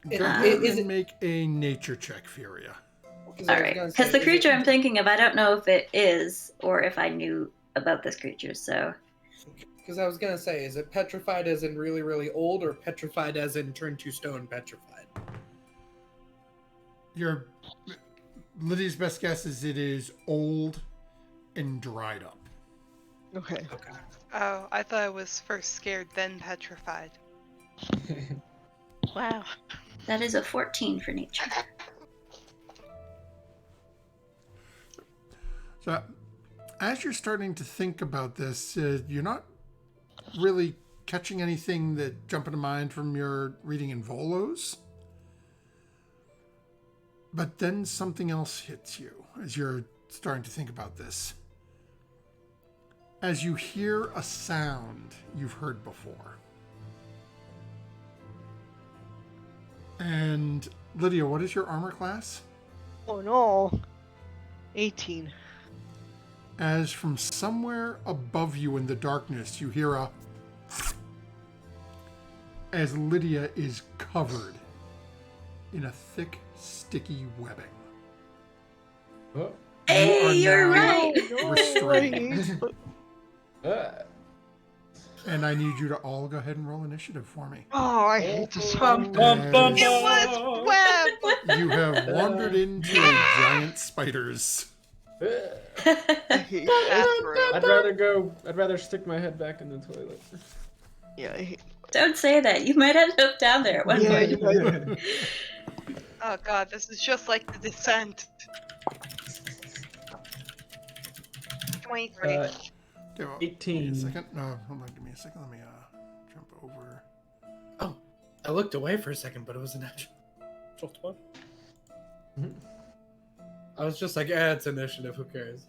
Go Is ahead it- and make a nature check, Furia. Alright. Because the creature I'm thinking of, I don't know if it is or if I knew about this creature, so. Because I was gonna say, is it petrified as in really, really old, or petrified as in turned to stone petrified? You're Lydia's best guess is it is old and dried up. Okay. Oh, I thought I was first scared, then petrified. Wow. That is a 14 for nature. So, as you're starting to think about this, you're not really catching anything that jump into mind from your reading in Volos. But then something else hits you as you're starting to think about this. As you hear a sound you've heard before. And Lydia, what is your armor class? Oh no. 18. As from somewhere above you in the darkness, you hear a... as Lydia is covered in a thick, sticky webbing. Oh. Hey, You are you're now right. No, restrained. Ah. And I need you to all go ahead and roll initiative for me. Oh, I hate this Bum, one. bum, bum, As It was web! you have wandered into a giant spiders. I hate this. I'd rather stick my head back in the toilet. Yeah, I hate. Don't say that. You might end up down there at one Yeah, point. you might. Oh god, this is just like the descent. 23. Okay, well, 18. Give me a second. No, hold on. Give me a second. Let me jump over. Oh, I looked away for a second, but it was an actual 12. Mhm. I was just like, it's initiative. Who cares?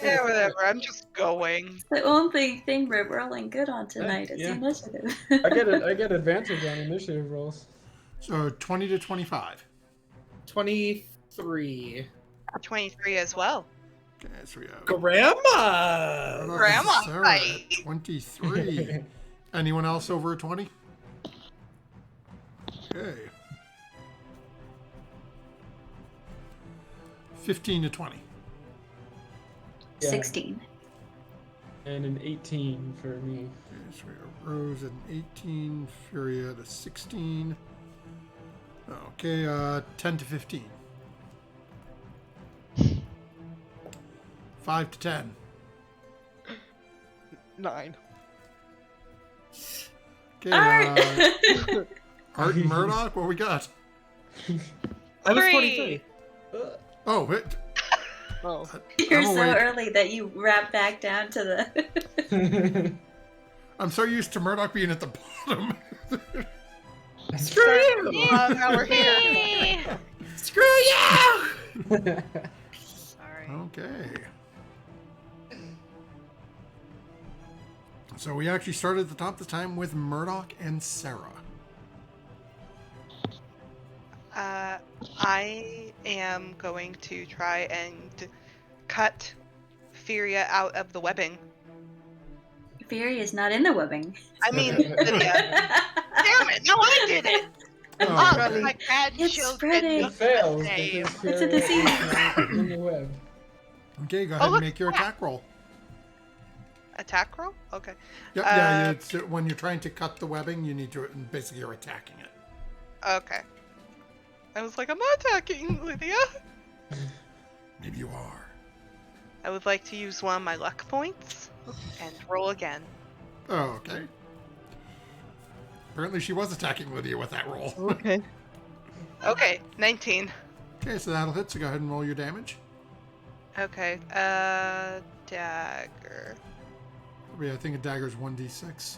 Yeah, whatever, I'm just going. The only thing we're rolling good on tonight is Yeah. initiative. I get advantage on initiative rolls. So 20 to 25. 23. 23 as well. Okay, so we have Grandma! Grandma, Sarah right. at 23. Anyone else over a 20? Okay. 15 to 20. Yeah. 16. And an 18 for me. Okay, so we have Rose at an 18, Fury at a 16. Okay, 10 to 15. 5 to 10. 9. Okay, Art! Art and Murdoch, what we got? I was 3. 23. Oh, wait. Oh. You're I'm so awake. early that you wrap back down to the. I'm so used to Murdoch being at the bottom. Screw you! Now we're here. Yay! Screw you! Sorry. Okay. So we actually started at the top this time with Murdoch and Sarah. I am going to try and cut Furia out of the webbing. Fury is not in the webbing. I mean, Lydia. Damn it! No, I did it! Oh, Oh, okay. my bad It's children. spreading. It fails. Save. because It's a you're disease. in the web. Okay, go ahead and look, make your attack roll. Attack roll? Okay. Yep, yeah, it's, when you're trying to cut the webbing, you need to, basically you're attacking it. Okay. I was like, I'm not attacking Lydia. Maybe you are. I would like to use one of my luck points and roll again. Oh, okay. Apparently she was attacking Lydia with that roll. Okay. Okay, 19. Okay, so that'll hit, so go ahead and roll your damage. Okay, dagger. I think a dagger is 1d6.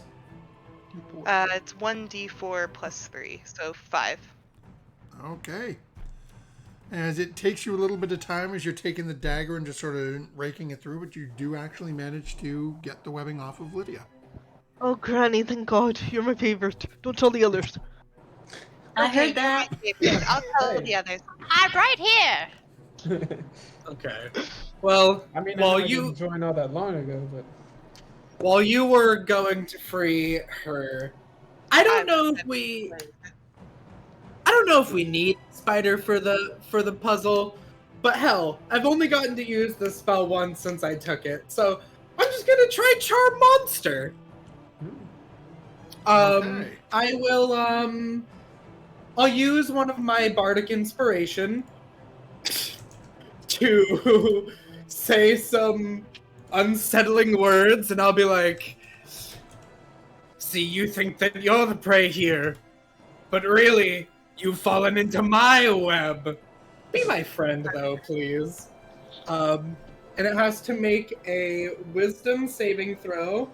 It's 1d4 plus 3, so 5. Okay. As it takes you a little bit of time as you're taking the dagger and just sort of raking it through, but you do actually manage to get the webbing off of Lydia. Oh, Granny, thank God. You're my favorite. Don't tell the others. I Okay, heard that. I'll tell the others. I'm right here! Okay. Well, I mean, while I you didn't join all that long ago, but while you were going to free her, I don't know if we need Spider for the puzzle, but hell, I've only gotten to use the spell once since I took it, so I'm just gonna try Charm Monster. Okay. I will I'll use one of my bardic inspiration to say some unsettling words, and I'll be like, see, you think that you're the prey here, but really, you've fallen into my web. Be my friend, though, please. And it has to make a wisdom saving throw,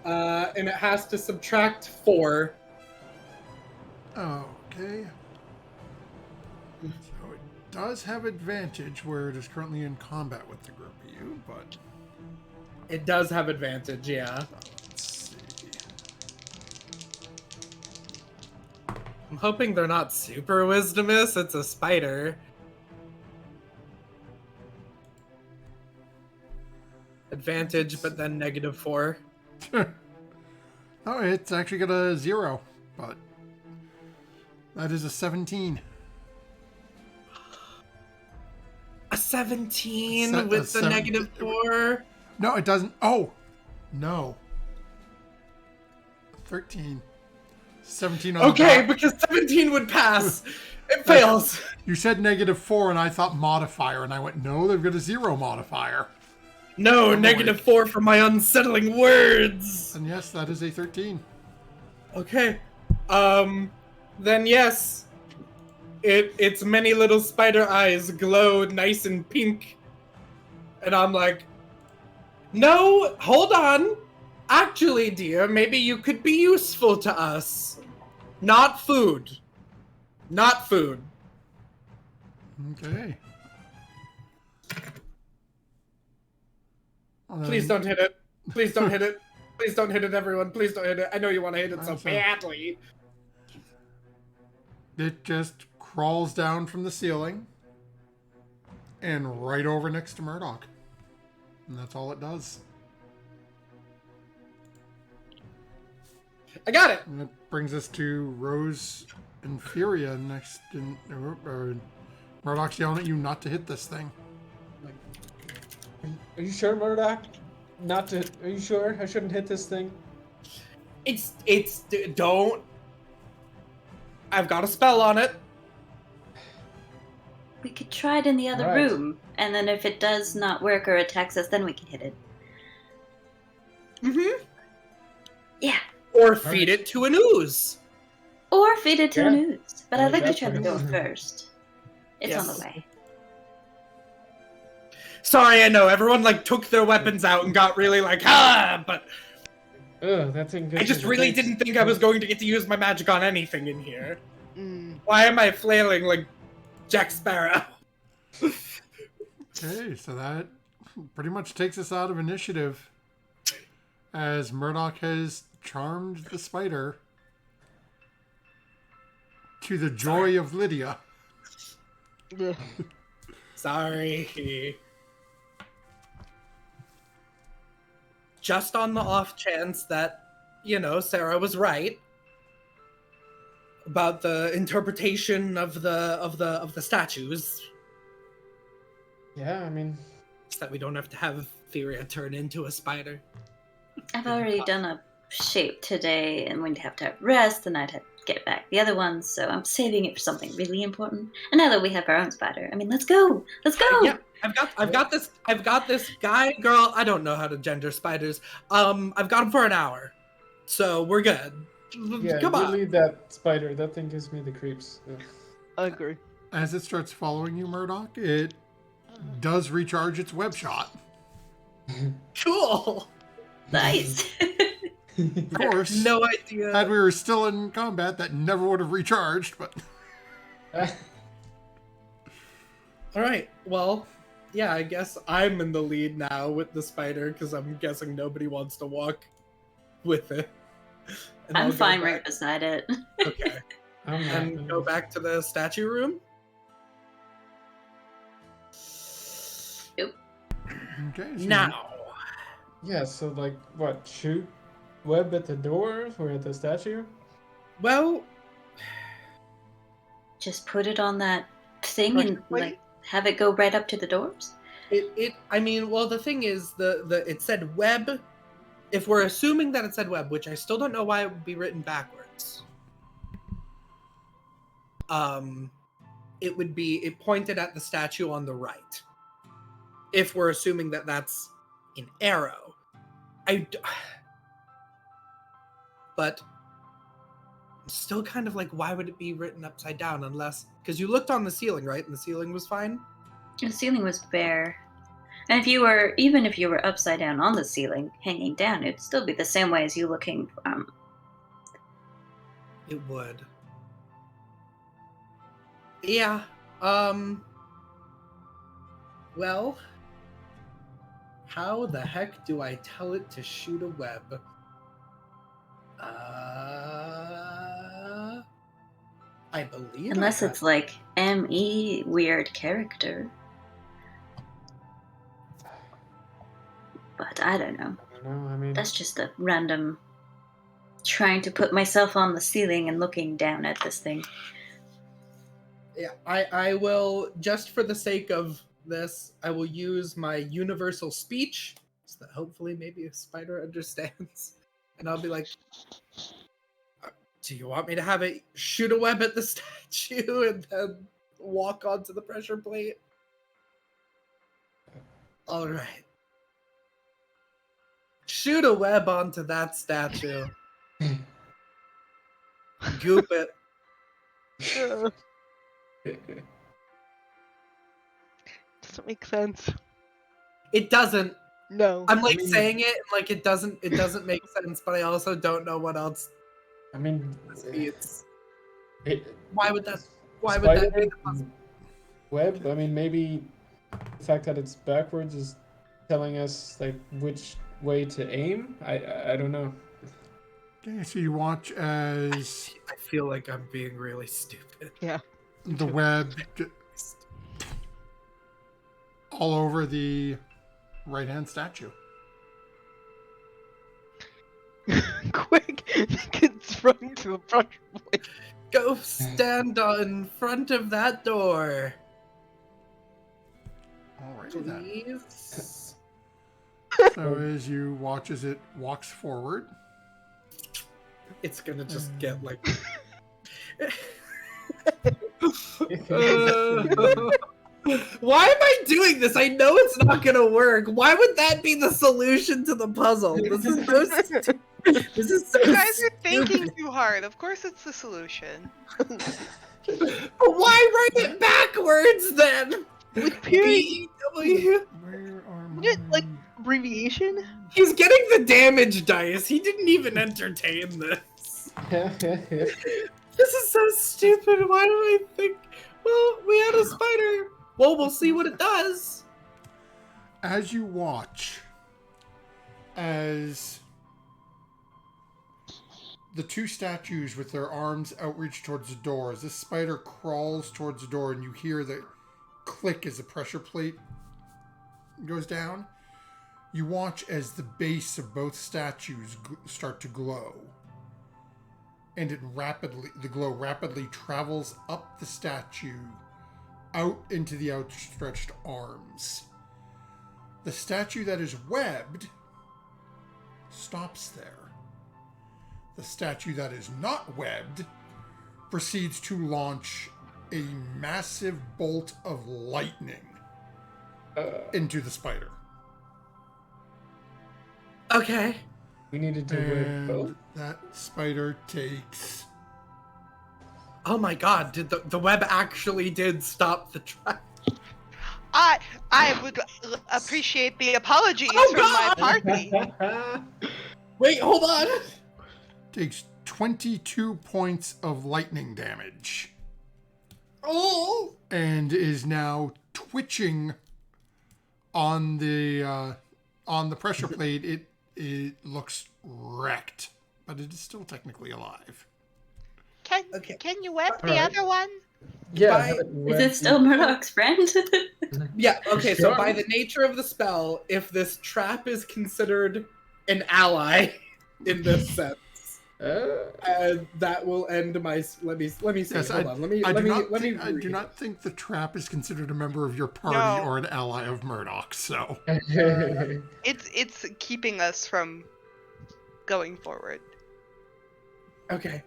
and it has to subtract 4. Okay. So it does have advantage where it is currently in combat with the group of you, but It does have advantage, yeah. let's see. I'm hoping they're not super wisdomous. It's a spider. Advantage, but then -4. Oh, it's actually got a 0, but that is a 17. A 17 Se- with a the seven- -4. No, it doesn't. Oh, no. 13. 17 on the Okay, dot. because 17 would pass. It fails. You said -4, and I thought modifier, and I went, no, they've got a 0 modifier. No, Oh, -4 for my unsettling words. And yes, that is a 13. Okay. Then yes. Its many little spider eyes glow nice and pink. And I'm like, no, hold on. Actually, dear, maybe you could be useful to us. Not food. Not food. Okay. Well, Please then- don't hit it. Please don't hit it. Please don't hit it, everyone. Please don't hit it. I know you want to hit it so I'm sorry. badly. It just crawls down from the ceiling and right over next to Murdoch. And that's all it does. I got it. And that brings us to Rose and Furia next. Murdoch's yelling at you not to hit this thing. Are you sure, Murdoch? Not to. Are you sure I shouldn't hit this thing? Don't. I've got a spell on it. We could try it in the other Alright. room, and then if it does not work or attacks us, then we can hit it. Mm-hmm. Yeah. Or feed it to an ooze. Or feed it to Yeah. an ooze. But I'd like to That's try the door fine. first. It's on Yes. the way. Sorry, I know everyone took their weapons out and got really but Ugh, that thing. I just really didn't think I was going to get to use my magic on anything in here. Mm. Why am I flailing like Jack Sparrow? Okay, so that pretty much takes us out of initiative as Murdoch has charmed the spider to the joy of Lydia. Yeah. Sorry. Just on the off chance that, Sarah was right about the interpretation of the statues, Yeah, I mean, so that we don't have to have Furia turn into a spider. I've already done a shape today, and we'd have to have rest, and I'd have to get back the other ones, so I'm saving it for something really important. And now that we have our own spider, I mean, let's go! Let's go! Yeah, I've got this guy, girl. I don't know how to gender spiders. I've got him for an hour, so we're good. yeah. Come you on. lead that spider. That thing gives me the creeps. Ugh. I agree. As it starts following you, Murdoch, it does recharge its web shot. Cool. Nice! Of course, No idea. had we were still in combat, that never would have recharged, but All right. Well, yeah. I guess I'm in the lead now with the spider because I'm guessing nobody wants to walk with it. And I'll I'm go fine back- right beside it. Okay. I'm not And gonna- go back to the statue room. okay. So Now. Yeah, so what? Shoot web at the door or at the statue? Well, Just put it on that thing and Wait. have it go right up to the doors? the thing is it said web. If we're assuming that it said web, which I still don't know why it would be written backwards. it pointed at the statue on the right. If we're assuming that that's an arrow. But still kind of like, why would it be written upside down unless... Because you looked on the ceiling, right? And the ceiling was fine? The ceiling was bare. And even if you were upside down on the ceiling, hanging down, it'd still be the same way as you looking. It would. Yeah. Well, how the heck do I tell it to shoot a web? I believe. Unless it's like ME weird character. But I don't know. I don't know. I mean, That's just a random trying to put myself on the ceiling and looking down at this thing. Yeah, I will, just for the sake of this, I will use my universal speech so that hopefully maybe a spider understands. And I'll be like, do you want me to have it shoot a web at the statue and then walk onto the pressure plate? All right. Shoot a web onto that statue. Goop it. Doesn't make sense. It doesn't. No. I'm like saying it like it doesn't make sense, but I also don't know what else. I mean, Why would that be spider the puzzle? web? I mean, maybe the fact that it's backwards is telling us like which way to aim. I don't know. Okay, so you watch as I feel like I'm being really stupid. Yeah. the web all over the right-hand statue. Quick, gets run to the front. Go stand in front of that door, Alrighty then. please. So as you watch as it walks forward, It's gonna just get like. Why am I doing this? I know it's not gonna work. Why would that be the solution to the puzzle? This is so stupid. This is so You guys are stupid. thinking too hard. Of course it's the solution. But why write it backwards then? With period. B-E-W. where are Isn't it, like, my- abbreviation? He's getting the damage dice. He didn't even entertain this. This is so stupid. Why do I think? Well, we had a spider. Well, we'll see what it does. as you watch as the two statues with their arms outreach towards the door, as this spider crawls towards the door and you hear the click as the pressure plate goes down, you watch as the base of both statues start to glow. And the glow rapidly travels up the statue, out into the outstretched arms. The statue that is webbed stops there. The statue that is not webbed proceeds to launch a massive bolt of lightning into the spider. Okay. We needed to web both. And that spider takes... Oh my god, did the web actually did stop the trap? I would appreciate the apologies Oh, from God! my party. Wait, hold on. Takes 22 points of lightning damage. Oh. And is now twitching on the pressure plate. It looks wrecked, but it is still technically alive. Can you web the Alright. other one? Yeah. By- have it Is webbed. it still Murdoch's friend? Yeah, okay, so Sure. by the nature of the spell, if this trap is considered an ally in this sense, that will end my. Let me see. Yes, Hold on. Let me. I Let do me. not Let me. think, I do read. not think the trap is considered a member of your party No. or an ally of Murdoch. So It's keeping us from going forward. Okay.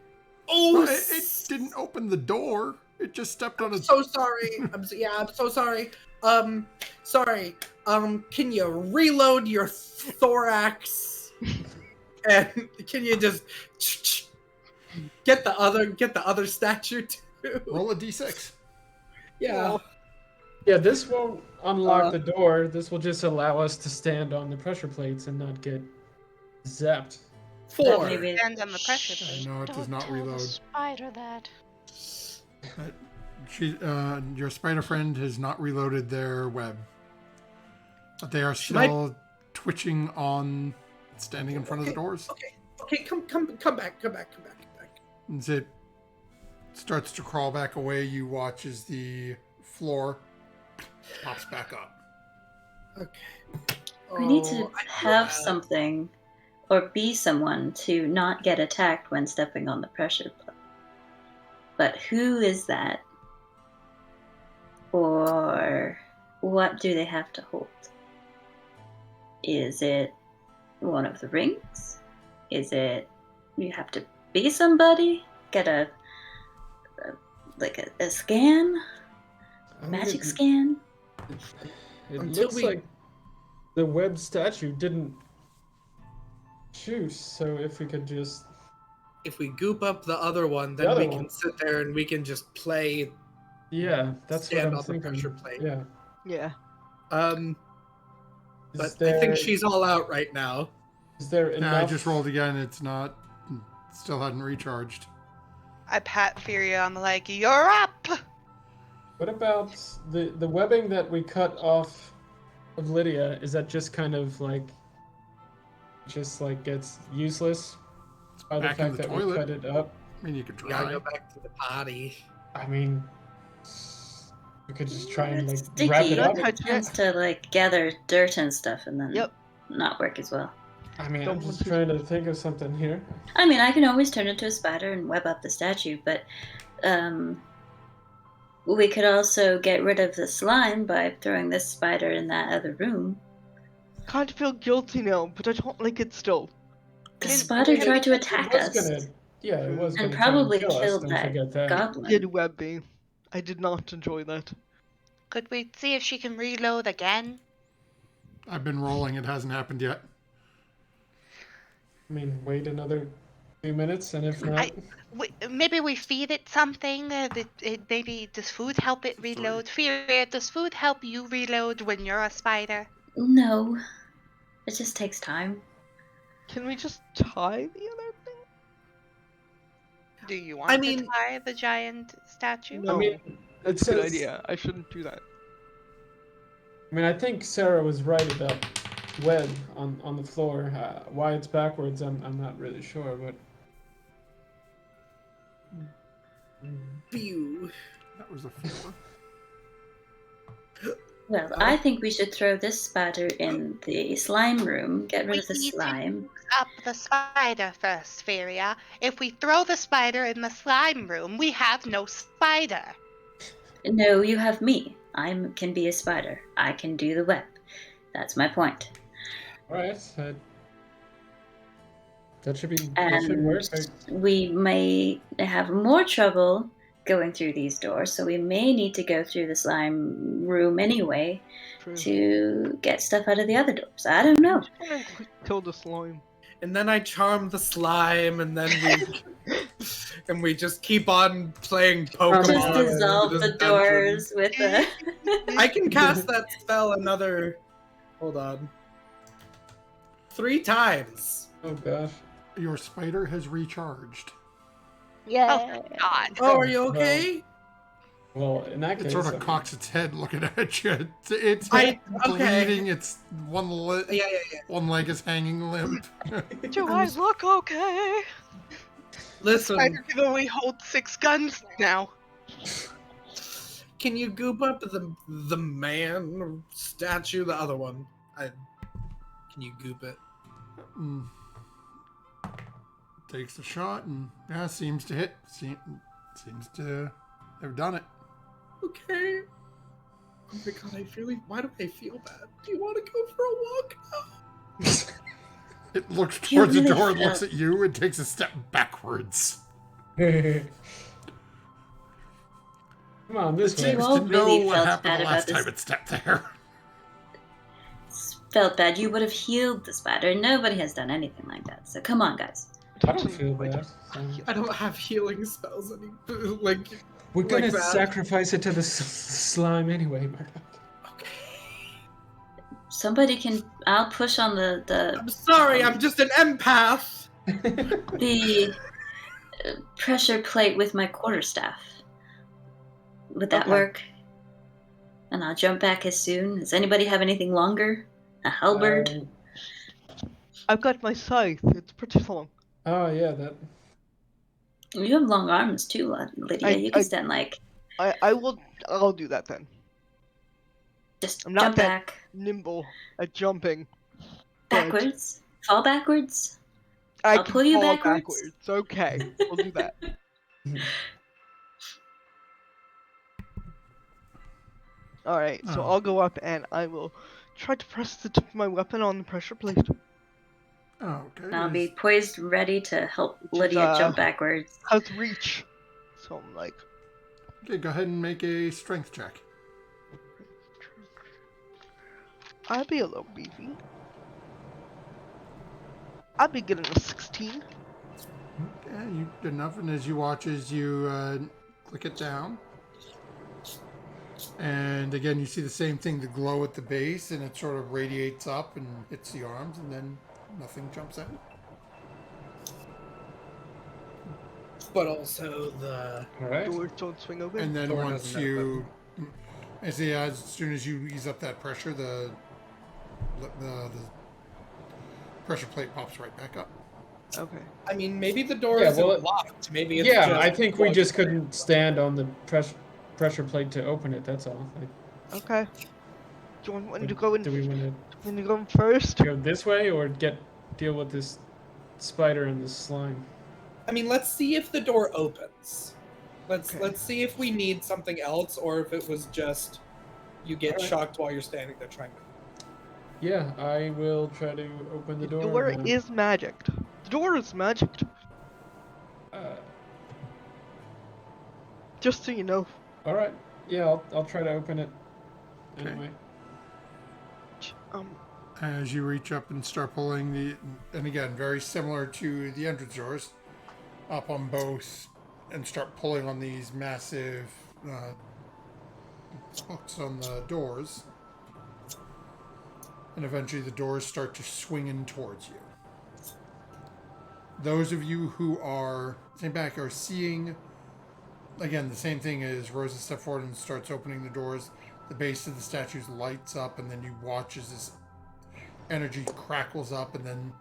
Oh, it didn't open the door. It just stepped on I'm its... so sorry. I'm so sorry. Sorry. Can you reload your thorax? And can you just get the other statue too? Roll a d6. Yeah. Yeah, this won't unlock the door. This will just allow us to stand on the pressure plates and not get zapped. 4. Maybe Stand on the pressure I plate. know it does Don't not tell the reload. spider that. Your spider friend has not reloaded their web. But they are still twitching on standing in front of the doors. Okay, come back. As it starts to crawl back away, you watch as the floor pops back up. Okay. we need to I feel have bad. something or be someone to not get attacked when stepping on the pressure plate. But who is that? Or what do they have to hold? Is it one of the rings? Is it you have to be somebody? Get a scan? I mean, Magic scan? It Until looks we- like the web statue didn't shoot, so if we could just... If we goop up the other one, The then other we one. can sit there and we can just play. Yeah, that's Stand what I'm on the thinking. pressure plate. Yeah. Yeah. But Is there, I think she's all out right now. Is there enough... Yeah, I just rolled again. It's not... Still hadn't recharged. I pat Furia on the leg. You're up! What about the webbing that we cut off of Lydia? Is that just kind of like... Just like gets useless by the Back in fact the that we toilet. cut it up? I mean, you could We gotta try. go back to the party. I mean... We could just try and It's like wrap it sticky. up. Not It tends to like gather dirt and stuff and then Yep. not work as well. I mean, I'm Don't just want to- trying to think of something here. I mean, I can always turn into a spider and web up the statue, but we could also get rid of the slime by throwing this spider in that other room. Kind of feel guilty now, but I don't like it still. The Can- spider can- tried to It attack was us gonna, yeah, it was and gonna try probably kill us, killed don't that forget that. goblin. Did Webby. I did not enjoy that. Could we see if she can reload again? I've been rolling. It hasn't happened yet. I mean, wait another few minutes, and if not, Maybe we feed it something. Maybe does food help it reload? Furia, does food help you reload when you're a spider? No, it just takes time. Can we just tie the other thing? Do you want I to mean- tie the giant statue? No. I mean, it That's a good says, idea. I shouldn't do that. I mean, I think Sarah was right about web on the floor. Why it's backwards, I'm not really sure, but Phew. That was a 4. Well, I think we should throw this spider in the slime room, get rid of the We need to- slime. Up the spider first, Furia. If we throw the spider in the slime room, we have no spider. No, you have me. I can be a spider. I can do the web. That's my point. alright. That should work. And we may have more trouble going through these doors, so we may need to go through the slime room anyway True. to get stuff out of the other doors. I don't know. Kill the slime. And then I charm the slime, and then we just keep on playing Pokemon. Just dissolve Just the doors with the. I can cast that spell another. Hold on. 3 times. Oh gosh. Your spider has recharged. Oh, God. Oh, are you okay? Well, in that It case, sort I of mean, cocks its head looking at you. It's Okay. bleeding. It's Yeah. one leg is hanging limp. Do I look okay? Listen, Spider can only hold 6 guns now. can you goop up the man statue, the other one? Can you goop it? Mm. Takes a shot and seems to hit. Seems to have done it. Okay. Oh my god, why do I feel bad? Do you want to go for a walk now? It looks You towards the really door and felt- looks at you and takes a step backwards. Come on, It this way. seems all to know really what felt happened bad the about last this. time it stepped there. Felt bad. You would have healed the spider. Nobody has done anything like that. So come on, guys. I don't feel bad. I don't have healing spells like We're gonna like that. sacrifice it to the slime anyway, Murdoch. Okay. Somebody can. I'll push on the I'm sorry, I'm just an empath. pressure plate with my quarterstaff. Would that Okay. work? And I'll jump back as soon. Does anybody have anything longer? A halberd? I've got my scythe. It's pretty long. Oh yeah, that. You have long arms too, Lydia. You can stand like. I'll do that then. Just I'm not jump that back. nimble at jumping. but Backwards? Fall backwards? I'll pull you fall backwards. Okay, we'll do that. Alright, so Oh. I'll go up and I will try to press the tip of my weapon on the pressure plate. Oh, okay. I'll be poised, ready to help Which is, Lydia jump backwards. Has reach. So I'm like, Okay, go ahead and make a strength check. I'll be a little beefy. I'll be getting a 16. Okay, you did enough, and as you watch as you click it down. And again, you see the same thing, the glow at the base, and it sort of radiates up and hits the arms, and then nothing jumps out. But also the All right. Doors don't swing open. And then Door once doesn't you, as soon as you ease up that pressure, the pressure plate pops right back up. Okay. I mean, maybe the door Yeah, isn't well, locked. Maybe it's Yeah, just I think we plugged just in. couldn't stand on the pressure plate to open it. That's all. Okay. Do you want me to go in? Do we want Want me to go in first? to go this way or deal with this spider and this slime? I mean, let's see if the door opens. Okay. Let's see if we need something else, or if it was just you get Alright. shocked while you're standing there trying to. Yeah, I will try to open the door. The door and, is magicked. The door is magicked. Just so you know. All right. Yeah, I'll try to open it. Okay. Anyway. As you reach up and start pulling and again, very similar to the entrance doors, up on both, and start pulling on these massive hooks on the doors. And eventually the doors start to swing in towards you. Those of you who are staying back are seeing, again, the same thing as Rosa steps forward and starts opening the doors. The base of the statues lights up, and then you watch as this energy crackles up and then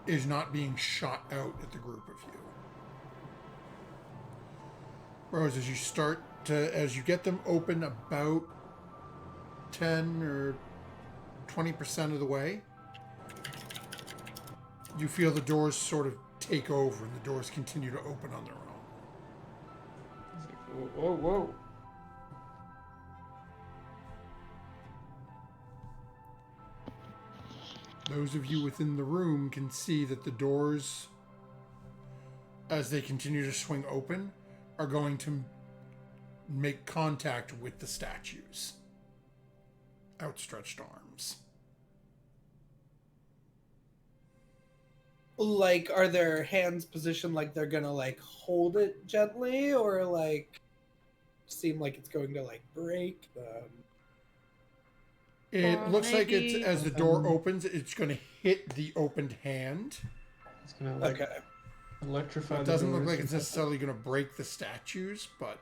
is not being shot out at the group of you. Rose, as you get them open about 10 or 20% of the way, you feel the doors sort of take over and the doors continue to open on their own. Whoa, whoa. Those of you within the room can see that the doors, as they continue to swing open, are going to make contact with the statues. Outstretched arms. Like, are their hands positioned like they're gonna like hold it gently, or like seem like it's going to like break them? It Or looks like it's maybe- as the door opens, it's going to hit the opened hand. It's gonna like Okay. electrify. It the doesn't look doors like and it's stuff. necessarily going to break the statues, but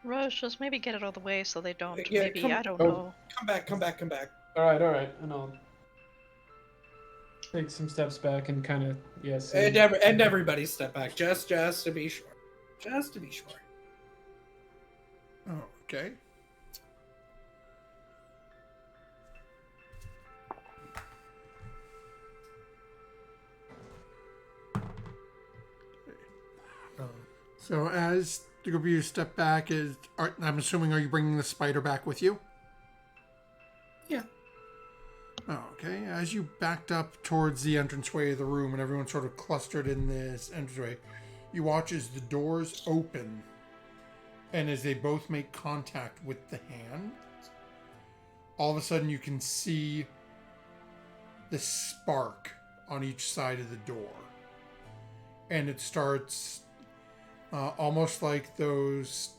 Rose, just maybe get it out of the way so they don't. Yeah, maybe, come- I don't oh. know. Come back, come back, come back. All right, and I'll take some steps back and kind of see. And everybody step back, just to be sure. Just to be sure. oh, okay. So as the group of you step back, I'm assuming, are you bringing the spider back with you? Yeah. Oh, okay. As you backed up towards the entranceway of the room and everyone sort of clustered in this entranceway, you watch as the doors open And as they both make contact with the hand, all of a sudden you can see the spark on each side of the door. And it starts almost like those...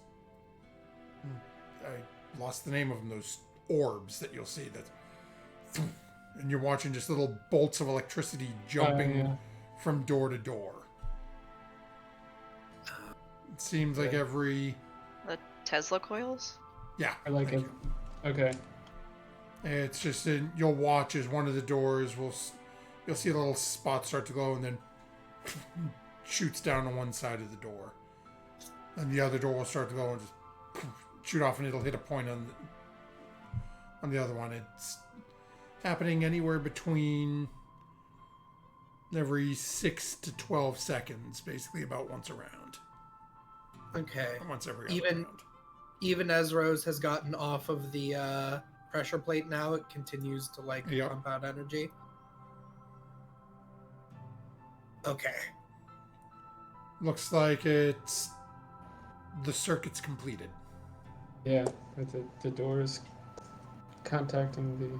I lost the name of them, those orbs that you'll see. That, and you're watching just little bolts of electricity jumping from door to door. It seems like every... The Tesla coils? Yeah. I like it. Okay. It's just, you'll watch as one of the doors you'll see a little spot start to glow and then shoots down on one side of the door. And the other door will start to glow and just shoot off, and it'll hit a point on the other one. It's happening anywhere between every 6 to 12 seconds, basically about once around. Okay. Or once every other round. Even as Rose has gotten off of the pressure plate now, it continues to pump out energy. Okay. Looks like the circuit's completed. Yeah, with the doors contacting the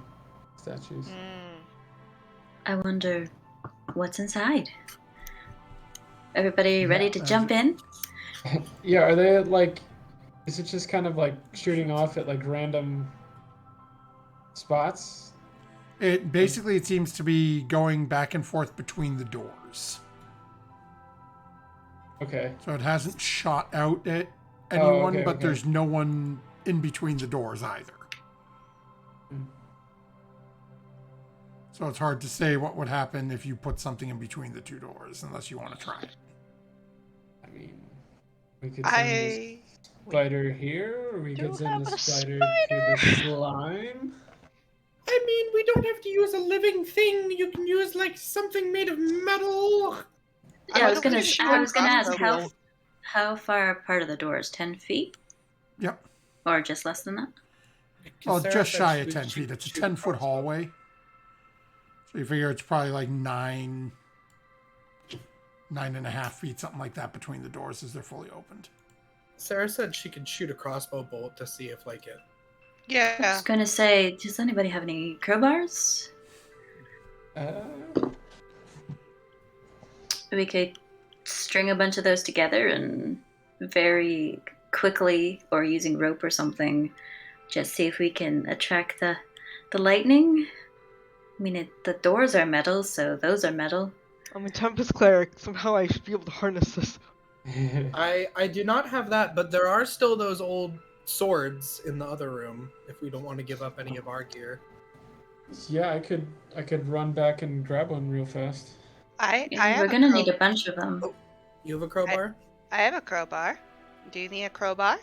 statues. I wonder what's inside. Everybody ready to jump in? Yeah, are they like... Is it just kind of like shooting off at like random spots? It seems to be going back and forth between the doors. Okay. So it hasn't shot out at anyone, but okay. there's no one in between the doors either. So it's hard to say what would happen if you put something in between the two doors, unless you want to try it. I mean, we could send this spider here, or we could send the spider to the slime. I mean, we don't have to use a living thing. You can use something made of metal. Yeah, I was gonna ask how far apart are the doors? 10 feet? Yep. Or just less than that? Well, just shy of 10 feet. It's a 10-foot hallway. So you figure it's probably like 9.5 feet, something like that, between the doors as they're fully opened. Sarah said she could shoot a crossbow bolt to see if it. I Yeah. was gonna say, does anybody have any crowbars? We could string a bunch of those together and very quickly, or using rope or something, just see if we can attract the lightning. I mean, the doors are metal, so those are metal. I'm a Tempest Cleric. Somehow I should be able to harness this. I do not have that, but there are still those old swords in the other room if we don't want to give up any of our gear. Yeah, I could run back and grab one real fast. We're gonna need a bunch of them. Oh, you have a crowbar? I have a crowbar. Do you need a crowbar?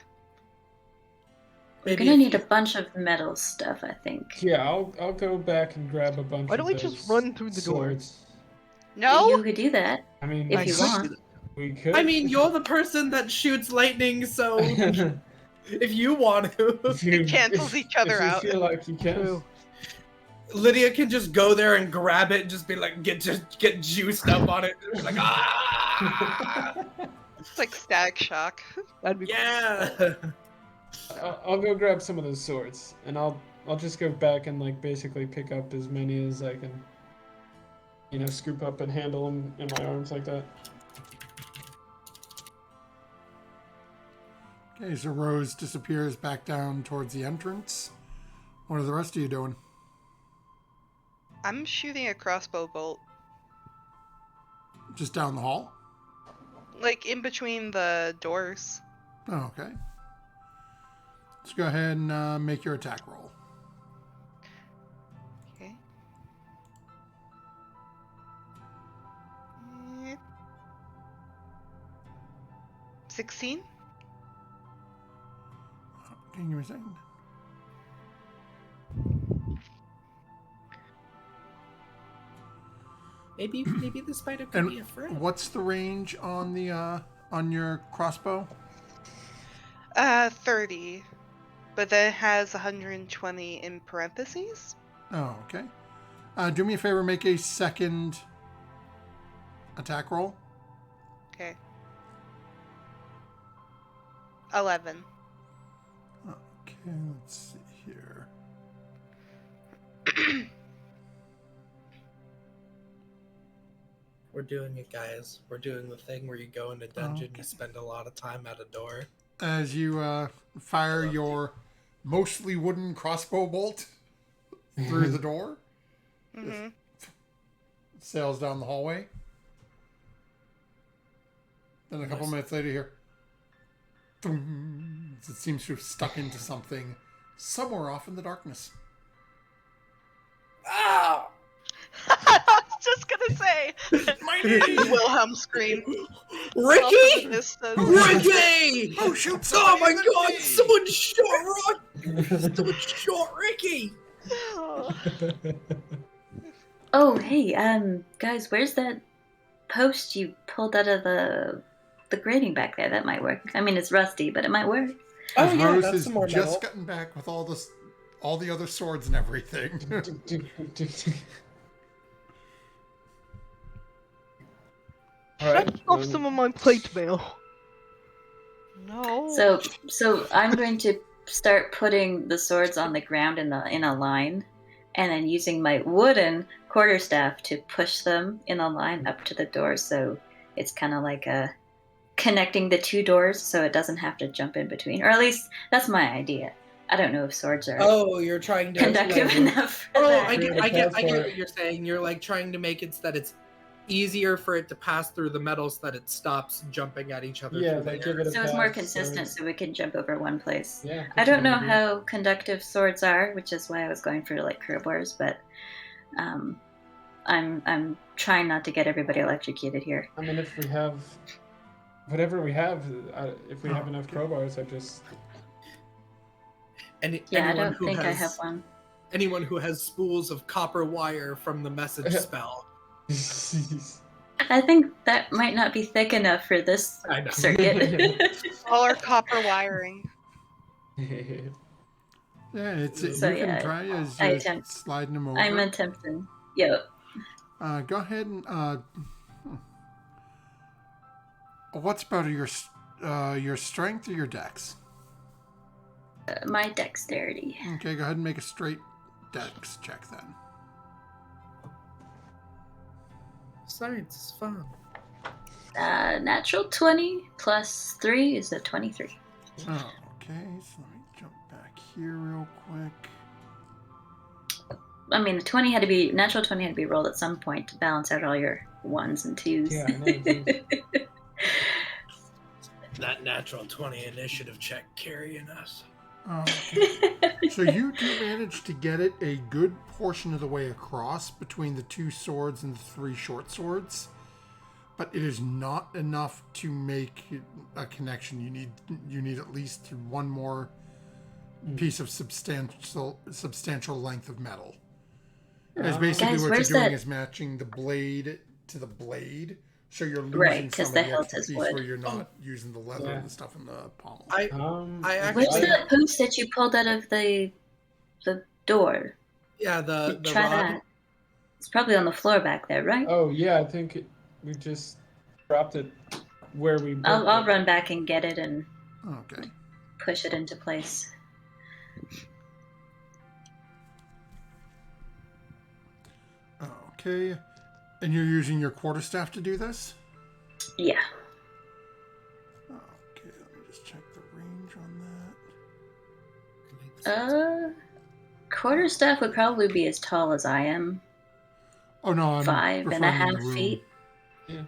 We're gonna need a bunch of metal stuff, I think. Yeah, I'll go back and grab a bunch. Why don't of we just those run through the swords. No. You could do that. I mean, if you want. we could. I mean, you're the person that shoots lightning, so if you want to. It cancels each other out. If you feel like you can. Lydia can just go there and grab it and just be like, get juiced up on it. Like, ah! It's like Static Shock. That'd be Yeah. I'll go grab some of those swords, and I'll just go back and basically pick up as many as I can, scoop up and handle them in my arms like that. Okay, so Rose disappears back down towards the entrance. What are the rest of you doing? I'm shooting a crossbow bolt. Just down the hall? In between the doors. Oh, okay. Let's go ahead and make your attack roll. Okay. 16? Can you give me a second? Maybe the spider could And be a friend. what's the range on the on your crossbow? 30. But then it has 120 in parentheses. Oh, okay. Do me a favor, make a second attack roll. Okay. 11. Okay, let's see here. We're doing it, guys. We're doing the thing where you go in a dungeon, Okay. you spend a lot of time at a door. As you fire I love your mostly wooden crossbow bolt through the door, Mm-hmm. sails down the hallway. Then a couple Nice. minutes later, here, thum, it seems to have stuck into something somewhere off in the darkness. Ah! I was just gonna say. My knee! Wilhelm scream. Ricky! Ricky! Oh, shoot! Oh my somebody in the god! knee! Someone shot Someone shot Ricky! Oh, hey, guys, where's that post you pulled out of the grating back there? That might work. I mean, it's rusty, but it might work. Oh As yeah, Rose that's has some more just metal. gotten back with all the other swords and everything. All right. Off some of my plate mail. No. So I'm going to start putting the swords on the ground in a line, and then using my wooden quarterstaff to push them in a line up to the door. So it's kind of like connecting the two doors, so it doesn't have to jump in between. Or at least that's my idea. I don't know if swords are Oh, you're trying to conductive like, enough. For Oh, that. I get Yeah, that's what you're saying. You're like trying to make it so that it's easier for it to pass through the metal so that it stops jumping at each other. Yeah, through they the give air. it a So it's more pass, consistent, so we can jump over one place. Yeah. I don't know continue. how conductive swords are, which is why I was going for like crowbars, but I'm trying not to get everybody electrocuted here. I mean, if we have whatever we have, if we have enough okay. crowbars, I just. Yeah, I Anyone don't who think I has- have one. Anyone who has spools of copper wire from the message spell. I think that might not be thick enough for this I know. circuit. Or copper wiring. Yeah, it's So, you can yeah, try as I you're attempt. sliding them over. I'm attempting. Yep. Go ahead and what's better, your strength or your dex? My dexterity. Okay, go ahead and make a straight dex check then. Science is fun. Natural 20 plus 3 is a 23. Oh, okay, so let me jump back here real quick. I mean, the natural 20 had to be rolled at some point to balance out all your 1s and 2s. Yeah, I know, dude. That natural 20 initiative check carrying us. Okay. So you do manage to get it a good portion of the way across between the 2 swords and the 3 short swords, but it is not enough to make a connection. You need at least one more piece of substantial length of metal. As basically Guys, what where's you're doing that- is matching the blade to the blade, so you're losing Right, 'cause some the of the hilt extra is piece wood. where you're not using the leather Yeah. and the stuff in the pommel. I I actually- Where's that post that you pulled out of the door? Yeah, the Try rod. that. It's probably on the floor back there, right? Oh yeah, I think we just dropped it where we. I'll built it. run back and get it and Okay. push it into place. Okay. And you're using your quarterstaff to do this? Yeah. Okay, let me just check the range on that. Quarterstaff would probably be as tall as I am. Oh no, I'm 5.5 referring to the room. feet. Yeah.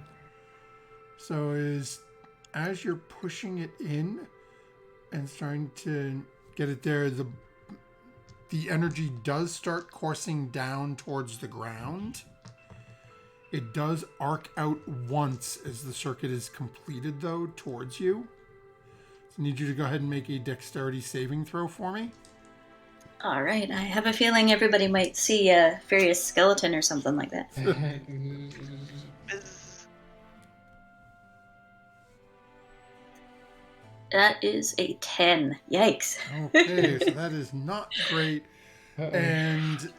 So as you're pushing it in and starting to get it there, the energy does start coursing down towards the ground. It does arc out once as the circuit is completed, though, towards you. So I need you to go ahead and make a dexterity saving throw for me. All right. I have a feeling everybody might see a furious skeleton or something like that. That is a 10. Yikes. Okay, so that is not great. And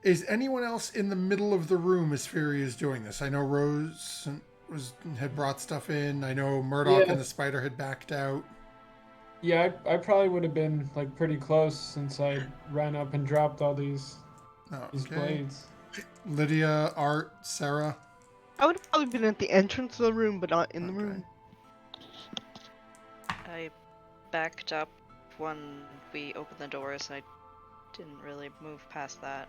is anyone else in the middle of the room as Fury is doing this? I know Rose had brought stuff in. I know Murdoch Yeah. and the spider had backed out. Yeah, I probably would have been like pretty close since I ran up and dropped all these Okay. blades. Lydia, Art, Sarah. I would have probably been at the entrance of the room, but not in the Okay. room. I backed up when we opened the doors, and I didn't really move past that.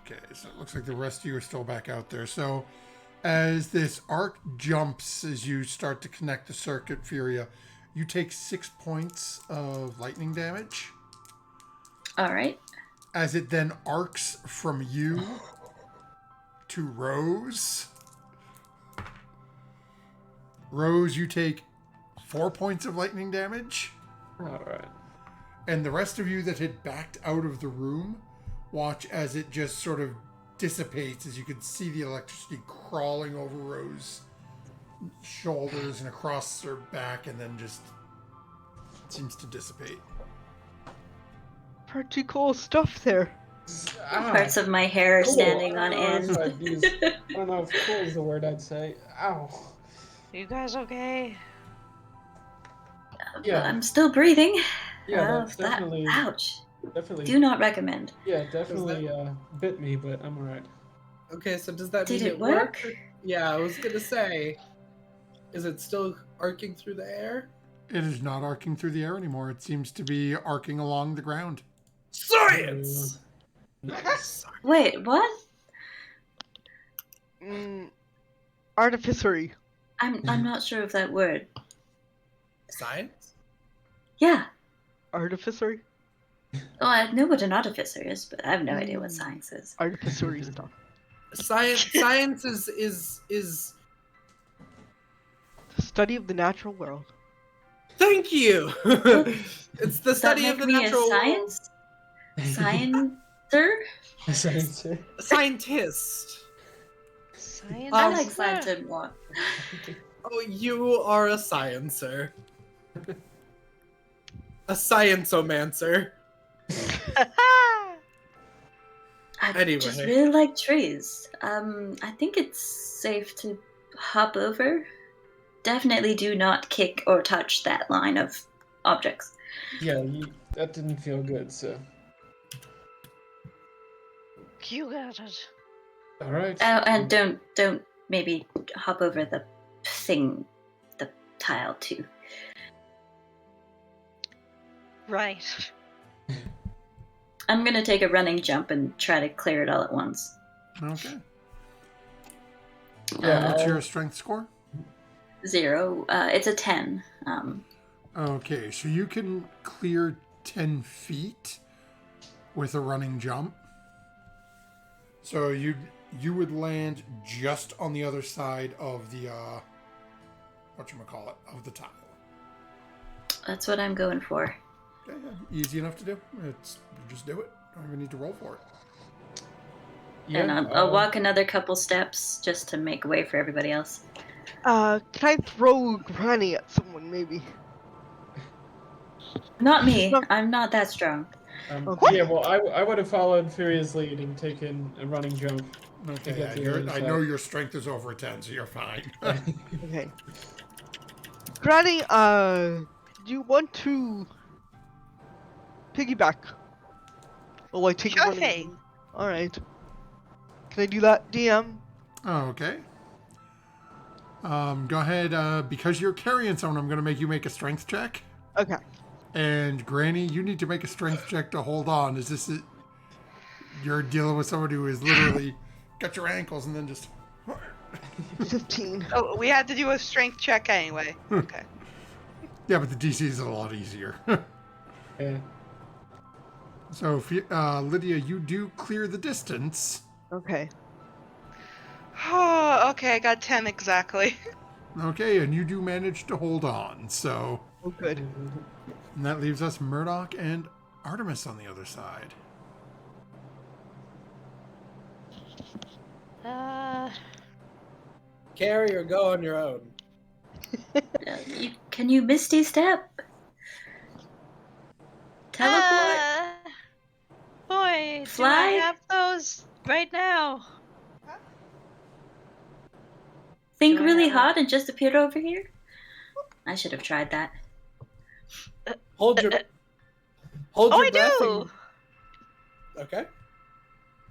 Okay, so it looks like the rest of you are still back out there. So as this arc jumps, as you start to connect the circuit, Furia, you take 6 points of lightning damage. All right. As it then arcs from you to Rose. Rose, you take 4 points of lightning damage. All right. And the rest of you that had backed out of the room, watch as it just sort of dissipates, as you can see the electricity crawling over Rose's shoulders and across her back, and then just seems to dissipate. Pretty cool stuff there. Parts of my hair Cool. standing on I don't know if end. I'd use- I don't know if cool is the word I'd say. Ow. You guys okay? Yeah. I'm still breathing. Yeah, that definitely, Ouch. definitely. Do not recommend. Yeah, definitely bit me, but I'm alright. Okay, so does that Did mean it work? Yeah, I was gonna say, is it still arcing through the air? It is not arcing through the air anymore. It seems to be arcing along the ground. Science! Nice. Wait, what? Artificery. I'm not sure of that word. Science? Yeah. Artificery? Oh, I know what an artificer is, but I have no idea what science is. Artificery stuff. Science is The study of the natural world. Thank you. It's the Does that study of make the me natural a science? Sciencer? Science. scientist. Science. I like science more. Oh, you are a sciencer. A scienceomancer. I Anyway. just really like trees. I think it's safe to hop over. Definitely do not kick or touch that line of objects. Yeah, that didn't feel good, so. You got it. Alright. Oh, and don't maybe hop over the thing, the tile too. Right. I'm gonna take a running jump and try to clear it all at once. Okay. Yeah, What's I'll- your strength score? 0. It's a 10. Okay, so you can clear 10 feet with a running jump. So you would land just on the other side of the of the tile. That's what I'm going for. Okay, yeah, easy enough to do. You just do it. Don't even need to roll for it. Yeah, And I'll walk another couple steps just to make way for everybody else. Can I throw Granny at someone, maybe? Not me. I'm not that strong. Okay. Yeah, well, I would have followed Furia's lead and taken a running jump. Okay, get yeah, to the other I side. know your strength is over a 10, so you're fine. Okay. Granny, do you want to piggyback? Oh, I take Sure a running thing. jump. Alright. Can I do that, DM? Okay. Go ahead. Because you're carrying someone, I'm going to make you make a strength check. Okay. And Granny, you need to make a strength check to hold on. Is this you're dealing with somebody who is literally got your ankles and then just 15. Oh, we had to do a strength check anyway. Okay. yeah, but the DC is a lot easier. Yeah. So, Lydia, you do clear the distance. Okay. Oh, okay, I got 10 exactly. Okay, and you do manage to hold on. So, Oh, good. and that leaves us Murdoch and Artemis on the other side. Carry or go on your own. Can you Misty Step? Teleport? Boy, do Fly? I have those right now? think Do I really have it? hard and just appeared over here? I should have tried that. Hold your Oh, I breath. do! Okay.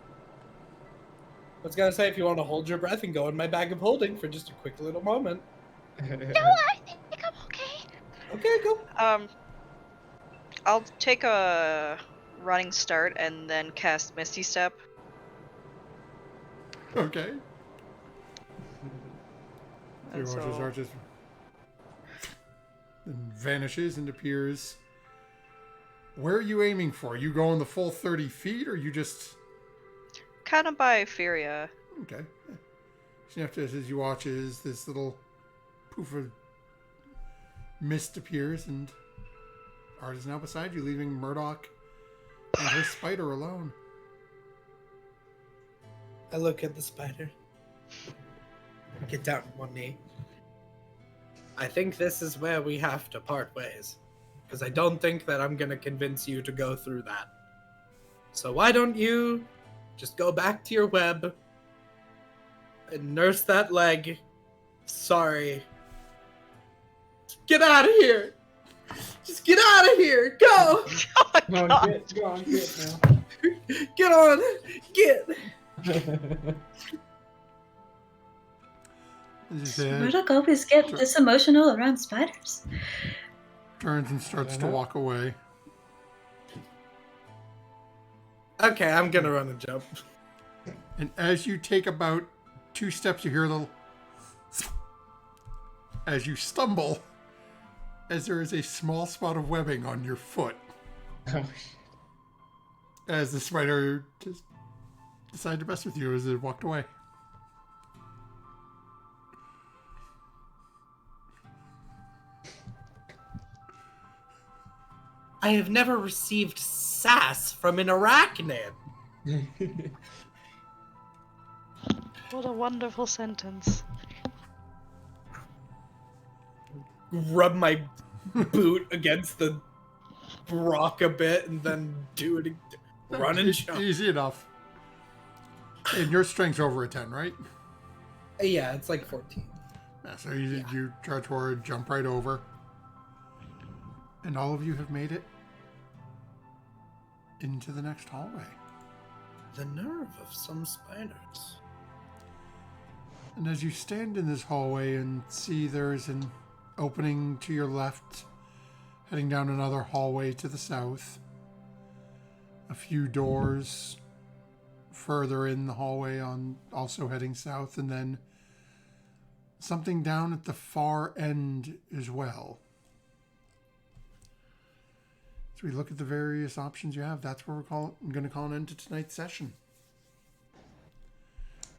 I was gonna say, if you want to hold your breath and go in my bag of holding for just a quick little moment. No, I think I'm okay. Okay, go. I'll take a running start and then cast Misty Step. Okay. So And you watch as Arches then vanishes and appears. Where are you aiming for? You going the full 30 feet, or you just... kind of by Furia. Okay. Yeah. So you have to, as you watch, as this little poof of mist appears, and Art is now beside you, leaving Murdoch and her spider alone. I look at the spider. Get down on one knee. I think this is where we have to part ways. Because I don't think that I'm going to convince you to go through that. So why don't you just go back to your web and nurse that leg? Sorry. Get out of here! Just get out of here! Go! Oh my Go god! on, get now. Get on! Get! As you say, Murdoch always get this emotional around spiders. turns and starts to walk away. Okay, I'm gonna run and jump. And as you take about 2 steps, you hear a little... as you stumble, as there is a small spot of webbing on your foot. As the spider just decided to mess with you as it walked away. I have never received sass from an arachnid. What a wonderful sentence. Rub my boot against the rock a bit and then do it again. Run and jump. Easy enough. And your strength's over a 10, right? Yeah, it's like 14. Yeah, so you charge forward, jump right over. And all of you have made it into the next hallway. The nerve of some spiders. And as you stand in this hallway and see there's an opening to your left, heading down another hallway to the south, a few doors further in the hallway on also heading south, and then something down at the far end as well. So we look at the various options you have. That's where I'm going to call an end to tonight's session.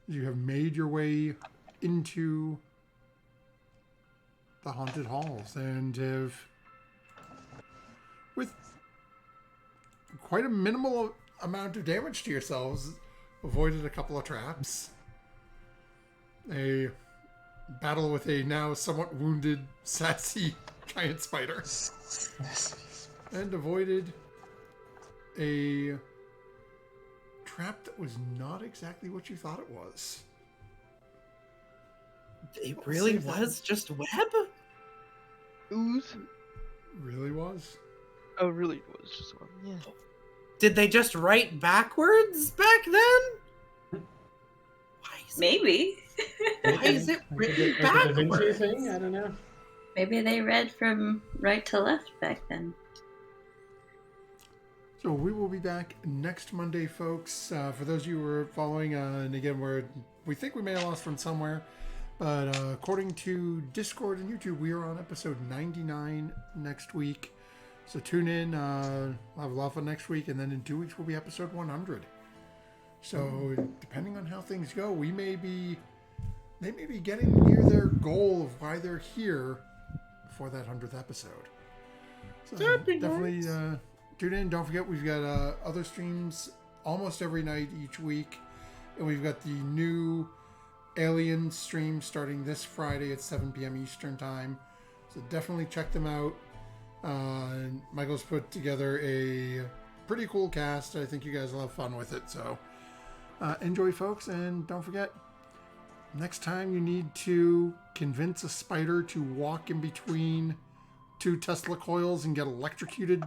You have made your way into the haunted halls and have, with quite a minimal amount of damage to yourselves, avoided a couple of traps, a battle with a now somewhat wounded, sassy giant spider, and avoided a trap that was not exactly what you thought it was. It really was just web? Ooze? Really was. Oh, really? It was just one. Yeah. Did they just write backwards back then? Why is Maybe. Why is it written Like a Da Vinci backwards? thing? I don't know. Maybe they read from right to left back then. So we will be back next Monday, folks. For those of you who are following, and again, we think we may have lost from somewhere, but according to Discord and YouTube, we are on episode 99 next week. So tune in. We'll have a lot of fun next week, and then in 2 weeks will be episode 100. So depending on how things go, they may be getting near their goal of why they're here for that 100th episode. So That'd be definitely nice. tune in. Don't forget, we've got other streams almost every night each week, and we've got the new Alien stream starting this Friday at 7 p.m. Eastern time. So definitely check them out. Michael's put together a pretty cool cast. I think you guys will have fun with it. So enjoy, folks, and don't forget, next time you need to convince a spider to walk in between 2 Tesla coils and get electrocuted,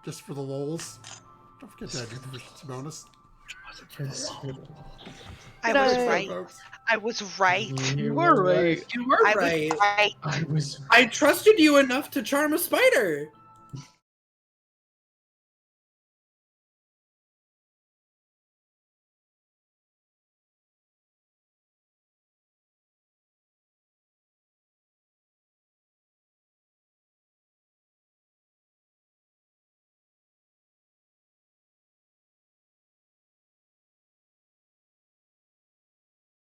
just for the lulz, don't forget to add your proficiency bonus. I Good was night. right. I was right. You were right. You were I right. was right. I was I trusted you enough to charm a spider.